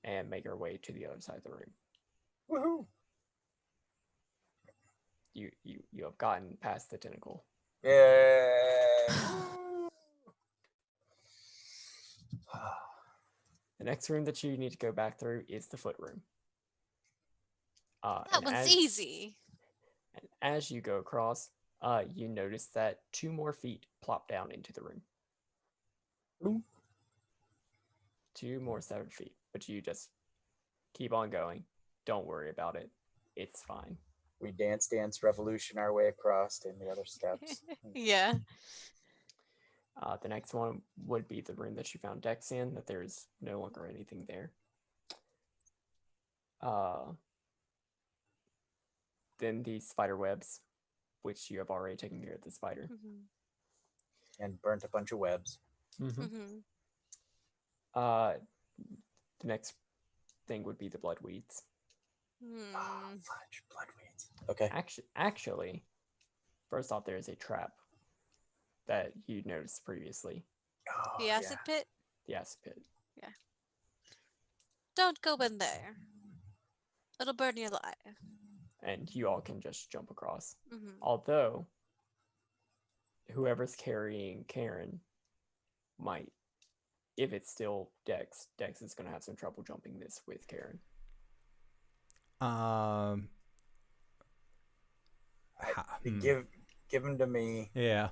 [SPEAKER 4] And make her way to the other side of the room.
[SPEAKER 3] Woohoo!
[SPEAKER 4] You have gotten past the tentacle.
[SPEAKER 3] Yeah.
[SPEAKER 4] The next room that you need to go back through is the foot room.
[SPEAKER 2] That
[SPEAKER 4] And
[SPEAKER 2] one's easy.
[SPEAKER 4] And as you go across, you notice that 2 more feet plop down into the room.
[SPEAKER 3] Boom.
[SPEAKER 4] 2 more 7 feet, but you just keep on going. Don't worry about it. It's fine.
[SPEAKER 3] We dance revolution our way across in the other steps.
[SPEAKER 2] Yeah.
[SPEAKER 4] The next one would be the room that you found Dex in, that there's no longer anything there. Then the spider webs, which you have already taken care of the spider.
[SPEAKER 2] Mhm.
[SPEAKER 3] And burnt a bunch of webs.
[SPEAKER 2] Mhm.
[SPEAKER 4] The next thing would be the blood weeds.
[SPEAKER 2] Hmm.
[SPEAKER 3] Oh, fudge, bloodweeds. Okay.
[SPEAKER 4] Actually, first off, there is a trap that you noticed previously.
[SPEAKER 3] Oh,
[SPEAKER 2] The acid pit?
[SPEAKER 4] The acid pit.
[SPEAKER 2] Don't go in there. It'll burn you alive.
[SPEAKER 4] And you all can just jump across.
[SPEAKER 2] Mhm.
[SPEAKER 4] Although, whoever's carrying Karen might, if it's still Dex is going to have some trouble jumping this with Karen.
[SPEAKER 3] Give them to me.
[SPEAKER 1] Yeah.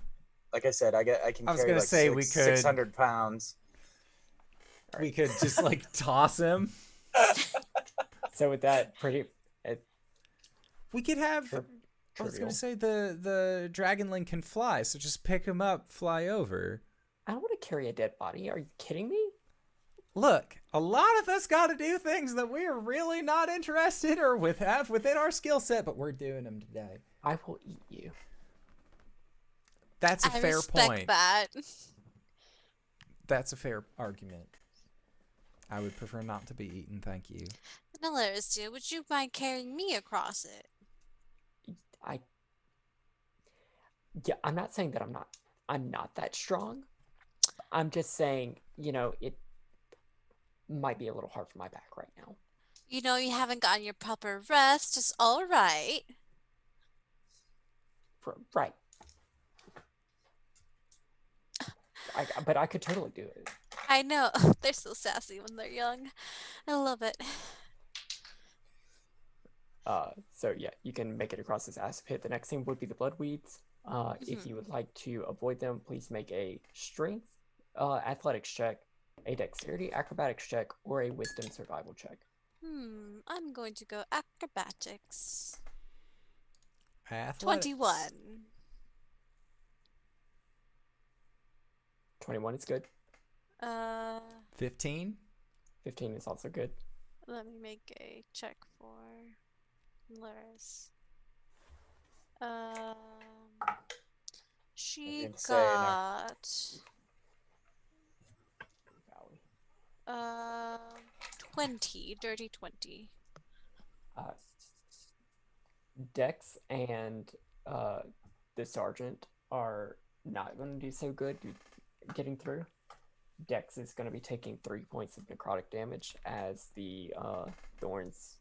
[SPEAKER 3] Like I said, I can
[SPEAKER 1] I was
[SPEAKER 3] carry
[SPEAKER 1] gonna
[SPEAKER 3] like
[SPEAKER 1] say we could-
[SPEAKER 3] 600 pounds.
[SPEAKER 1] We could just like toss him.
[SPEAKER 4] So with that,
[SPEAKER 1] We could have. I was
[SPEAKER 4] trivial.
[SPEAKER 1] gonna say the Dragonling can fly, so just pick him up, fly over.
[SPEAKER 4] I don't want to carry a dead body. Are you kidding me?
[SPEAKER 1] Look, a lot of us got to do things that we're really not interested or have within our skill set, but we're doing them today.
[SPEAKER 4] I will eat you.
[SPEAKER 1] That's a
[SPEAKER 2] I
[SPEAKER 1] fair
[SPEAKER 2] respect
[SPEAKER 1] point.
[SPEAKER 2] that.
[SPEAKER 1] That's a fair argument. I would prefer not to be eaten, thank you.
[SPEAKER 2] Nalaris, dear, would you mind carrying me across it?
[SPEAKER 4] I'm not saying that I'm not that strong. I'm just saying, it might be a little hard for my back right now.
[SPEAKER 2] You know you haven't gotten your proper rest. It's all right.
[SPEAKER 4] Right. But I could totally do it.
[SPEAKER 2] I know. They're so sassy when they're young. I love it.
[SPEAKER 4] So yeah, you can make it across this acid pit. The next thing would be the blood weeds. If you would like to avoid them, please make a strength, athletics check, a dexterity acrobatics check, or a wisdom survival check.
[SPEAKER 2] I'm going to go acrobatics.
[SPEAKER 1] Athletics.
[SPEAKER 2] 21.
[SPEAKER 4] 21 is good.
[SPEAKER 1] 15.
[SPEAKER 4] 15 is also good.
[SPEAKER 2] Let me make a check for Laris. She
[SPEAKER 3] gonna say in our-
[SPEAKER 2] got
[SPEAKER 4] Valley.
[SPEAKER 2] 20, dirty 20.
[SPEAKER 4] Dex and the sergeant are not going to do so good getting through. Dex is going to be taking 3 points of necrotic damage as the thorns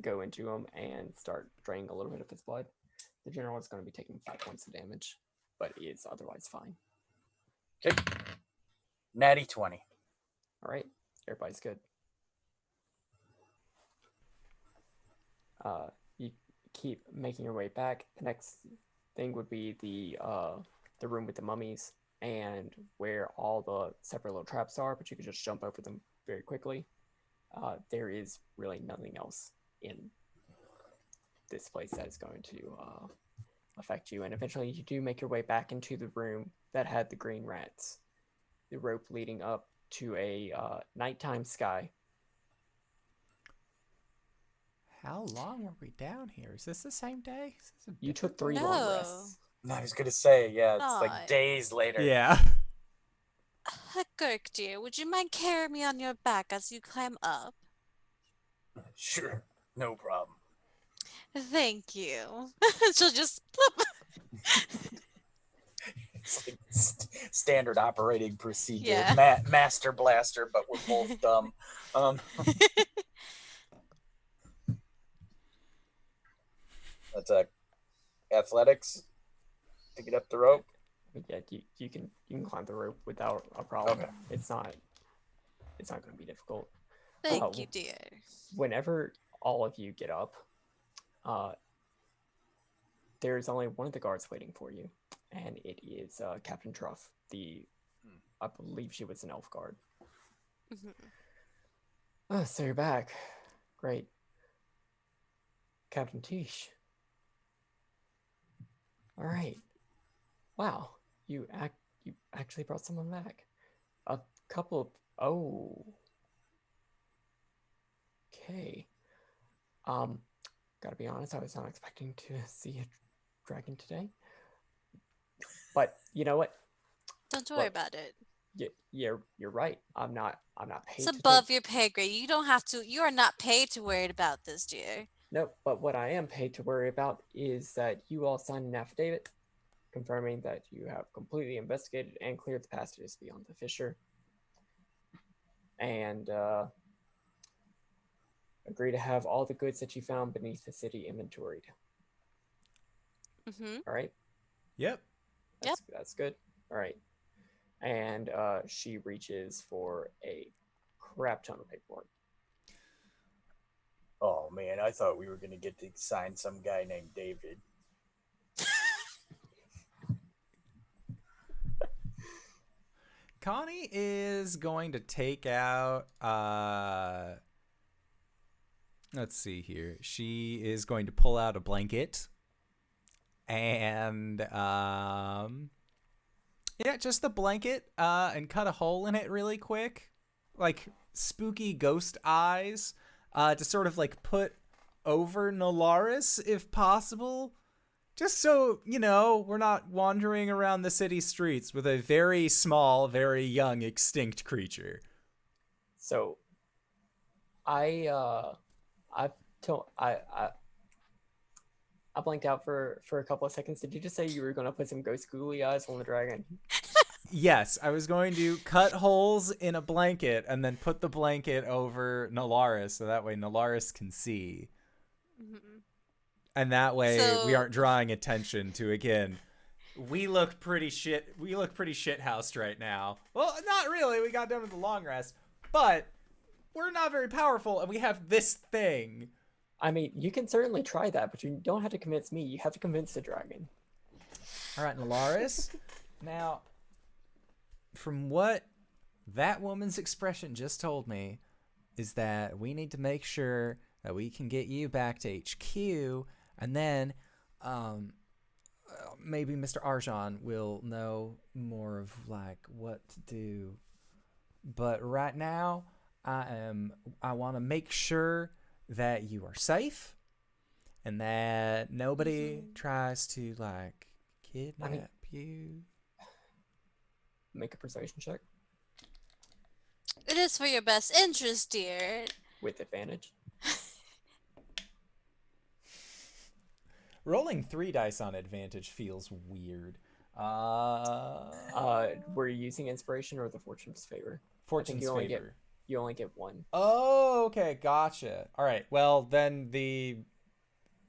[SPEAKER 4] go into him and start draining a little bit of his blood. The general is going to be taking 5 points of damage, but is otherwise fine.
[SPEAKER 3] Okay. Natty 20.
[SPEAKER 4] All right, everybody's good. You keep making your way back. The next thing would be the room with the mummies and where all the separate little traps are, but you can just jump over them very quickly. There is really nothing else in this place that is going to affect you, and eventually you do make your way back into the room that had the green rats. The rope leading up to a nighttime sky.
[SPEAKER 1] How long were we down here? Is this the same day? Is this a
[SPEAKER 4] You took
[SPEAKER 1] different
[SPEAKER 4] 3 long
[SPEAKER 2] No.
[SPEAKER 4] rests.
[SPEAKER 3] No, I was gonna say, yeah, it's
[SPEAKER 2] Aw.
[SPEAKER 3] like days later.
[SPEAKER 1] day? Yeah.
[SPEAKER 2] Girk, dear, would you mind carrying me on your back as you climb up?
[SPEAKER 3] Sure, no problem.
[SPEAKER 2] Thank you. She'll just flip.
[SPEAKER 3] It's like standard operating procedure.
[SPEAKER 2] Yeah.
[SPEAKER 3] Master blaster, but we're both dumb. That's athletics to get up the rope.
[SPEAKER 4] But yeah, you can climb the rope without a problem.
[SPEAKER 3] Okay.
[SPEAKER 4] It's not it's not going to be difficult.
[SPEAKER 2] Thank you, dear.
[SPEAKER 4] Whenever all of you get up, there's only one of the guards waiting for you, and it is Captain Truff. I believe she was an elf guard.
[SPEAKER 2] Mhm.
[SPEAKER 4] Oh, so you're back. Great. Captain Tish. All right. Wow. You actually brought someone back. A couple of okay. Gotta be honest, I was not expecting to see a dragon today. But you know what?
[SPEAKER 2] Don't worry about it.
[SPEAKER 4] You're right. I'm not paid
[SPEAKER 2] It's
[SPEAKER 4] to
[SPEAKER 2] above your pay grade. You don't have to. You are not paid to worry about this, dear.
[SPEAKER 4] No, but what I am paid to worry about is that you all signed an affidavit confirming that you have completely investigated and cleared the passages beyond the fissure, and agree to have all the goods that you found beneath the city inventoried.
[SPEAKER 2] Mm-hmm.
[SPEAKER 4] All right.
[SPEAKER 1] Yep.
[SPEAKER 4] That's good. All right. And she reaches for a crap ton of paperwork.
[SPEAKER 3] Oh man, I thought we were gonna get to sign some guy named David.
[SPEAKER 1] Connie is going to take out let's see here. She is going to pull out a blanket and yeah, just the blanket and cut a hole in it really quick. Like spooky ghost eyes to sort of like put over Nolaris if possible. Just so, you know, we're not wandering around the city streets with a very small, very young, extinct creature.
[SPEAKER 4] So, I blanked out for a couple of seconds. Did you just say you were going to put some ghost googly eyes on the dragon?
[SPEAKER 1] Yes, I was going to cut holes in a blanket and then put the blanket over Nolaris so that way Nolaris can see.
[SPEAKER 2] Mm-hmm.
[SPEAKER 1] And that way we aren't drawing attention to, again, we look pretty shit-housed right now. Well, not really. We got done with the long rest. But we're not very powerful, and we have this thing.
[SPEAKER 4] I mean, you can certainly try that, but you don't have to convince me. You have to convince the dragon.
[SPEAKER 1] All right, Nolaris. Now, from what that woman's expression just told me, is that we need to make sure that we can get you back to HQ, and then maybe Mr. Arjan will know more of like what to do. But right now, I want to make sure that you are safe and that nobody tries to like kidnap you.
[SPEAKER 4] Make a persuasion check
[SPEAKER 2] It is for your best interest, dear.
[SPEAKER 4] with advantage.
[SPEAKER 1] Rolling 3 dice on advantage feels weird.
[SPEAKER 4] Were you using inspiration or the fortune's favor?
[SPEAKER 1] Fortune's
[SPEAKER 4] you only
[SPEAKER 1] favor.
[SPEAKER 4] You only get one.
[SPEAKER 1] Oh, okay, gotcha. All right, well then the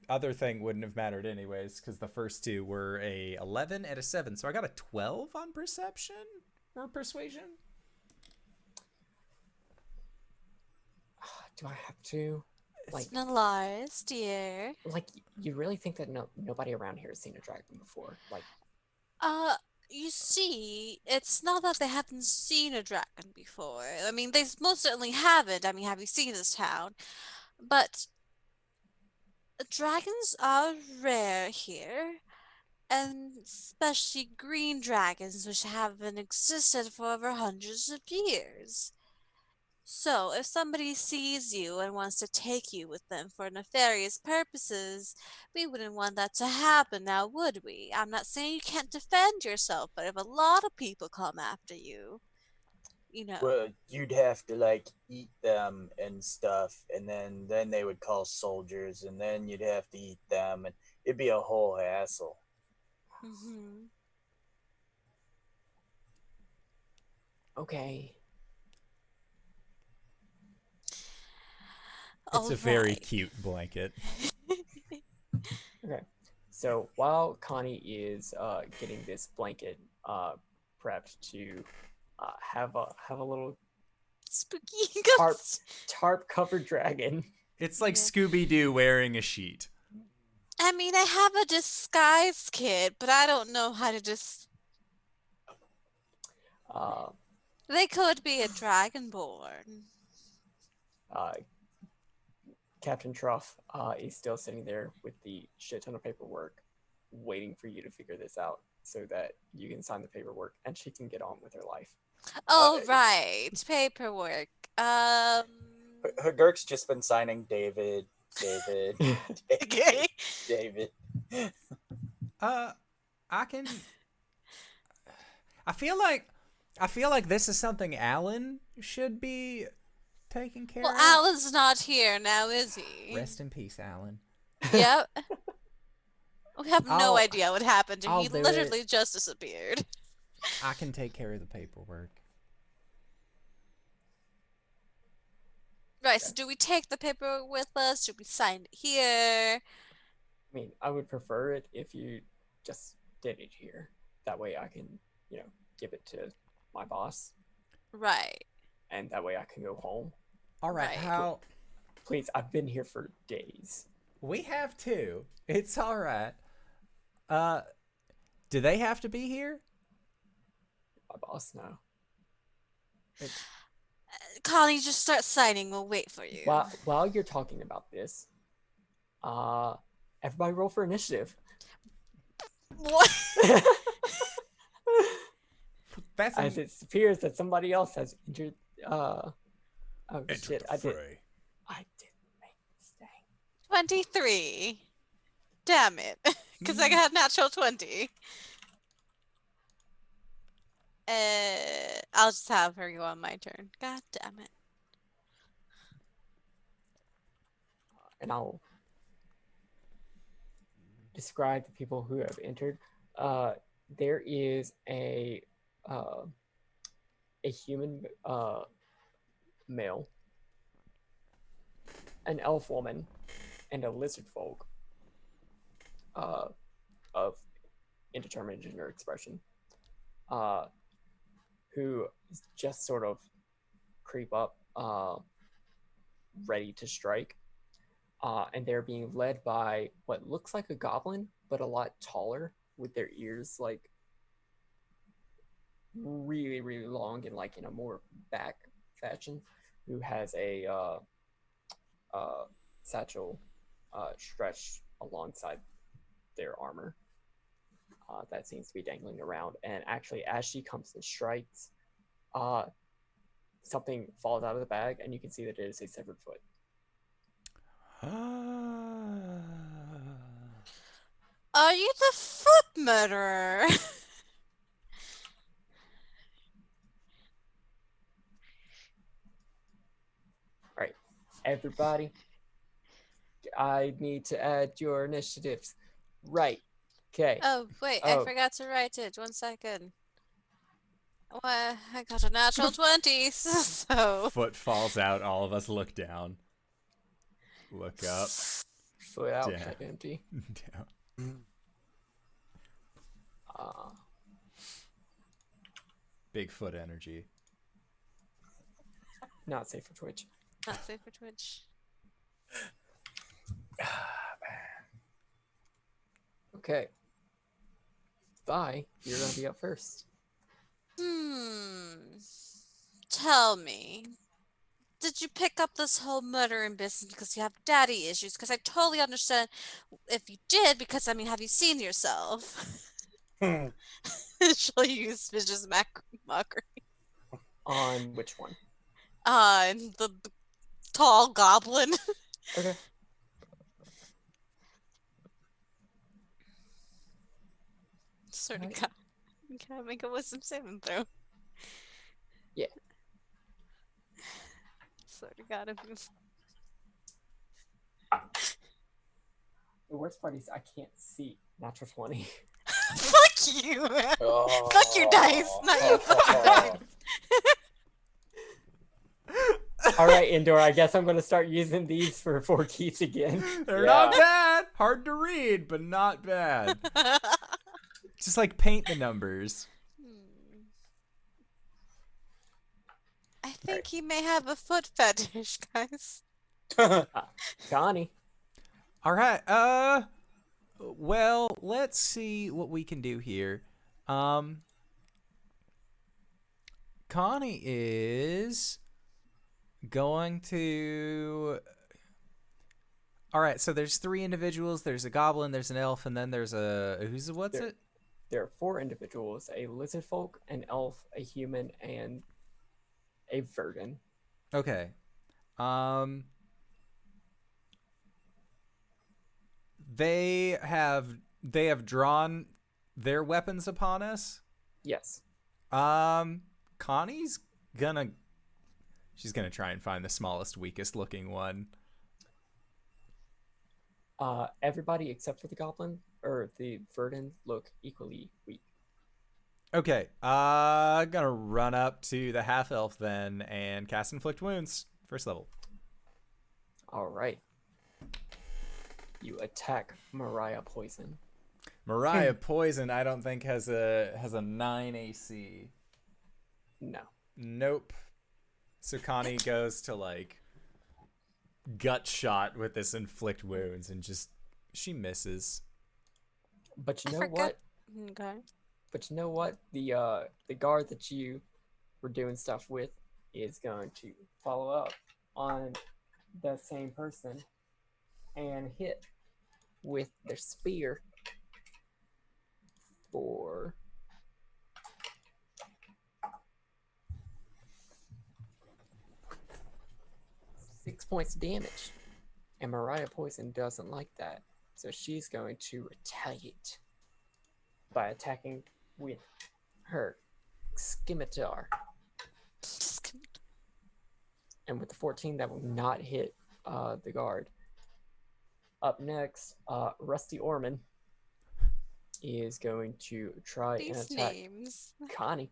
[SPEAKER 1] other thing wouldn't have mattered anyways because the first two were a 11 and a 7, so I got a 12 on perception or persuasion.
[SPEAKER 4] Do I have to? Like,
[SPEAKER 2] Nalaris, dear.
[SPEAKER 4] like you really think that nobody around here has seen a dragon before? Like,
[SPEAKER 2] You see, it's not that they haven't seen a dragon before. I mean, they most certainly haven't. I mean, have you seen this town? But dragons are rare here, and especially green dragons, which haven't existed for over hundreds of years. So, if somebody sees you and wants to take you with them for nefarious purposes, we wouldn't want that to happen now, would we? I'm not saying you can't defend yourself, but if a lot of people come after you, you know.
[SPEAKER 3] Well, you'd have to like eat them and stuff, and then they would call soldiers, and then you'd have to eat them, and it'd be a whole hassle.
[SPEAKER 2] Mm-hmm.
[SPEAKER 4] okay.
[SPEAKER 1] It's a very cute blanket.
[SPEAKER 4] Okay. So while Connie is getting this blanket prepped to have a little
[SPEAKER 2] spooky
[SPEAKER 4] Tarp,
[SPEAKER 2] ghost.
[SPEAKER 4] tarp covered dragon.
[SPEAKER 1] It's like
[SPEAKER 2] Yeah.
[SPEAKER 1] Scooby-Doo wearing a sheet.
[SPEAKER 2] I mean, I have a disguise kit, but I don't know how to
[SPEAKER 4] Uh,
[SPEAKER 2] They could be a dragonborn.
[SPEAKER 4] uh, Captain Truff is still sitting there with the shit ton of paperwork, waiting for you to figure this out so that you can sign the paperwork and she can get on with her life.
[SPEAKER 2] Oh, right. Paperwork.
[SPEAKER 3] Gerk's just been signing David,
[SPEAKER 2] Okay.
[SPEAKER 3] David.
[SPEAKER 1] I can. I feel like this is something Alan should be taking care
[SPEAKER 2] Well,
[SPEAKER 1] of.
[SPEAKER 2] Alan's not here now, is he?
[SPEAKER 1] Rest in peace, Alan.
[SPEAKER 2] Yep. We have no
[SPEAKER 1] I'll-
[SPEAKER 2] idea what happened to him.
[SPEAKER 1] I'll
[SPEAKER 2] He
[SPEAKER 1] do
[SPEAKER 2] literally just disappeared.
[SPEAKER 1] I can take care of the paperwork.
[SPEAKER 2] Right, so do we take the paperwork with us? Should we sign it here?
[SPEAKER 4] I mean, I would prefer it if you just did it here. That way I can, give it to my boss,
[SPEAKER 2] Right.
[SPEAKER 4] and that way I can go home.
[SPEAKER 1] All right,
[SPEAKER 2] Right.
[SPEAKER 1] how
[SPEAKER 4] Please, I've been here for days.
[SPEAKER 1] we have two. It's all right. Do they have to be here?
[SPEAKER 4] My boss now.
[SPEAKER 2] Connie, just start signing. We'll wait for you.
[SPEAKER 4] While you're talking about this, everybody roll for initiative.
[SPEAKER 2] What?
[SPEAKER 1] That's
[SPEAKER 4] As it appears that somebody else has entered. Oh shit! I didn't make a mistake.
[SPEAKER 2] 23. Damn it. Because I got natural 20. I'll just have her go on my turn. God damn it.
[SPEAKER 4] And I'll describe the people who have entered. There is a human male, an elf woman, and a lizard folk of indeterminate gender expression, who just sort of creep up, ready to strike. And they're being led by what looks like a goblin, but a lot taller, with their ears like really, really long and like in a more back fashion, who has a satchel stretched alongside their armor that seems to be dangling around. And actually, as she comes and strikes, something falls out of the bag, and you can see that it is a severed foot.
[SPEAKER 2] Are you the foot murderer?
[SPEAKER 4] Everybody, I need to add your initiatives. Right. Okay.
[SPEAKER 2] Oh, wait, I
[SPEAKER 4] Oh.
[SPEAKER 2] forgot to write it. 1 second. Well, I got a natural 20, so.
[SPEAKER 1] Foot falls out. All of us look down. Look up.
[SPEAKER 4] Foot out,
[SPEAKER 1] Damn.
[SPEAKER 4] check empty.
[SPEAKER 1] Down. Bigfoot energy.
[SPEAKER 4] Not safe for Twitch.
[SPEAKER 2] Not safe for Twitch.
[SPEAKER 4] Okay. Bye. You're gonna be up first.
[SPEAKER 2] Tell me, did you pick up this whole murdering business because you have daddy issues? Because I totally understand if you did, because I mean, have you seen yourself? She'll use vicious mockery
[SPEAKER 4] On which one?
[SPEAKER 2] on the tall goblin.
[SPEAKER 4] Okay.
[SPEAKER 2] Sort of
[SPEAKER 4] Alright.
[SPEAKER 2] gotta make a wisdom saving throw.
[SPEAKER 4] Yeah.
[SPEAKER 2] Sort of gotta be.
[SPEAKER 4] The worst part is I can't see natural 20.
[SPEAKER 2] Fuck you!
[SPEAKER 3] Oh.
[SPEAKER 2] Fuck your dice, not your fucking dice.
[SPEAKER 4] All right, Indoor. I guess I'm gonna start using these for 4 keys again.
[SPEAKER 1] They're
[SPEAKER 3] Yeah.
[SPEAKER 1] not bad. Hard to read, but not bad. Just like paint the numbers.
[SPEAKER 2] I I think he may have a foot fetish, guys.
[SPEAKER 4] Connie.
[SPEAKER 1] All right. Well, let's see what we can do here. Connie is going to. All right. So there's 3 individuals. There's a goblin. There's an elf, and then there's a what's
[SPEAKER 4] There-
[SPEAKER 1] it?
[SPEAKER 4] There are 4 individuals: a lizard folk, an elf, a human, and a verdin.
[SPEAKER 1] Okay. They have drawn their weapons upon us.
[SPEAKER 4] Yes.
[SPEAKER 1] Connie's gonna she's gonna try and find the smallest, weakest looking one.
[SPEAKER 4] Everybody except for the goblin or the verdin look equally weak.
[SPEAKER 1] Okay. Gonna run up to the half elf then and cast Inflict Wounds. First level.
[SPEAKER 4] All right. You attack Mariah Poison.
[SPEAKER 1] Mariah Poison, I don't think has a 9 AC.
[SPEAKER 4] No.
[SPEAKER 1] Nope. So Connie goes to like gut shot with this Inflict Wounds and just she misses.
[SPEAKER 4] But you
[SPEAKER 2] I
[SPEAKER 4] know
[SPEAKER 2] forgot-
[SPEAKER 4] what?
[SPEAKER 2] Okay.
[SPEAKER 4] But you know what? The guard that you were doing stuff with is going to follow up on the same person and hit with their spear for 6 points of damage. And Mariah Poison doesn't like that, so she's going to retaliate by attacking with her scimitar.
[SPEAKER 2] Just kidding.
[SPEAKER 4] And with the 14, that will not hit the guard. Up next, Rusty Orman is going to try and
[SPEAKER 2] These
[SPEAKER 4] attack
[SPEAKER 2] names.
[SPEAKER 4] Connie.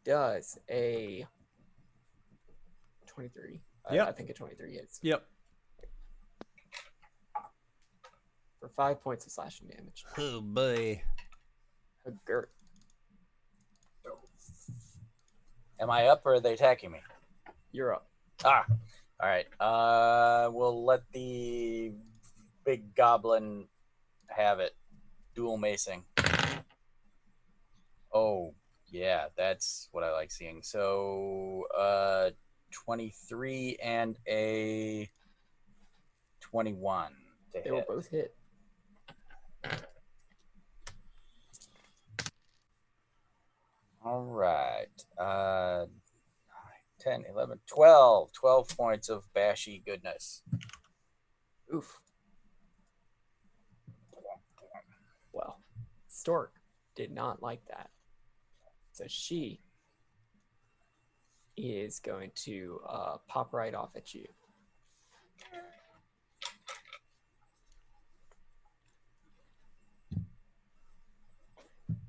[SPEAKER 4] Does a 23.
[SPEAKER 1] Yep.
[SPEAKER 4] I think a 23 hits.
[SPEAKER 1] Yep.
[SPEAKER 4] For 5 points of slashing damage.
[SPEAKER 1] Oh boy.
[SPEAKER 4] A Gert.
[SPEAKER 3] Am I up or are they attacking me?
[SPEAKER 4] You're up.
[SPEAKER 3] Ah, all right. We'll let the big goblin have it. Dual macing. Oh, yeah, that's what I like seeing. So, 23 and a 21 to
[SPEAKER 4] They will
[SPEAKER 3] hit.
[SPEAKER 4] both hit.
[SPEAKER 3] All right. 10, 11, 12. 12 points of bashy goodness.
[SPEAKER 4] Oof. Well, Stork did not like that. So she is going to pop right off at you.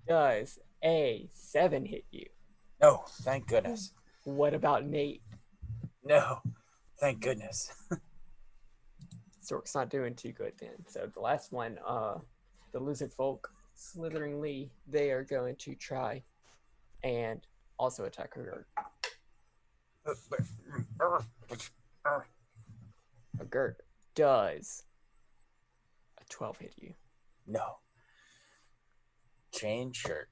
[SPEAKER 4] Does a 7 hit you?
[SPEAKER 3] No, thank goodness.
[SPEAKER 4] What about Nate?
[SPEAKER 3] No, thank goodness.
[SPEAKER 4] Stork's not doing too good then. So the last one, the lizard folk, slitheringly, they are going to try and also attack her. A Gert does a 12 hit you.
[SPEAKER 3] No. Chain shirt.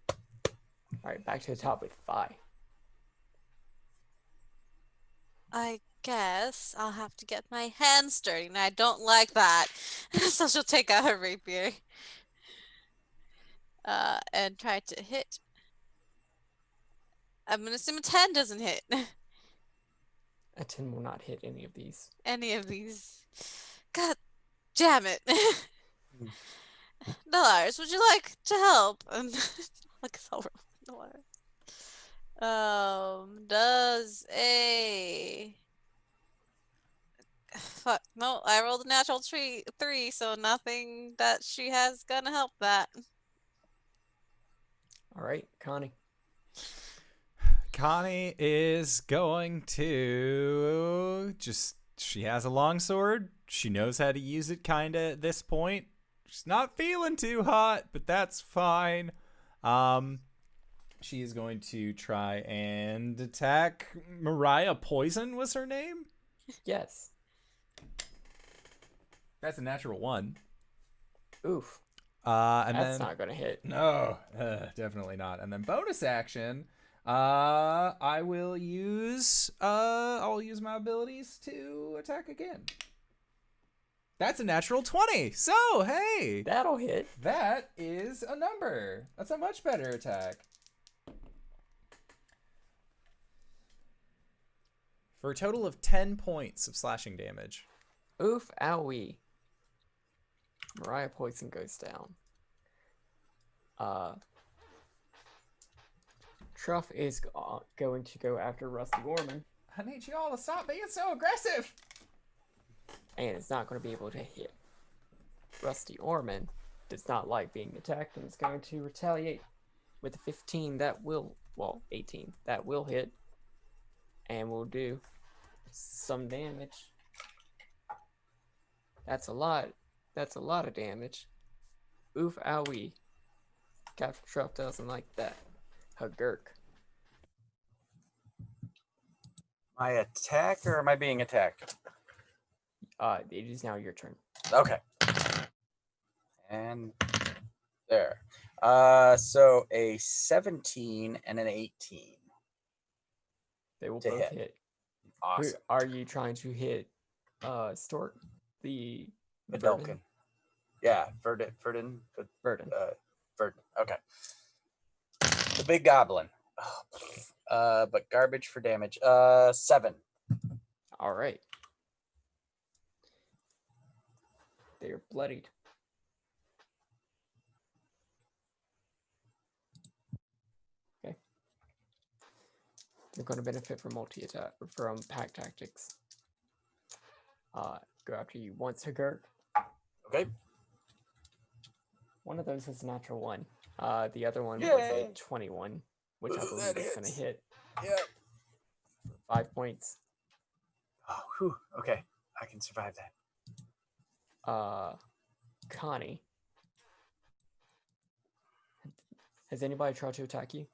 [SPEAKER 4] All right, back to the top with Vi.
[SPEAKER 2] I guess I'll have to get my hands dirty, and I don't like that. So she'll take out her rapier. And try to hit. I'm gonna assume a 10 doesn't hit
[SPEAKER 4] A 10 will not hit any of these.
[SPEAKER 2] any of these. God damn it. Dolores, would you like to help? Like so Dolores. Does a fuck no, I rolled a natural 3, so nothing that she has gonna help that.
[SPEAKER 4] All right, Connie.
[SPEAKER 1] Connie is going to she has a longsword. She knows how to use it kinda at this point. She's not feeling too hot, but that's fine. She is going to try and attack Mariah Poison was her name?
[SPEAKER 4] Yes.
[SPEAKER 1] That's a natural 1.
[SPEAKER 4] Oof.
[SPEAKER 1] And
[SPEAKER 4] That's
[SPEAKER 1] then
[SPEAKER 4] not gonna hit.
[SPEAKER 1] no, definitely not. And then bonus action, I will use I'll use my abilities to attack again. That's a natural 20. So, hey,
[SPEAKER 4] That'll hit.
[SPEAKER 1] that is a number. That's a much better attack. For a total of 10 points of slashing damage.
[SPEAKER 4] Oof, owie. Mariah Poison goes down. Truff is going to go after Rusty Orman,
[SPEAKER 1] I need you all to stop being so aggressive.
[SPEAKER 4] and it's not going to be able to hit. Rusty Orman does not like being attacked and is going to retaliate with a 15 that will, well, 18 that will hit, and will do some damage. That's a lot. That's a lot of damage. Oof, owie. Captain Truff doesn't like that. Hagurk.
[SPEAKER 3] My attack, or am I being attacked?
[SPEAKER 4] It is now your turn.
[SPEAKER 3] Okay. And there. So a 17 and an 18.
[SPEAKER 4] They will
[SPEAKER 3] To
[SPEAKER 4] both
[SPEAKER 3] hit.
[SPEAKER 4] hit.
[SPEAKER 3] Awesome.
[SPEAKER 4] Are you trying to hit Stork? The
[SPEAKER 3] Vidalkin. Yeah, Verdun.
[SPEAKER 4] Verdun.
[SPEAKER 3] Verdun. Okay. The big goblin. But garbage for damage. 7.
[SPEAKER 4] All right. They are bloodied. Okay. They're going to benefit from multi-attack, from pack tactics. Go after you once, Hagurk.
[SPEAKER 3] Okay.
[SPEAKER 4] One of those is a natural 1. The other one was
[SPEAKER 3] Yay.
[SPEAKER 4] a 21, which I
[SPEAKER 3] Ooh,
[SPEAKER 4] believe
[SPEAKER 3] that
[SPEAKER 4] is going to
[SPEAKER 3] hits.
[SPEAKER 4] hit
[SPEAKER 3] Yeah.
[SPEAKER 4] 5 points.
[SPEAKER 3] Oh, whew. Okay. I can survive that.
[SPEAKER 4] Connie. Has anybody tried to attack you?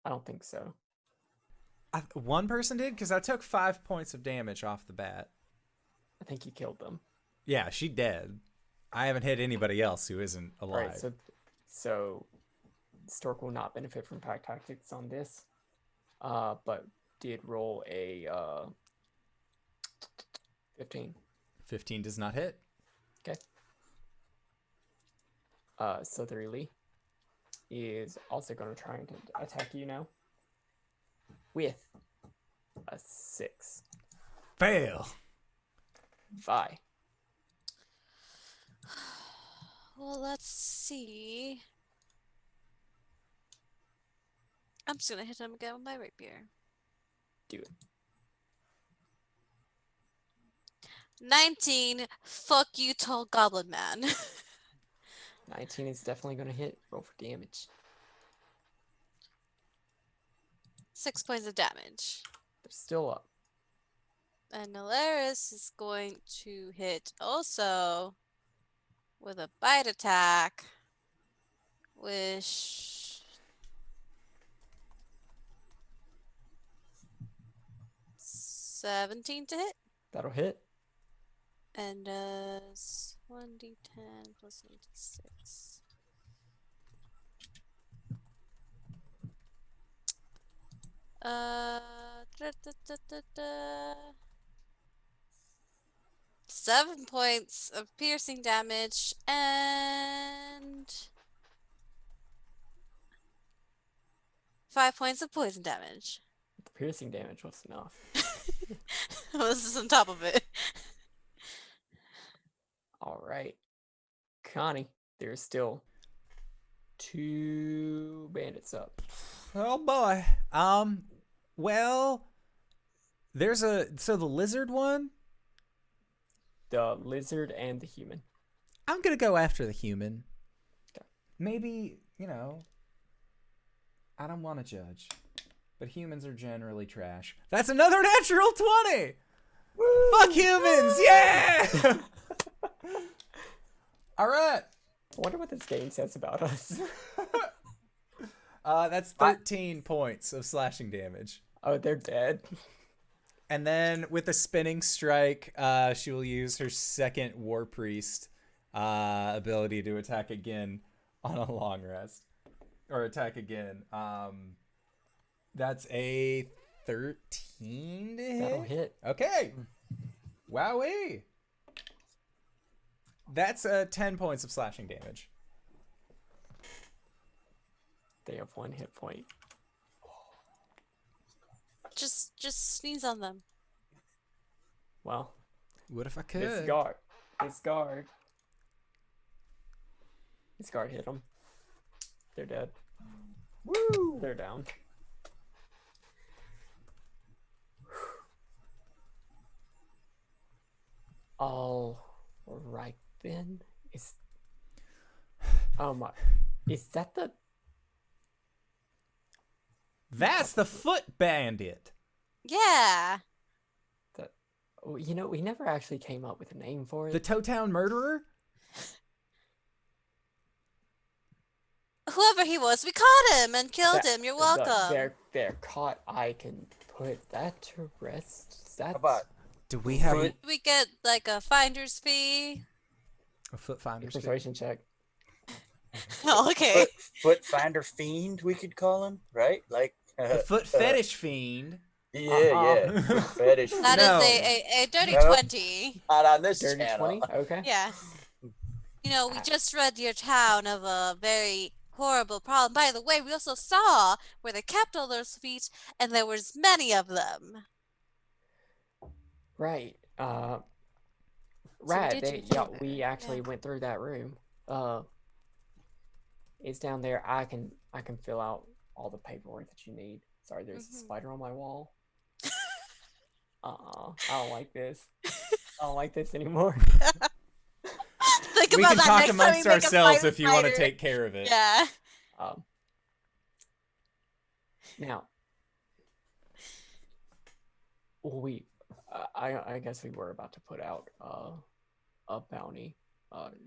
[SPEAKER 4] I don't think so.
[SPEAKER 1] One person did because I took 5 points of damage off the bat.
[SPEAKER 4] I think you killed them.
[SPEAKER 1] Yeah, she dead. I haven't hit anybody else who isn't alive.
[SPEAKER 4] Right, so Stork will not benefit from pack tactics on this, but did roll a 15.
[SPEAKER 1] 15 does not hit.
[SPEAKER 4] Okay. Southerly is also going to try and attack you now with a 6.
[SPEAKER 1] Fail.
[SPEAKER 4] Vi.
[SPEAKER 2] Well, let's see. I'm just gonna hit him again with my rapier.
[SPEAKER 4] Do it.
[SPEAKER 2] 19. Fuck you, tall goblin man.
[SPEAKER 4] 19 is definitely going to hit. Roll for damage.
[SPEAKER 2] 6 points of damage.
[SPEAKER 4] They're still up.
[SPEAKER 2] And Nalaris is going to hit also with a bite attack. Which 17 to hit.
[SPEAKER 4] That'll hit.
[SPEAKER 2] And does 1d10 plus 1d6. Da, da, da, da, da. 7 points of piercing damage and 5 points of poison damage.
[SPEAKER 4] The piercing damage was enough.
[SPEAKER 2] This is on top of it.
[SPEAKER 4] All right. Connie, there's still 2 bandits up.
[SPEAKER 1] Oh boy. Well, there's so the lizard one.
[SPEAKER 4] The lizard and the human.
[SPEAKER 1] I'm gonna go after the human.
[SPEAKER 4] Okay.
[SPEAKER 1] Maybe, I don't want to judge, but humans are generally trash. That's another natural 20. Fuck humans, yeah! All right.
[SPEAKER 4] I wonder what this game says about us.
[SPEAKER 1] That's 13 points of slashing damage.
[SPEAKER 4] Oh, they're dead.
[SPEAKER 1] And then with a spinning strike, she will use her second War Priest ability to attack again on a long rest. Or attack again. That's a 13 to hit?
[SPEAKER 4] That'll hit.
[SPEAKER 1] Okay. Wowee. That's 10 points of slashing damage.
[SPEAKER 4] They have 1 hit point.
[SPEAKER 2] Just sneeze on them.
[SPEAKER 4] Well,
[SPEAKER 1] What if I could?
[SPEAKER 4] this guard. This guard hit them. They're dead.
[SPEAKER 3] Woo!
[SPEAKER 4] They're down. All right then. Oh my. Is that the?
[SPEAKER 1] That's the Foot Bandit.
[SPEAKER 2] Yeah.
[SPEAKER 4] Oh, you know, we never actually came up with a name for it.
[SPEAKER 1] The Toetown Murderer?
[SPEAKER 2] Whoever he was, we caught him and killed
[SPEAKER 4] That-
[SPEAKER 2] him. You're
[SPEAKER 4] the-
[SPEAKER 2] welcome.
[SPEAKER 4] They're caught. I can put that to rest. That's
[SPEAKER 3] How about
[SPEAKER 1] Do we have
[SPEAKER 3] Foot-
[SPEAKER 2] We get like a finder's fee.
[SPEAKER 1] a Foot
[SPEAKER 4] a
[SPEAKER 1] Finder's fee?
[SPEAKER 4] persuasion check.
[SPEAKER 2] Oh, okay.
[SPEAKER 3] foot finder fiend? We could call him, right? Like,
[SPEAKER 1] The Foot Fetish Fiend.
[SPEAKER 3] yeah, foot fetish.
[SPEAKER 2] That is
[SPEAKER 1] No.
[SPEAKER 2] a dirty
[SPEAKER 3] No.
[SPEAKER 2] 20.
[SPEAKER 3] Not on this
[SPEAKER 4] Dirty
[SPEAKER 3] channel.
[SPEAKER 4] 20? Okay.
[SPEAKER 2] Yeah. You know, we just read your town of a very horrible problem. By the way, we also saw where they kept all those feet, and there was many of them.
[SPEAKER 4] Right.
[SPEAKER 2] we
[SPEAKER 4] Right.
[SPEAKER 2] did
[SPEAKER 4] They,
[SPEAKER 2] do
[SPEAKER 4] yeah,
[SPEAKER 2] that,
[SPEAKER 4] we actually
[SPEAKER 2] yeah.
[SPEAKER 4] went through that room. It's down there. I can fill out all the paperwork that you need. Sorry, there's a
[SPEAKER 2] Mhm.
[SPEAKER 4] spider on my wall. I don't like this. I don't like this anymore.
[SPEAKER 2] Think
[SPEAKER 1] We
[SPEAKER 2] about
[SPEAKER 1] can
[SPEAKER 2] that
[SPEAKER 1] talk
[SPEAKER 2] next time we
[SPEAKER 1] amongst
[SPEAKER 2] make a
[SPEAKER 1] ourselves
[SPEAKER 2] spider
[SPEAKER 1] if you want to
[SPEAKER 2] spider.
[SPEAKER 1] take care of it.
[SPEAKER 2] Yeah.
[SPEAKER 4] Um, now, I guess we were about to put out a bounty.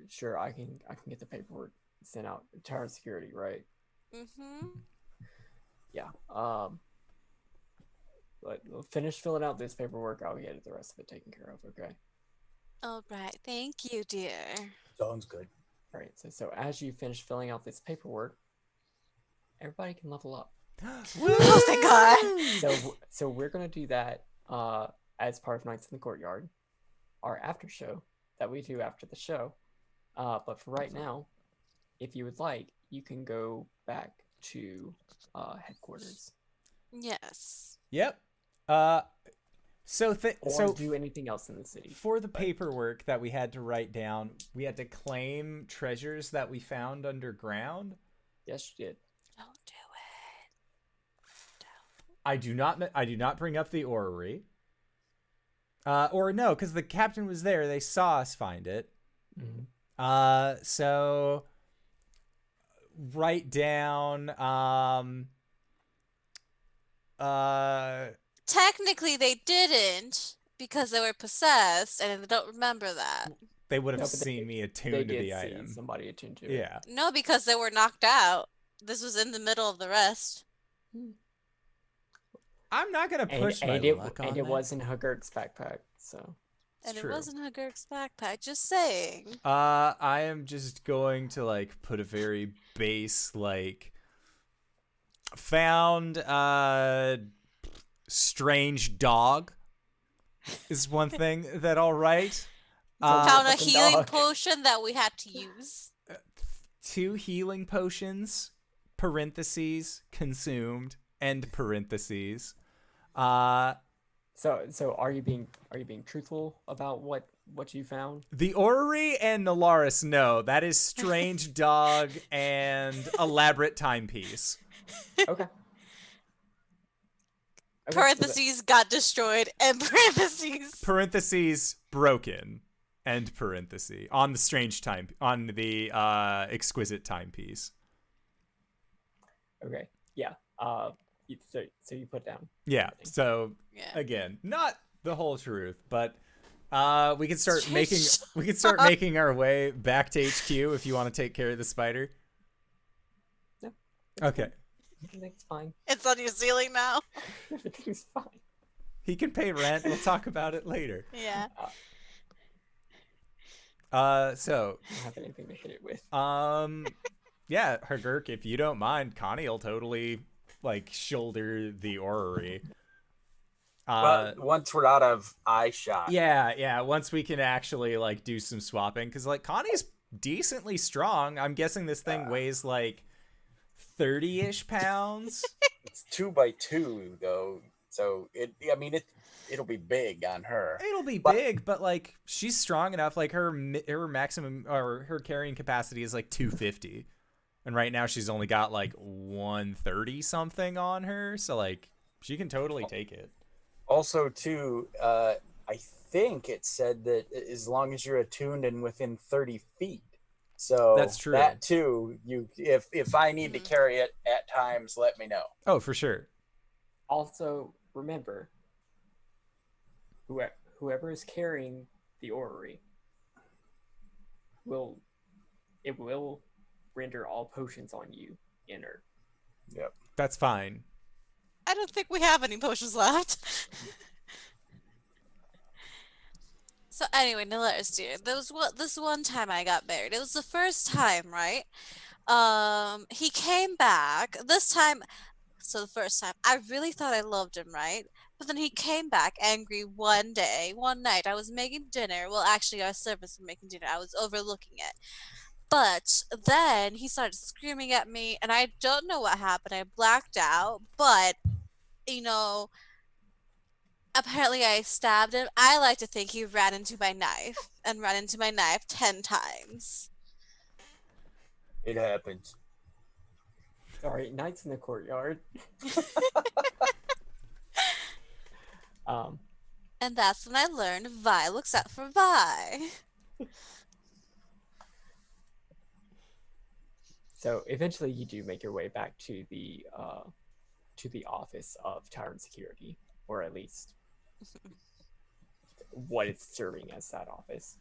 [SPEAKER 4] Sure, I can get the paperwork sent out. Tower security, right?
[SPEAKER 2] Mm-hmm.
[SPEAKER 4] Yeah. But we'll finish filling out this paperwork. I'll get the rest of it taken care of. Okay.
[SPEAKER 2] All right. Thank you, dear.
[SPEAKER 3] Sounds good.
[SPEAKER 4] All right. So as you finish filling out this paperwork, everybody can level up.
[SPEAKER 2] Oh, thank God.
[SPEAKER 4] So we're gonna do that as part of Nights in the Courtyard, our after show that we do after the show. But for right now, if you would like, you can go back to headquarters
[SPEAKER 2] Yes.
[SPEAKER 1] Yep. So
[SPEAKER 4] or do anything else in the city.
[SPEAKER 1] for the paperwork that we had to write down, we had to claim treasures that we found underground.
[SPEAKER 4] Yes, you did.
[SPEAKER 2] Don't do it.
[SPEAKER 1] I do not bring up the orrery. Or no, because the captain was there. They saw us find it. So write down
[SPEAKER 2] Technically, they didn't because they were possessed, and they don't remember that.
[SPEAKER 1] they would have
[SPEAKER 4] No, but
[SPEAKER 1] seen me
[SPEAKER 4] They
[SPEAKER 1] attuned to
[SPEAKER 4] did
[SPEAKER 1] the
[SPEAKER 4] see
[SPEAKER 1] item.
[SPEAKER 4] somebody attuned to it.
[SPEAKER 1] Yeah.
[SPEAKER 2] No, because they were knocked out. This was in the middle of the rest.
[SPEAKER 1] I'm not gonna push my luck on
[SPEAKER 4] it
[SPEAKER 1] that.
[SPEAKER 4] was in Hugurt's backpack. So
[SPEAKER 1] It's
[SPEAKER 2] And
[SPEAKER 1] true.
[SPEAKER 2] it wasn't Hugurk's backpack. Just saying.
[SPEAKER 1] I am just going to like put a very base like found strange dog is one thing that I'll write.
[SPEAKER 2] Found a
[SPEAKER 4] fucking
[SPEAKER 2] healing
[SPEAKER 4] dog.
[SPEAKER 2] potion that we had to use.
[SPEAKER 1] 2 healing potions, parentheses, consumed, end parentheses.
[SPEAKER 4] So are you being truthful about what you found?
[SPEAKER 1] The orrery and Nalaris, no. That is strange dog and elaborate timepiece.
[SPEAKER 4] Okay.
[SPEAKER 2] Parentheses got destroyed, and parentheses.
[SPEAKER 1] Parentheses, broken. End parenthesis. On the strange time, on the exquisite timepiece.
[SPEAKER 4] Okay. Yeah. So you put down.
[SPEAKER 1] Yeah, so
[SPEAKER 2] Yeah.
[SPEAKER 1] again, not the whole truth, but We can start making our way back to HQ if you want to take care of the spider.
[SPEAKER 4] No.
[SPEAKER 1] Okay.
[SPEAKER 4] Everything's fine.
[SPEAKER 2] It's on your ceiling now.
[SPEAKER 4] Everything's fine.
[SPEAKER 1] He can pay rent. We'll talk about it later.
[SPEAKER 2] Yeah.
[SPEAKER 1] So
[SPEAKER 4] I don't have anything to hit it with.
[SPEAKER 1] yeah, Hergurk, if you don't mind, Connie will totally like shoulder the orrery.
[SPEAKER 3] But once we're out of eye shot.
[SPEAKER 1] Yeah, once we can actually like do some swapping, because like Connie's decently strong. I'm guessing this thing weighs like 30-ish pounds.
[SPEAKER 3] It's 2x2 though, so it'll be big on her.
[SPEAKER 1] It'll be big, but like she's strong enough. Like her maximum or her carrying capacity is like 250, and right now she's only got like 130 something on her. So like she can totally take it.
[SPEAKER 3] Also, too, I think it said that as long as you're attuned and within 30 feet. So
[SPEAKER 1] That's true.
[SPEAKER 3] That too, if I need to carry it at times, let me know.
[SPEAKER 1] Oh, for sure.
[SPEAKER 4] Also, remember, whoever is carrying the orrery will render all potions on you inert.
[SPEAKER 3] Yep.
[SPEAKER 1] That's fine.
[SPEAKER 2] I don't think we have any potions left. So anyway, Nalaris, dear, this one time I got married. It was the first time, right? He came back this time. So the first time, I really thought I loved him, right? But then he came back angry one night. I was making dinner. Well, actually, our servants were making dinner. I was overlooking it. But then he started screaming at me, and I don't know what happened. I blacked out, but, you know, apparently I stabbed him. I like to think he ran into my knife, and ran into my knife 10 times.
[SPEAKER 3] It happens.
[SPEAKER 4] Sorry, Knights in the Courtyard.
[SPEAKER 2] And that's when I learned Vi looks out for Vi.
[SPEAKER 4] So eventually you do make your way back to the office of Tyrant Security, or at least what it's serving as that office.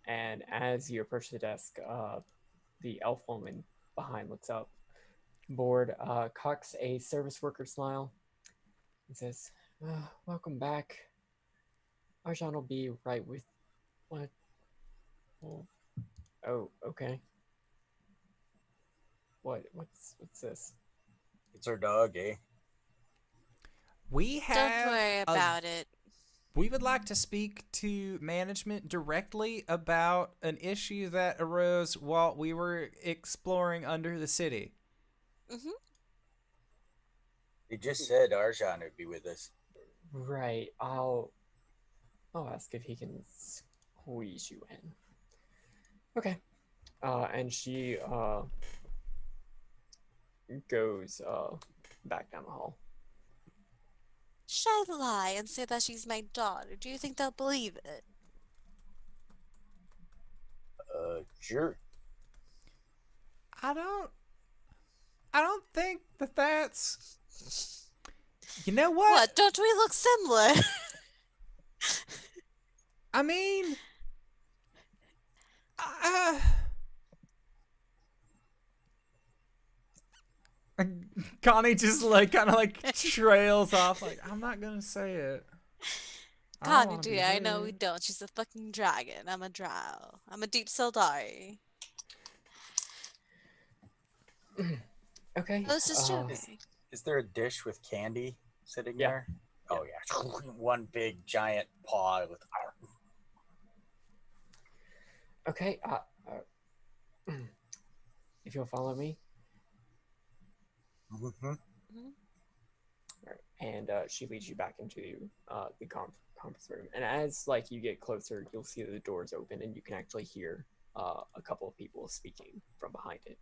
[SPEAKER 4] And as you approach the desk, the elf woman behind looks up, bored, cocks a service worker smile, and says, "Welcome back. Arjan will be right with what? Well, oh, okay. What's this?
[SPEAKER 3] It's our dog, eh?
[SPEAKER 1] We have.
[SPEAKER 2] Don't worry about it.
[SPEAKER 1] We would like to speak to management directly about an issue that arose while we were exploring under the city.
[SPEAKER 2] Mm-hmm.
[SPEAKER 3] He just said Arjan would be with us.
[SPEAKER 4] Right. I'll ask if he can squeeze you in. Okay. And she goes back down the hall.
[SPEAKER 2] Should I lie and say that she's my daughter? Do you think they'll believe it?
[SPEAKER 3] Sure.
[SPEAKER 1] I don't think that's. You know what?
[SPEAKER 2] What? Don't we look similar?
[SPEAKER 1] I mean, Connie just like kind of like trails off. Like, I'm not gonna say it. I don't
[SPEAKER 2] Connie,
[SPEAKER 1] wanna be
[SPEAKER 2] dear, I know we
[SPEAKER 1] rude.
[SPEAKER 2] don't. She's a fucking dragon. I'm a drow. I'm a deep Sildari.
[SPEAKER 4] Okay.
[SPEAKER 2] I was just joking.
[SPEAKER 3] Is there a dish with candy sitting
[SPEAKER 4] Yeah.
[SPEAKER 3] there? Oh yeah. One big giant paw with.
[SPEAKER 4] Okay. If you'll follow me.
[SPEAKER 3] Mm-hmm.
[SPEAKER 4] Right. And she leads you back into the conference room. And as like you get closer, you'll see the doors open, and you can actually hear a couple of people speaking from behind it.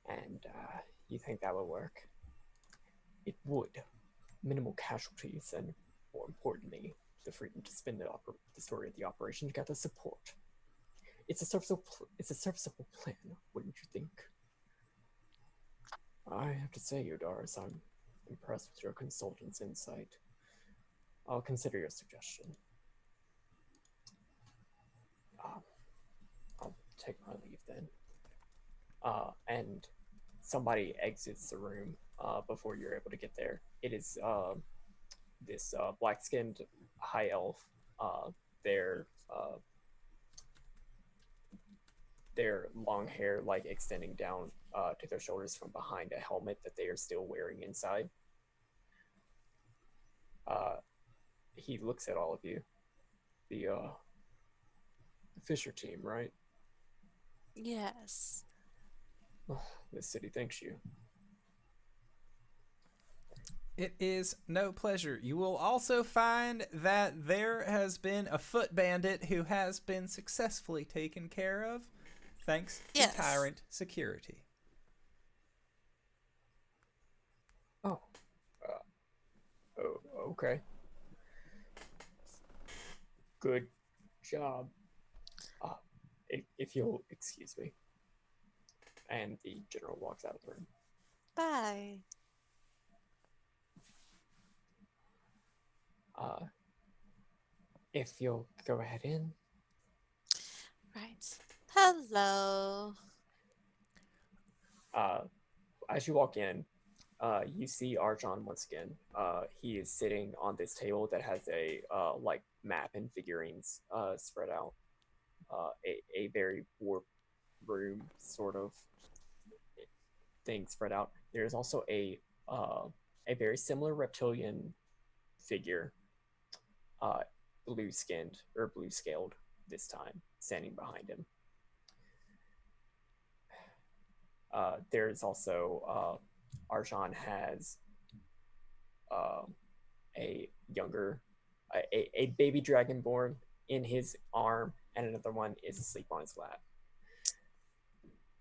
[SPEAKER 4] And you think that will work? It would. Minimal casualties, and more importantly, the freedom to spin the story of the operation together support. It's a serviceable plan, wouldn't you think? I have to say, Yodaris, I'm impressed with your consultant's insight. I'll consider your suggestion. I'll take my leave then. And somebody exits the room before you're able to get there. It is this black-skinned high elf. Their long hair like extending down to their shoulders from behind a helmet that they are still wearing inside. He looks at all of you. The Fisher team, right?
[SPEAKER 2] Yes.
[SPEAKER 4] This city thanks you.
[SPEAKER 1] It is no pleasure. You will also find that there has been a foot bandit who has been successfully taken care of, thanks to
[SPEAKER 2] Yes.
[SPEAKER 1] Tyrant Security.
[SPEAKER 4] Oh. Okay. Good job. If you'll excuse me. And the general walks out of the room.
[SPEAKER 2] Bye.
[SPEAKER 4] If you'll go ahead in.
[SPEAKER 2] Right. Hello.
[SPEAKER 4] As you walk in, you see Arjan once again. He is sitting on this table that has a like map and figurines spread out. A very warp room sort of thing spread out. There's also a very similar reptilian figure, blue skinned or blue scaled this time, standing behind him. There's also Arjan has a younger, a baby dragonborn in his arm, and another one is asleep on his lap.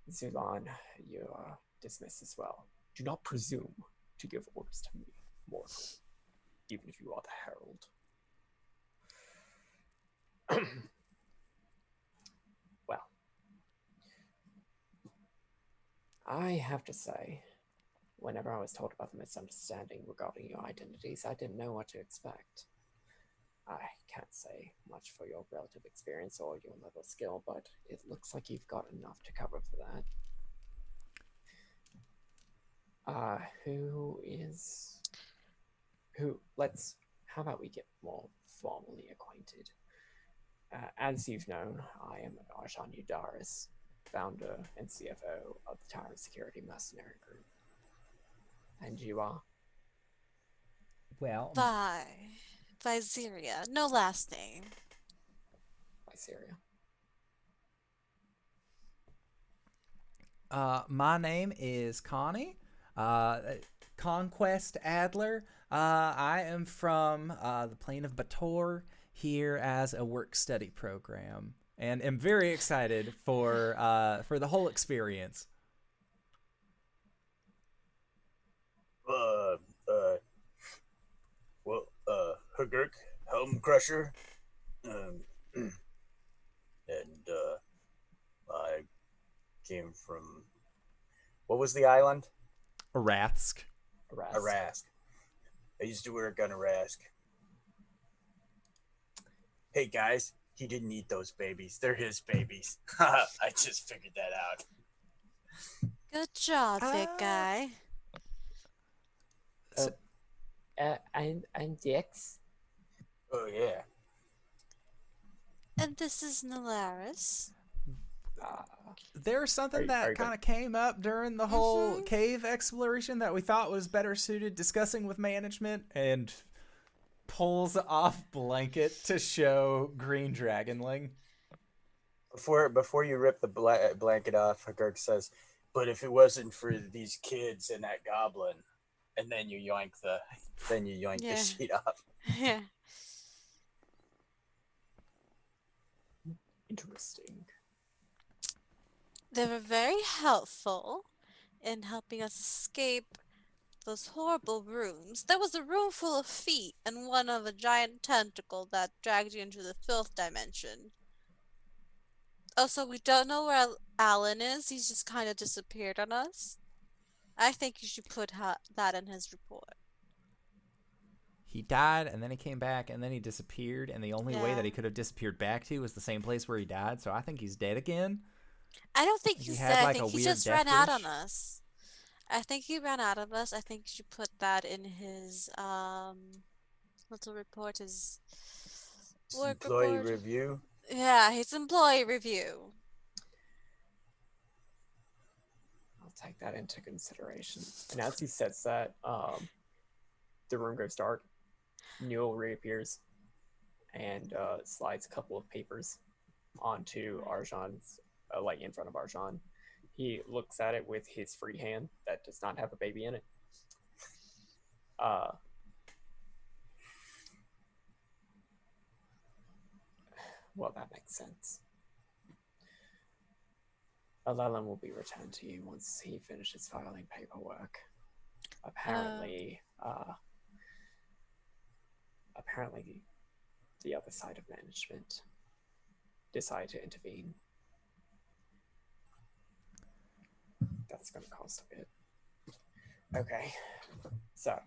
[SPEAKER 4] Zulan, you are dismissed as well. Do not presume to give orders to me, mortal, even if you are the herald. Well, I have to say, whenever I was told about the misunderstanding regarding your identities, I didn't know what to expect. I can't say much for your relative experience or your level of skill, but it looks like you've got enough to cover for that. How about we get more formally acquainted? As you've known, I am Arjan Udaris, founder and CFO of the Tyrant Security Mercenary Group. And you are?
[SPEAKER 1] Well,
[SPEAKER 2] Viseria. No last name.
[SPEAKER 4] Viseria.
[SPEAKER 1] my name is Connie, Conquest Adler. I am from the plane of Bator here as a work-study program, and am very excited for the whole experience.
[SPEAKER 3] Hugurk, Helm Crusher, and I came from, what was the island?
[SPEAKER 1] Arathsk.
[SPEAKER 3] Arask. I used to work on Arask. Hey guys, he didn't eat those babies. They're his babies. I just figured that out.
[SPEAKER 2] Good job, big guy.
[SPEAKER 4] I'm Dix.
[SPEAKER 3] Oh yeah.
[SPEAKER 2] And this is Nalaris.
[SPEAKER 1] There's something
[SPEAKER 4] Are you
[SPEAKER 1] that kind of came up during the whole
[SPEAKER 2] Mhm.
[SPEAKER 1] cave exploration that we thought was better suited discussing with management, and pulls off blanket to show Green Dragonling.
[SPEAKER 3] Before you rip the blanket off, Hugurk says, "But if it wasn't for these kids and that goblin," and then you yoink the
[SPEAKER 2] Yeah.
[SPEAKER 3] sheet off.
[SPEAKER 2] Yeah.
[SPEAKER 4] Interesting.
[SPEAKER 2] They were very helpful in helping us escape those horrible rooms. There was a room full of feet and one of a giant tentacle that dragged you into the filth dimension. Also, we don't know where Alan is. He's just kind of disappeared on us. I think you should put that in his report.
[SPEAKER 1] He died, and then he came back, and then he disappeared, and the only way
[SPEAKER 2] Yeah.
[SPEAKER 1] that he could have disappeared back to was the same place where he died, so I think he's dead again.
[SPEAKER 2] I don't think
[SPEAKER 1] He
[SPEAKER 2] he's
[SPEAKER 1] had,
[SPEAKER 2] dead. I
[SPEAKER 1] like, a
[SPEAKER 2] think he
[SPEAKER 1] weird
[SPEAKER 2] just
[SPEAKER 1] death
[SPEAKER 2] ran out
[SPEAKER 1] wish.
[SPEAKER 2] on us. I think he ran out of us. I think you should put that in his little report, his work
[SPEAKER 3] Employee
[SPEAKER 2] report.
[SPEAKER 3] review.
[SPEAKER 2] Yeah, his employee review.
[SPEAKER 4] I'll take that into consideration. And as he says that, the room goes dark. Newell reappears and slides a couple of papers onto Arjan's, like in front of Arjan. He looks at it with his free hand that does not have a baby in it. Well, that makes sense. Alelin will be returned to you once he finishes filing paperwork. Apparently, the other side of management decided to intervene. That's going to cost a bit. Okay, so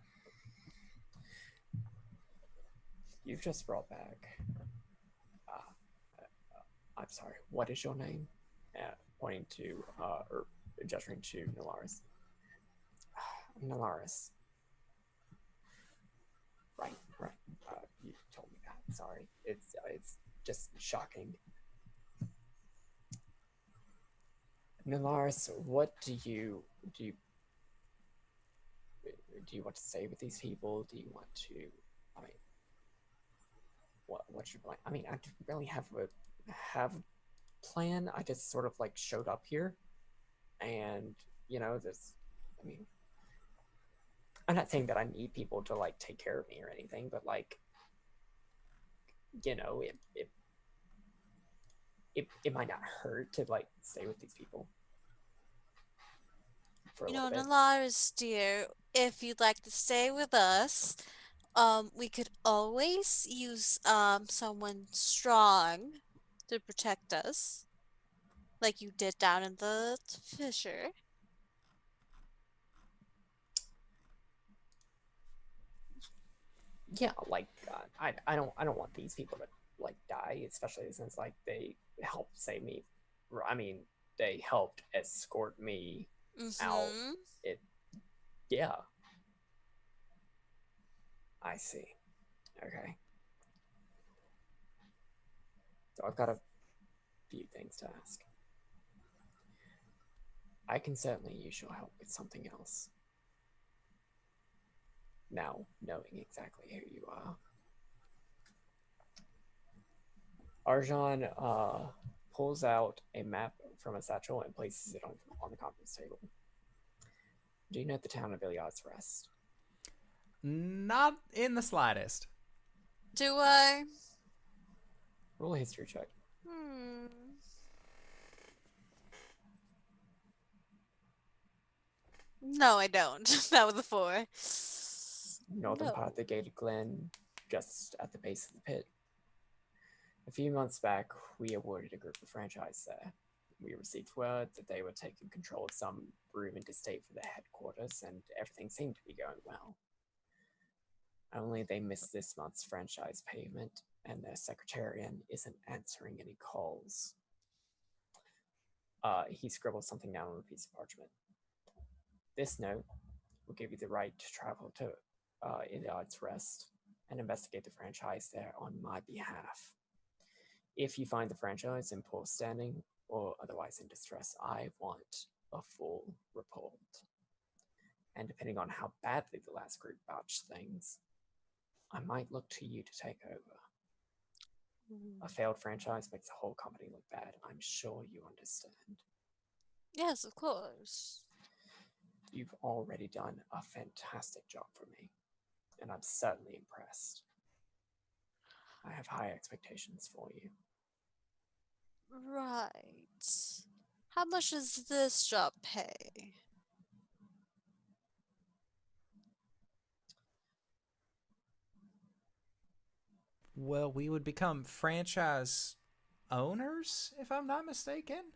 [SPEAKER 4] you've just brought back. I'm sorry. What is your name? Pointing to or gesturing to Nalaris. Nalaris. Right. You told me that. Sorry. It's just shocking. Nalaris, what do you want to say with these people? Do you want to? I mean, what's your plan? I mean, I don't really have a plan. I just sort of like showed up here, and this. I mean, I'm not saying that I need people to like take care of me or anything, but like, it might not hurt to like stay with these people for a little bit.
[SPEAKER 2] Nalaris, dear, if you'd like to stay with us, we could always use someone strong to protect us, like you did down in the fissure.
[SPEAKER 4] Yeah, like I don't want these people to like die, especially since like they helped save me. I mean, they helped escort me out. Yeah. I see. Okay. So I've got a few things to ask. I can certainly use your help with something else. Now, knowing exactly who you are. Arjan pulls out a map from a satchel and places it on the conference table. Do you know the town of Iliad's Rest?
[SPEAKER 1] Not in the slightest.
[SPEAKER 2] Do I?
[SPEAKER 4] Roll a history check.
[SPEAKER 2] No, I don't. That was a 4.
[SPEAKER 4] Northern part of the gated glen, just at the base of the pit. A few months back, we awarded a group of franchise there. We received word that they were taking control of some ruined estate for their headquarters, and everything seemed to be going well. Only they missed this month's franchise payment, and their secretarian isn't answering any calls. He scribbled something down on a piece of parchment. This note will give you the right to travel to Iliad's Rest and investigate the franchise there on my behalf. If you find the franchise in poor standing or otherwise in distress, I want a full report. And depending on how badly the last group botched things, I might look to you to take over. A failed franchise makes the whole company look bad. I'm sure you understand.
[SPEAKER 2] Yes, of course.
[SPEAKER 4] You've already done a fantastic job for me, and I'm certainly impressed. I have high expectations for you.
[SPEAKER 2] Right. How much does this job pay?
[SPEAKER 1] Well, we would become franchise owners, if I'm not mistaken.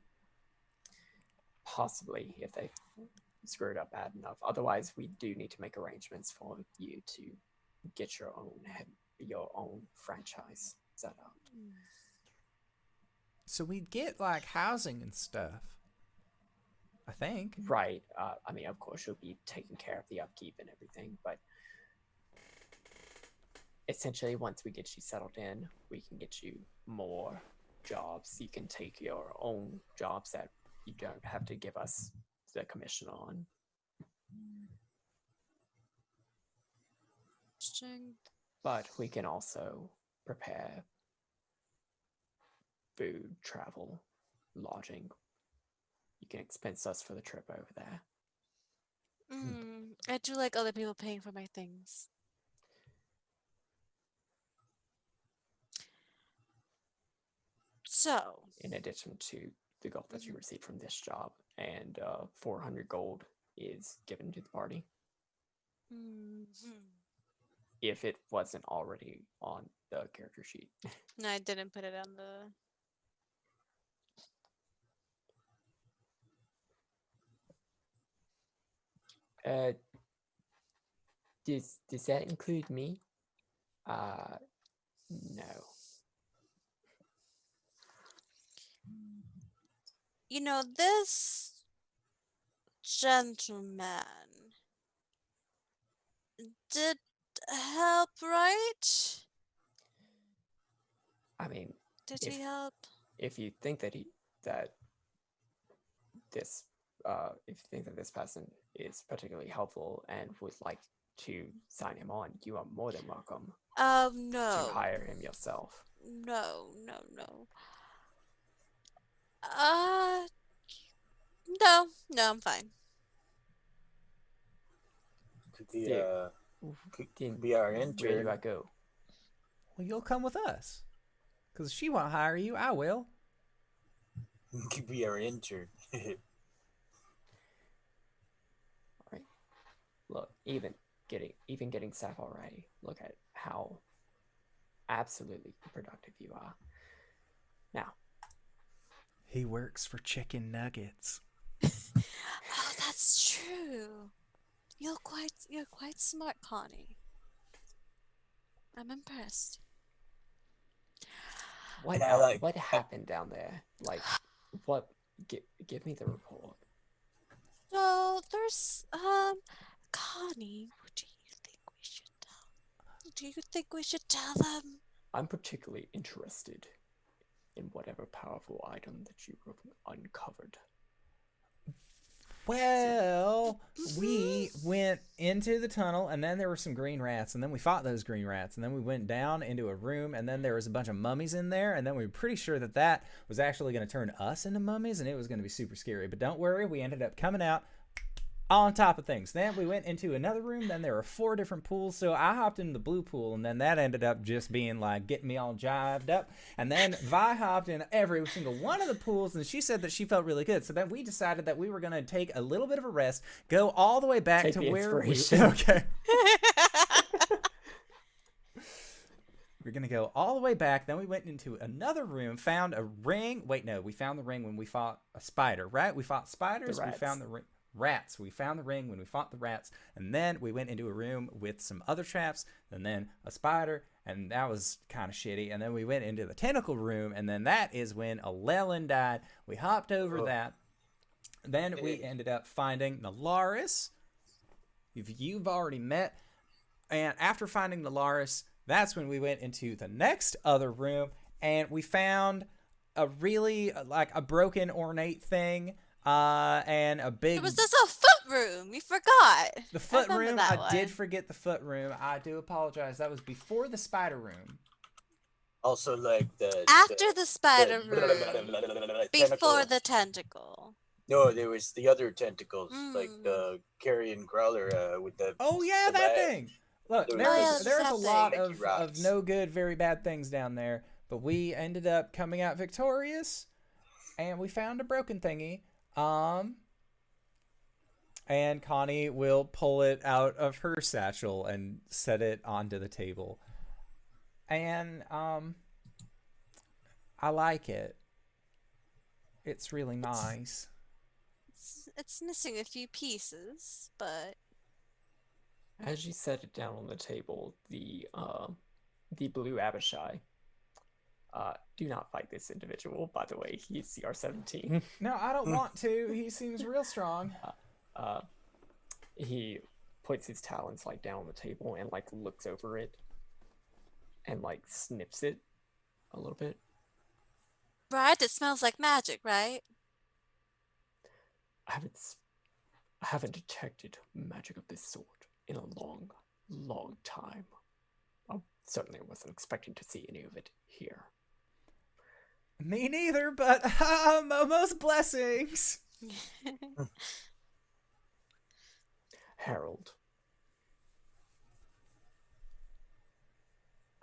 [SPEAKER 4] Possibly, if they screwed up bad enough. Otherwise, we do need to make arrangements for you to get your own franchise set up.
[SPEAKER 1] So we'd get like housing and stuff. I think.
[SPEAKER 4] Right. I mean, of course, you'll be taking care of the upkeep and everything, but essentially, once we get you settled in, we can get you more jobs. You can take your own jobs that you don't have to give us the commission on.
[SPEAKER 2] Interesting.
[SPEAKER 4] But we can also prepare food, travel, lodging. You can expense us for the trip over there.
[SPEAKER 2] I do like other people paying for my things. So,
[SPEAKER 4] In addition to the gold that you receive from this job, and 400 gold is given to the party. If it wasn't already on the character sheet.
[SPEAKER 2] no, I didn't put it on the.
[SPEAKER 4] Does that include me? No.
[SPEAKER 2] You know, this gentleman did help, right?
[SPEAKER 4] I mean,
[SPEAKER 2] Did
[SPEAKER 4] If-
[SPEAKER 2] he help?
[SPEAKER 4] if you think that this person is particularly helpful and would like to sign him on, you are more than welcome to
[SPEAKER 2] No.
[SPEAKER 4] hire him yourself.
[SPEAKER 2] No. No, I'm fine.
[SPEAKER 3] Could be
[SPEAKER 4] Yeah.
[SPEAKER 3] could be our
[SPEAKER 4] Where
[SPEAKER 3] intern.
[SPEAKER 4] do I go?
[SPEAKER 1] Well, you'll come with us. Because if she won't hire you, I will.
[SPEAKER 3] Could be our intern.
[SPEAKER 4] Alright. Look, even getting staff already. Look at how absolutely productive you are. Now,
[SPEAKER 1] He works for chicken nuggets.
[SPEAKER 2] Oh, that's true. You're quite smart, Connie. I'm impressed.
[SPEAKER 4] what
[SPEAKER 3] And I like-
[SPEAKER 4] what happened down there? Like, what? Give me the report.
[SPEAKER 2] So there's Connie, what do you think we should tell? Do you think we should tell them?
[SPEAKER 4] I'm particularly interested in whatever powerful item that you have uncovered.
[SPEAKER 1] Well, we went into the tunnel, and then there were some green rats, and then we fought those green rats, and then we went down into a room, and then there was a bunch of mummies in there, and then we were pretty sure that that was actually going to turn us into mummies, and it was going to be super scary. But don't worry, we ended up coming out on top of things. Then we went into another room, then there were 4 different pools, so I hopped into the blue pool, and then that ended up just being like getting me all jived up. And then Vi hopped in every single one of the pools, and she said that she felt really good. So then we decided that we were going to take a little bit of a rest, go all the way back
[SPEAKER 4] Take
[SPEAKER 1] to
[SPEAKER 4] the
[SPEAKER 1] where we...
[SPEAKER 4] inspiration.
[SPEAKER 1] Okay. We're going to go all the way back. Then we went into another room, found a ring. Wait, no, we found the ring when we fought a spider, right? We fought spiders. We
[SPEAKER 4] rats.
[SPEAKER 1] found the ring. Rats. We found the ring when we fought the rats, and then we went into a room with some other traps, and then a spider, and that was kind of shitty. And then we went into the tentacle room, and then that is when Alelin died. We hopped over that. Then we ended up finding Nalaris. You've already met, and after finding Nalaris, that's when we went into the next other room, and we found a really like a broken ornate thing. And a big.
[SPEAKER 2] It was just a foot room. You forgot.
[SPEAKER 1] The foot
[SPEAKER 2] remember
[SPEAKER 1] room.
[SPEAKER 2] that
[SPEAKER 1] I did
[SPEAKER 2] one.
[SPEAKER 1] forget the foot room. I do apologize. That was before the spider room.
[SPEAKER 3] Also, like
[SPEAKER 2] After the spider
[SPEAKER 3] the
[SPEAKER 2] room.
[SPEAKER 3] tentacle.
[SPEAKER 2] Before the tentacle.
[SPEAKER 3] No, there was the other tentacles, like
[SPEAKER 2] Mm.
[SPEAKER 3] the carrion growler with the.
[SPEAKER 1] Oh yeah,
[SPEAKER 3] the
[SPEAKER 1] that
[SPEAKER 3] leg.
[SPEAKER 1] thing. Look,
[SPEAKER 3] Oh,
[SPEAKER 1] there's
[SPEAKER 2] yeah,
[SPEAKER 1] there's a
[SPEAKER 2] that
[SPEAKER 1] lot
[SPEAKER 3] thing.
[SPEAKER 1] of
[SPEAKER 3] Thank you, rocks.
[SPEAKER 1] no good, very bad things down there, but we ended up coming out victorious, and we found a broken thingy. And Connie will pull it out of her satchel and set it onto the table. And I like it. It's really nice.
[SPEAKER 2] it's missing a few pieces, but
[SPEAKER 4] As you set it down on the table, the blue Abishai. Do not fight this individual, by the way. He's CR17.
[SPEAKER 1] No, I don't want to. He seems real strong.
[SPEAKER 4] Uh, he puts his talons like down on the table and like looks over it and like snips it a little bit.
[SPEAKER 2] right, it smells like magic, right?
[SPEAKER 4] I haven't detected magic of this sort in a long, long time. I certainly wasn't expecting to see any of it here.
[SPEAKER 1] Me neither, but most blessings.
[SPEAKER 4] Harold.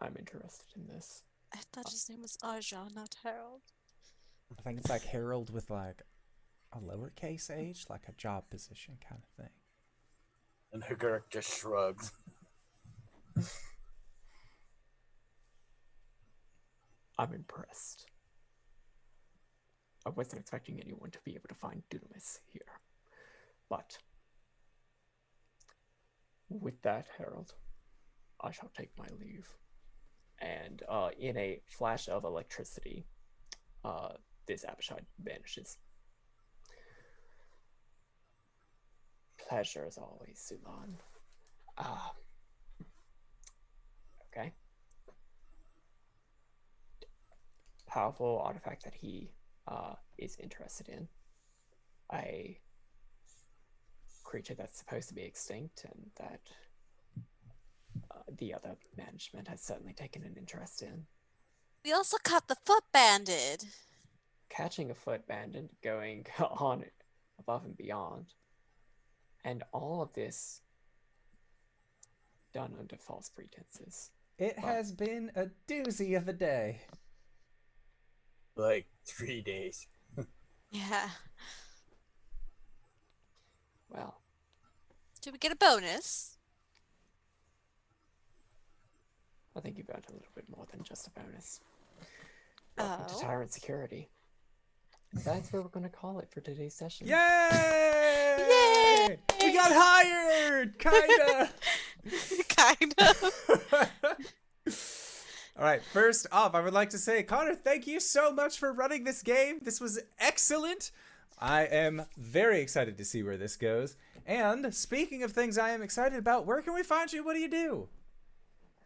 [SPEAKER 4] I'm interested in this.
[SPEAKER 2] I thought his name was Arjan, not Harold.
[SPEAKER 1] I think it's like Harold with like a lowercase h, like a job position kind of thing.
[SPEAKER 3] And Hagurk just shrugs.
[SPEAKER 4] I'm impressed. I wasn't expecting anyone to be able to find Dunamis here. But with that, Harold, I shall take my leave. And in a flash of electricity, this Abishai vanishes. Pleasure as always, Sulan. Okay. Powerful artifact that he is interested in. A creature that's supposed to be extinct and that the other management has certainly taken an interest in.
[SPEAKER 2] We also caught the foot banded.
[SPEAKER 4] Catching a foot bandit, going on above and beyond. And all of this done under false pretenses.
[SPEAKER 1] It has been a doozy of a day.
[SPEAKER 3] Like 3 days.
[SPEAKER 2] Yeah.
[SPEAKER 4] Well,
[SPEAKER 2] Did we get a bonus?
[SPEAKER 4] I think you've earned a little bit more than just a bonus. Welcome to
[SPEAKER 2] Oh.
[SPEAKER 4] Tyrant Security. That's what we're going to call it for today's session.
[SPEAKER 1] Yay!
[SPEAKER 2] Yay!
[SPEAKER 1] We got hired! Kinda!
[SPEAKER 2] Kind of.
[SPEAKER 1] All right, first off, I would like to say, Connor, thank you so much for running this game. This was excellent. I am very excited to see where this goes. And speaking of things I am excited about, where can we find you? What do you do?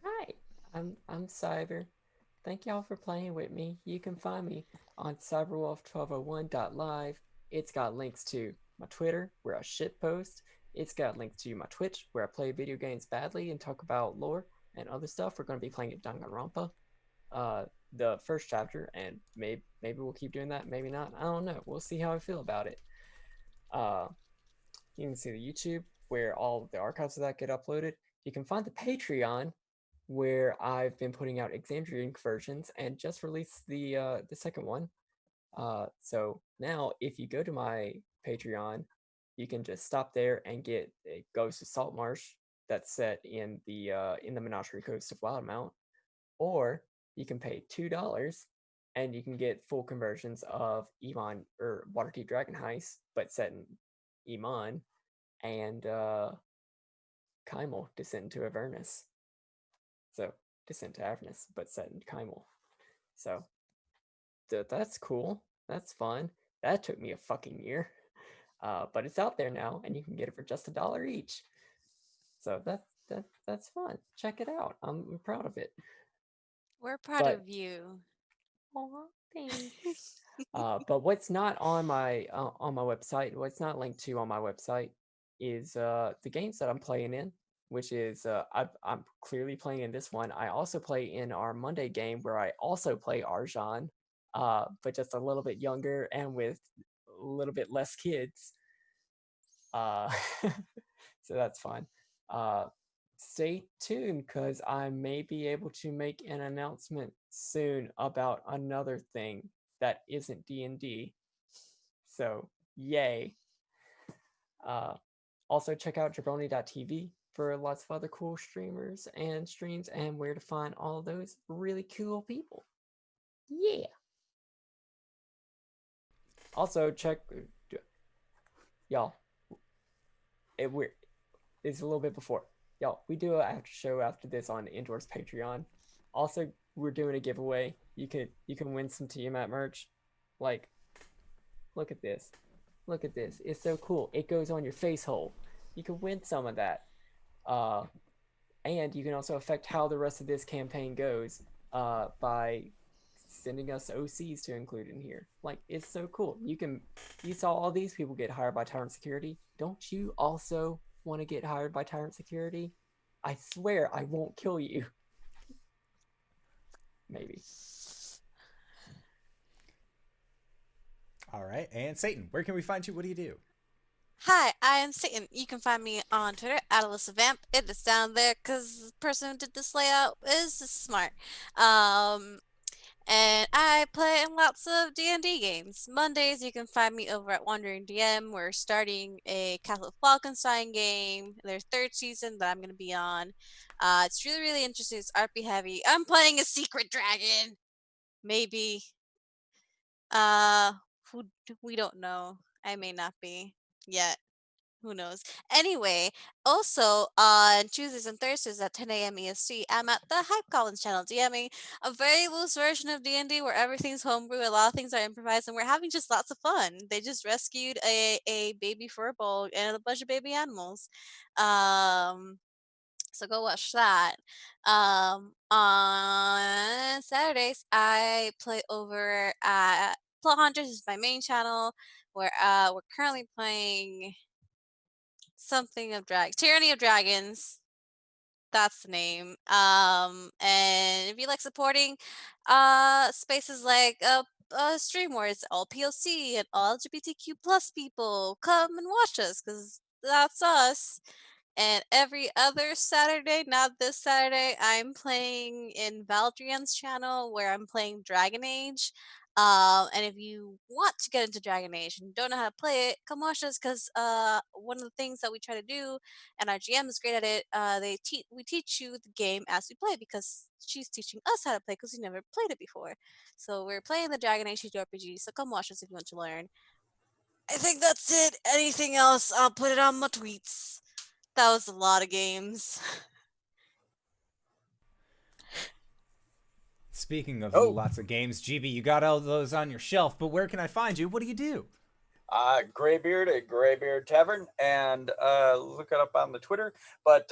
[SPEAKER 4] Hi, I'm Cyber. Thank y'all for playing with me. You can find me on cyberwolf1201.live. It's got links to my Twitter, where I shitpost. It's got links to my Twitch, where I play video games badly and talk about lore and other stuff. We're going to be playing at Danganronpa, the first chapter, and maybe we'll keep doing that, maybe not. I don't know. We'll see how I feel about it. You can see the YouTube, where all of the archives of that get uploaded. You can find the Patreon, where I've been putting out Exandria versions and just released the second one. So now, if you go to my Patreon, you can just stop there and get a Ghost of Saltmarsh that's set in the Menagerie Coast of Wildmount, or you can pay $2 and you can get full conversions of Iman or Waterdeep Dragon Heist, but set in Iman, and Kymel Descent into Avernus. So Descent to Avernus, but set in Kymel. So that's cool. That's fun. That took me a fucking year. But it's out there now, and you can get it for just $1 each. So that's fun. Check it out. I'm proud of it.
[SPEAKER 2] We're proud
[SPEAKER 4] But-
[SPEAKER 2] of you.
[SPEAKER 4] Aw, thanks. But what's not on my website, what's not linked to on my website, is the games that I'm playing in, which is I'm clearly playing in this one. I also play in our Monday game, where I also play Arjan, but just a little bit younger and with a little bit less kids. So that's fun. Stay tuned, because I may be able to make an announcement soon about another thing that isn't D&D. So yay. Also check out jabroni.tv for lots of other cool streamers and streams, and where to find all those really cool people. Yeah. Also check y'all, it's a little bit before. Y'all, we do an after show after this on Indoors Patreon. Also, we're doing a giveaway. You can win some Tiamat merch. Like, look at this. Look at this. It's so cool. It goes on your face hole. You can win some of that. And you can also affect how the rest of this campaign goes by sending us OCs to include in here. Like, it's so cool. You saw all these people get hired by Tyrant Security. Don't you also want to get hired by Tyrant Security? I swear I won't kill you. Maybe.
[SPEAKER 1] All right. And Satan, where can we find you? What do you do?
[SPEAKER 2] Hi, I am Satan. You can find me on Twitter at AlysaVamp. It is down there because the person who did this layout is smart. And I play in lots of D&D games. Mondays, you can find me over at Wandering DM. We're starting a Castle Falkenstein game, their third season that I'm going to be on. It's really, really interesting. It's RP heavy. I'm playing a secret dragon. Maybe. Who we don't know. I may not be yet. Who knows? Anyway, also on Tuesdays and Thursdays at 10 a.m. EST, I'm at the Hype Collins channel DMing a very loose version of D&D where everything's homebrew, a lot of things are improvised, and we're having just lots of fun. They just rescued a baby furball and a bunch of baby animals. So go watch that. On Saturdays, I play over at Plot Hunters, is my main channel, where we're currently playing something of Tyranny of Dragons. That's the name. And if you like supporting spaces like Stream where it's all POC and all LGBTQ plus people, come and watch us because that's us. And every other Saturday, not this Saturday, I'm playing in Valdrian's channel where I'm playing Dragon Age. And if you want to get into Dragon Age and don't know how to play it, come watch us because one of the things that we try to do, and our GM is great at it, we teach you the game as we play because she's teaching us how to play because we never played it before. So we're playing the Dragon Age RPG, so come watch us if you want to learn. I think that's it. Anything else, I'll put it on my tweets. That was a lot of games.
[SPEAKER 1] Speaking of
[SPEAKER 3] Oh.
[SPEAKER 1] lots of games, GB, you got all those on your shelf, but where can I find you? What do you do?
[SPEAKER 3] Graybeard at Graybeard Tavern, and look it up on the Twitter. But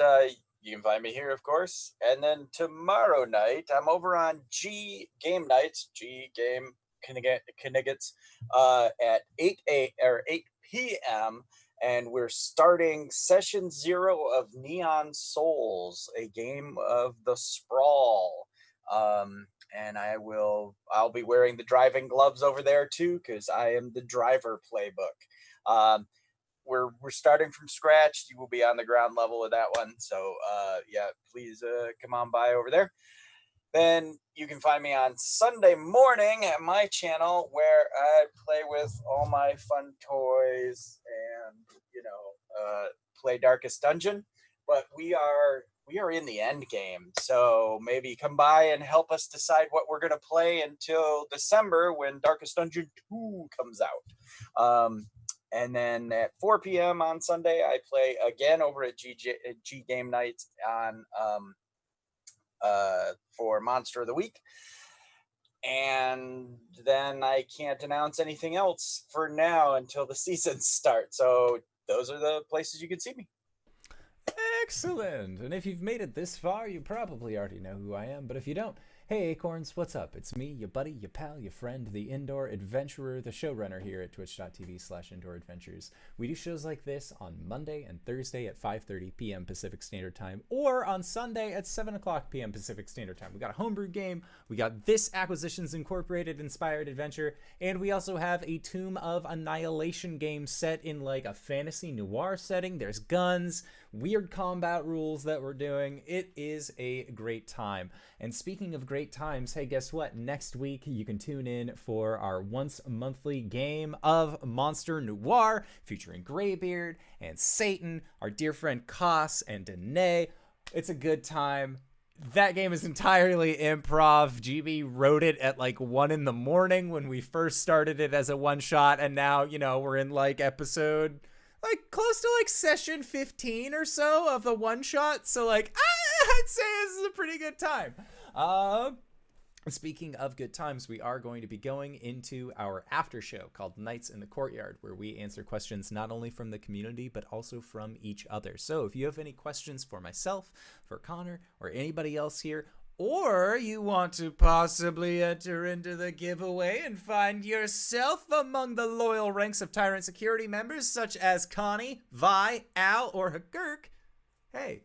[SPEAKER 3] you can find me here, of course. And then tomorrow night, I'm over on G Game Nights, G Game Kniggets, at 8 p.m. And we're starting session 0 of Neon Souls, a game of the Sprawl. And I'll be wearing the driving gloves over there too, because I am the driver playbook. We're starting from scratch. You will be on the ground level of that one. So yeah, please come on by over there. Then you can find me on Sunday morning at my channel where I play with all my fun toys and, play Darkest Dungeon. But we are in the end game. So maybe come by and help us decide what we're going to play until December when Darkest Dungeon 2 comes out. And then at 4 p.m. on Sunday, I play again over at G Game Nights on for Monster of the Week. And then I can't announce anything else for now until the season starts. So those are the places you can see me.
[SPEAKER 1] Excellent. And if you've made it this far, you probably already know who I am. But if you don't, hey Acorns, what's up? It's me, your buddy, your pal, your friend, the Indoor Adventurer, the showrunner here at twitch.tv/Indoor Adventures. We do shows like this on Monday and Thursday at 5:30 p.m. Pacific Standard Time, or on Sunday at 7 o'clock p.m. Pacific Standard Time. We got a homebrew game, we got this Acquisitions Incorporated inspired adventure, and we also have a Tomb of Annihilation game set in like a fantasy noir setting. There's guns, weird combat rules that we're doing. It is a great time. And speaking of great times, hey, guess what? Next week you can tune in for our once monthly game of Monster Noir featuring Graybeard and Satan, our dear friend Koss and Danae. It's a good time. That game is entirely improv. GB wrote it at like 1 a.m. when we first started it as a one shot, and now, we're in like episode like close to like session 15 or so of the one shot. So like I'd say this is a pretty good time. Speaking of good times, we are going to be going into our after show called Nights in the Courtyard, where we answer questions not only from the community, but also from each other. So if you have any questions for myself, for Connor, or anybody else here, or you want to possibly enter into the giveaway and find yourself among the loyal ranks of Tyrant security members, such as Connie, Vi, Al, or Hagurk, hey,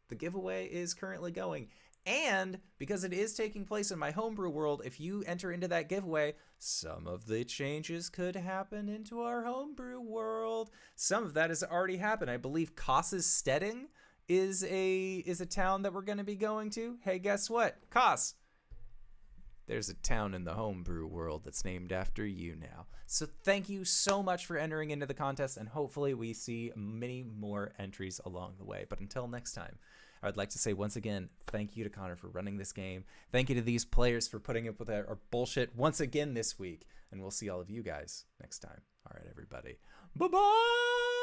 [SPEAKER 1] the giveaway is currently going. And because it is taking place in my homebrew world, if you enter into that giveaway, some of the changes could happen into our homebrew world. Some of that has already happened. I believe Koss's Steading is a town that we're going to be going to. Hey, guess what? Koss, there's a town in the homebrew world that's named after you now. So thank you so much for entering into the contest, and hopefully we see many more entries along the way. But until next time, I would like to say once again, thank you to Connor for running this game. Thank you to these players for putting up with our bullshit once again this week. And we'll see all of you guys next time. All right, everybody. Bye-bye!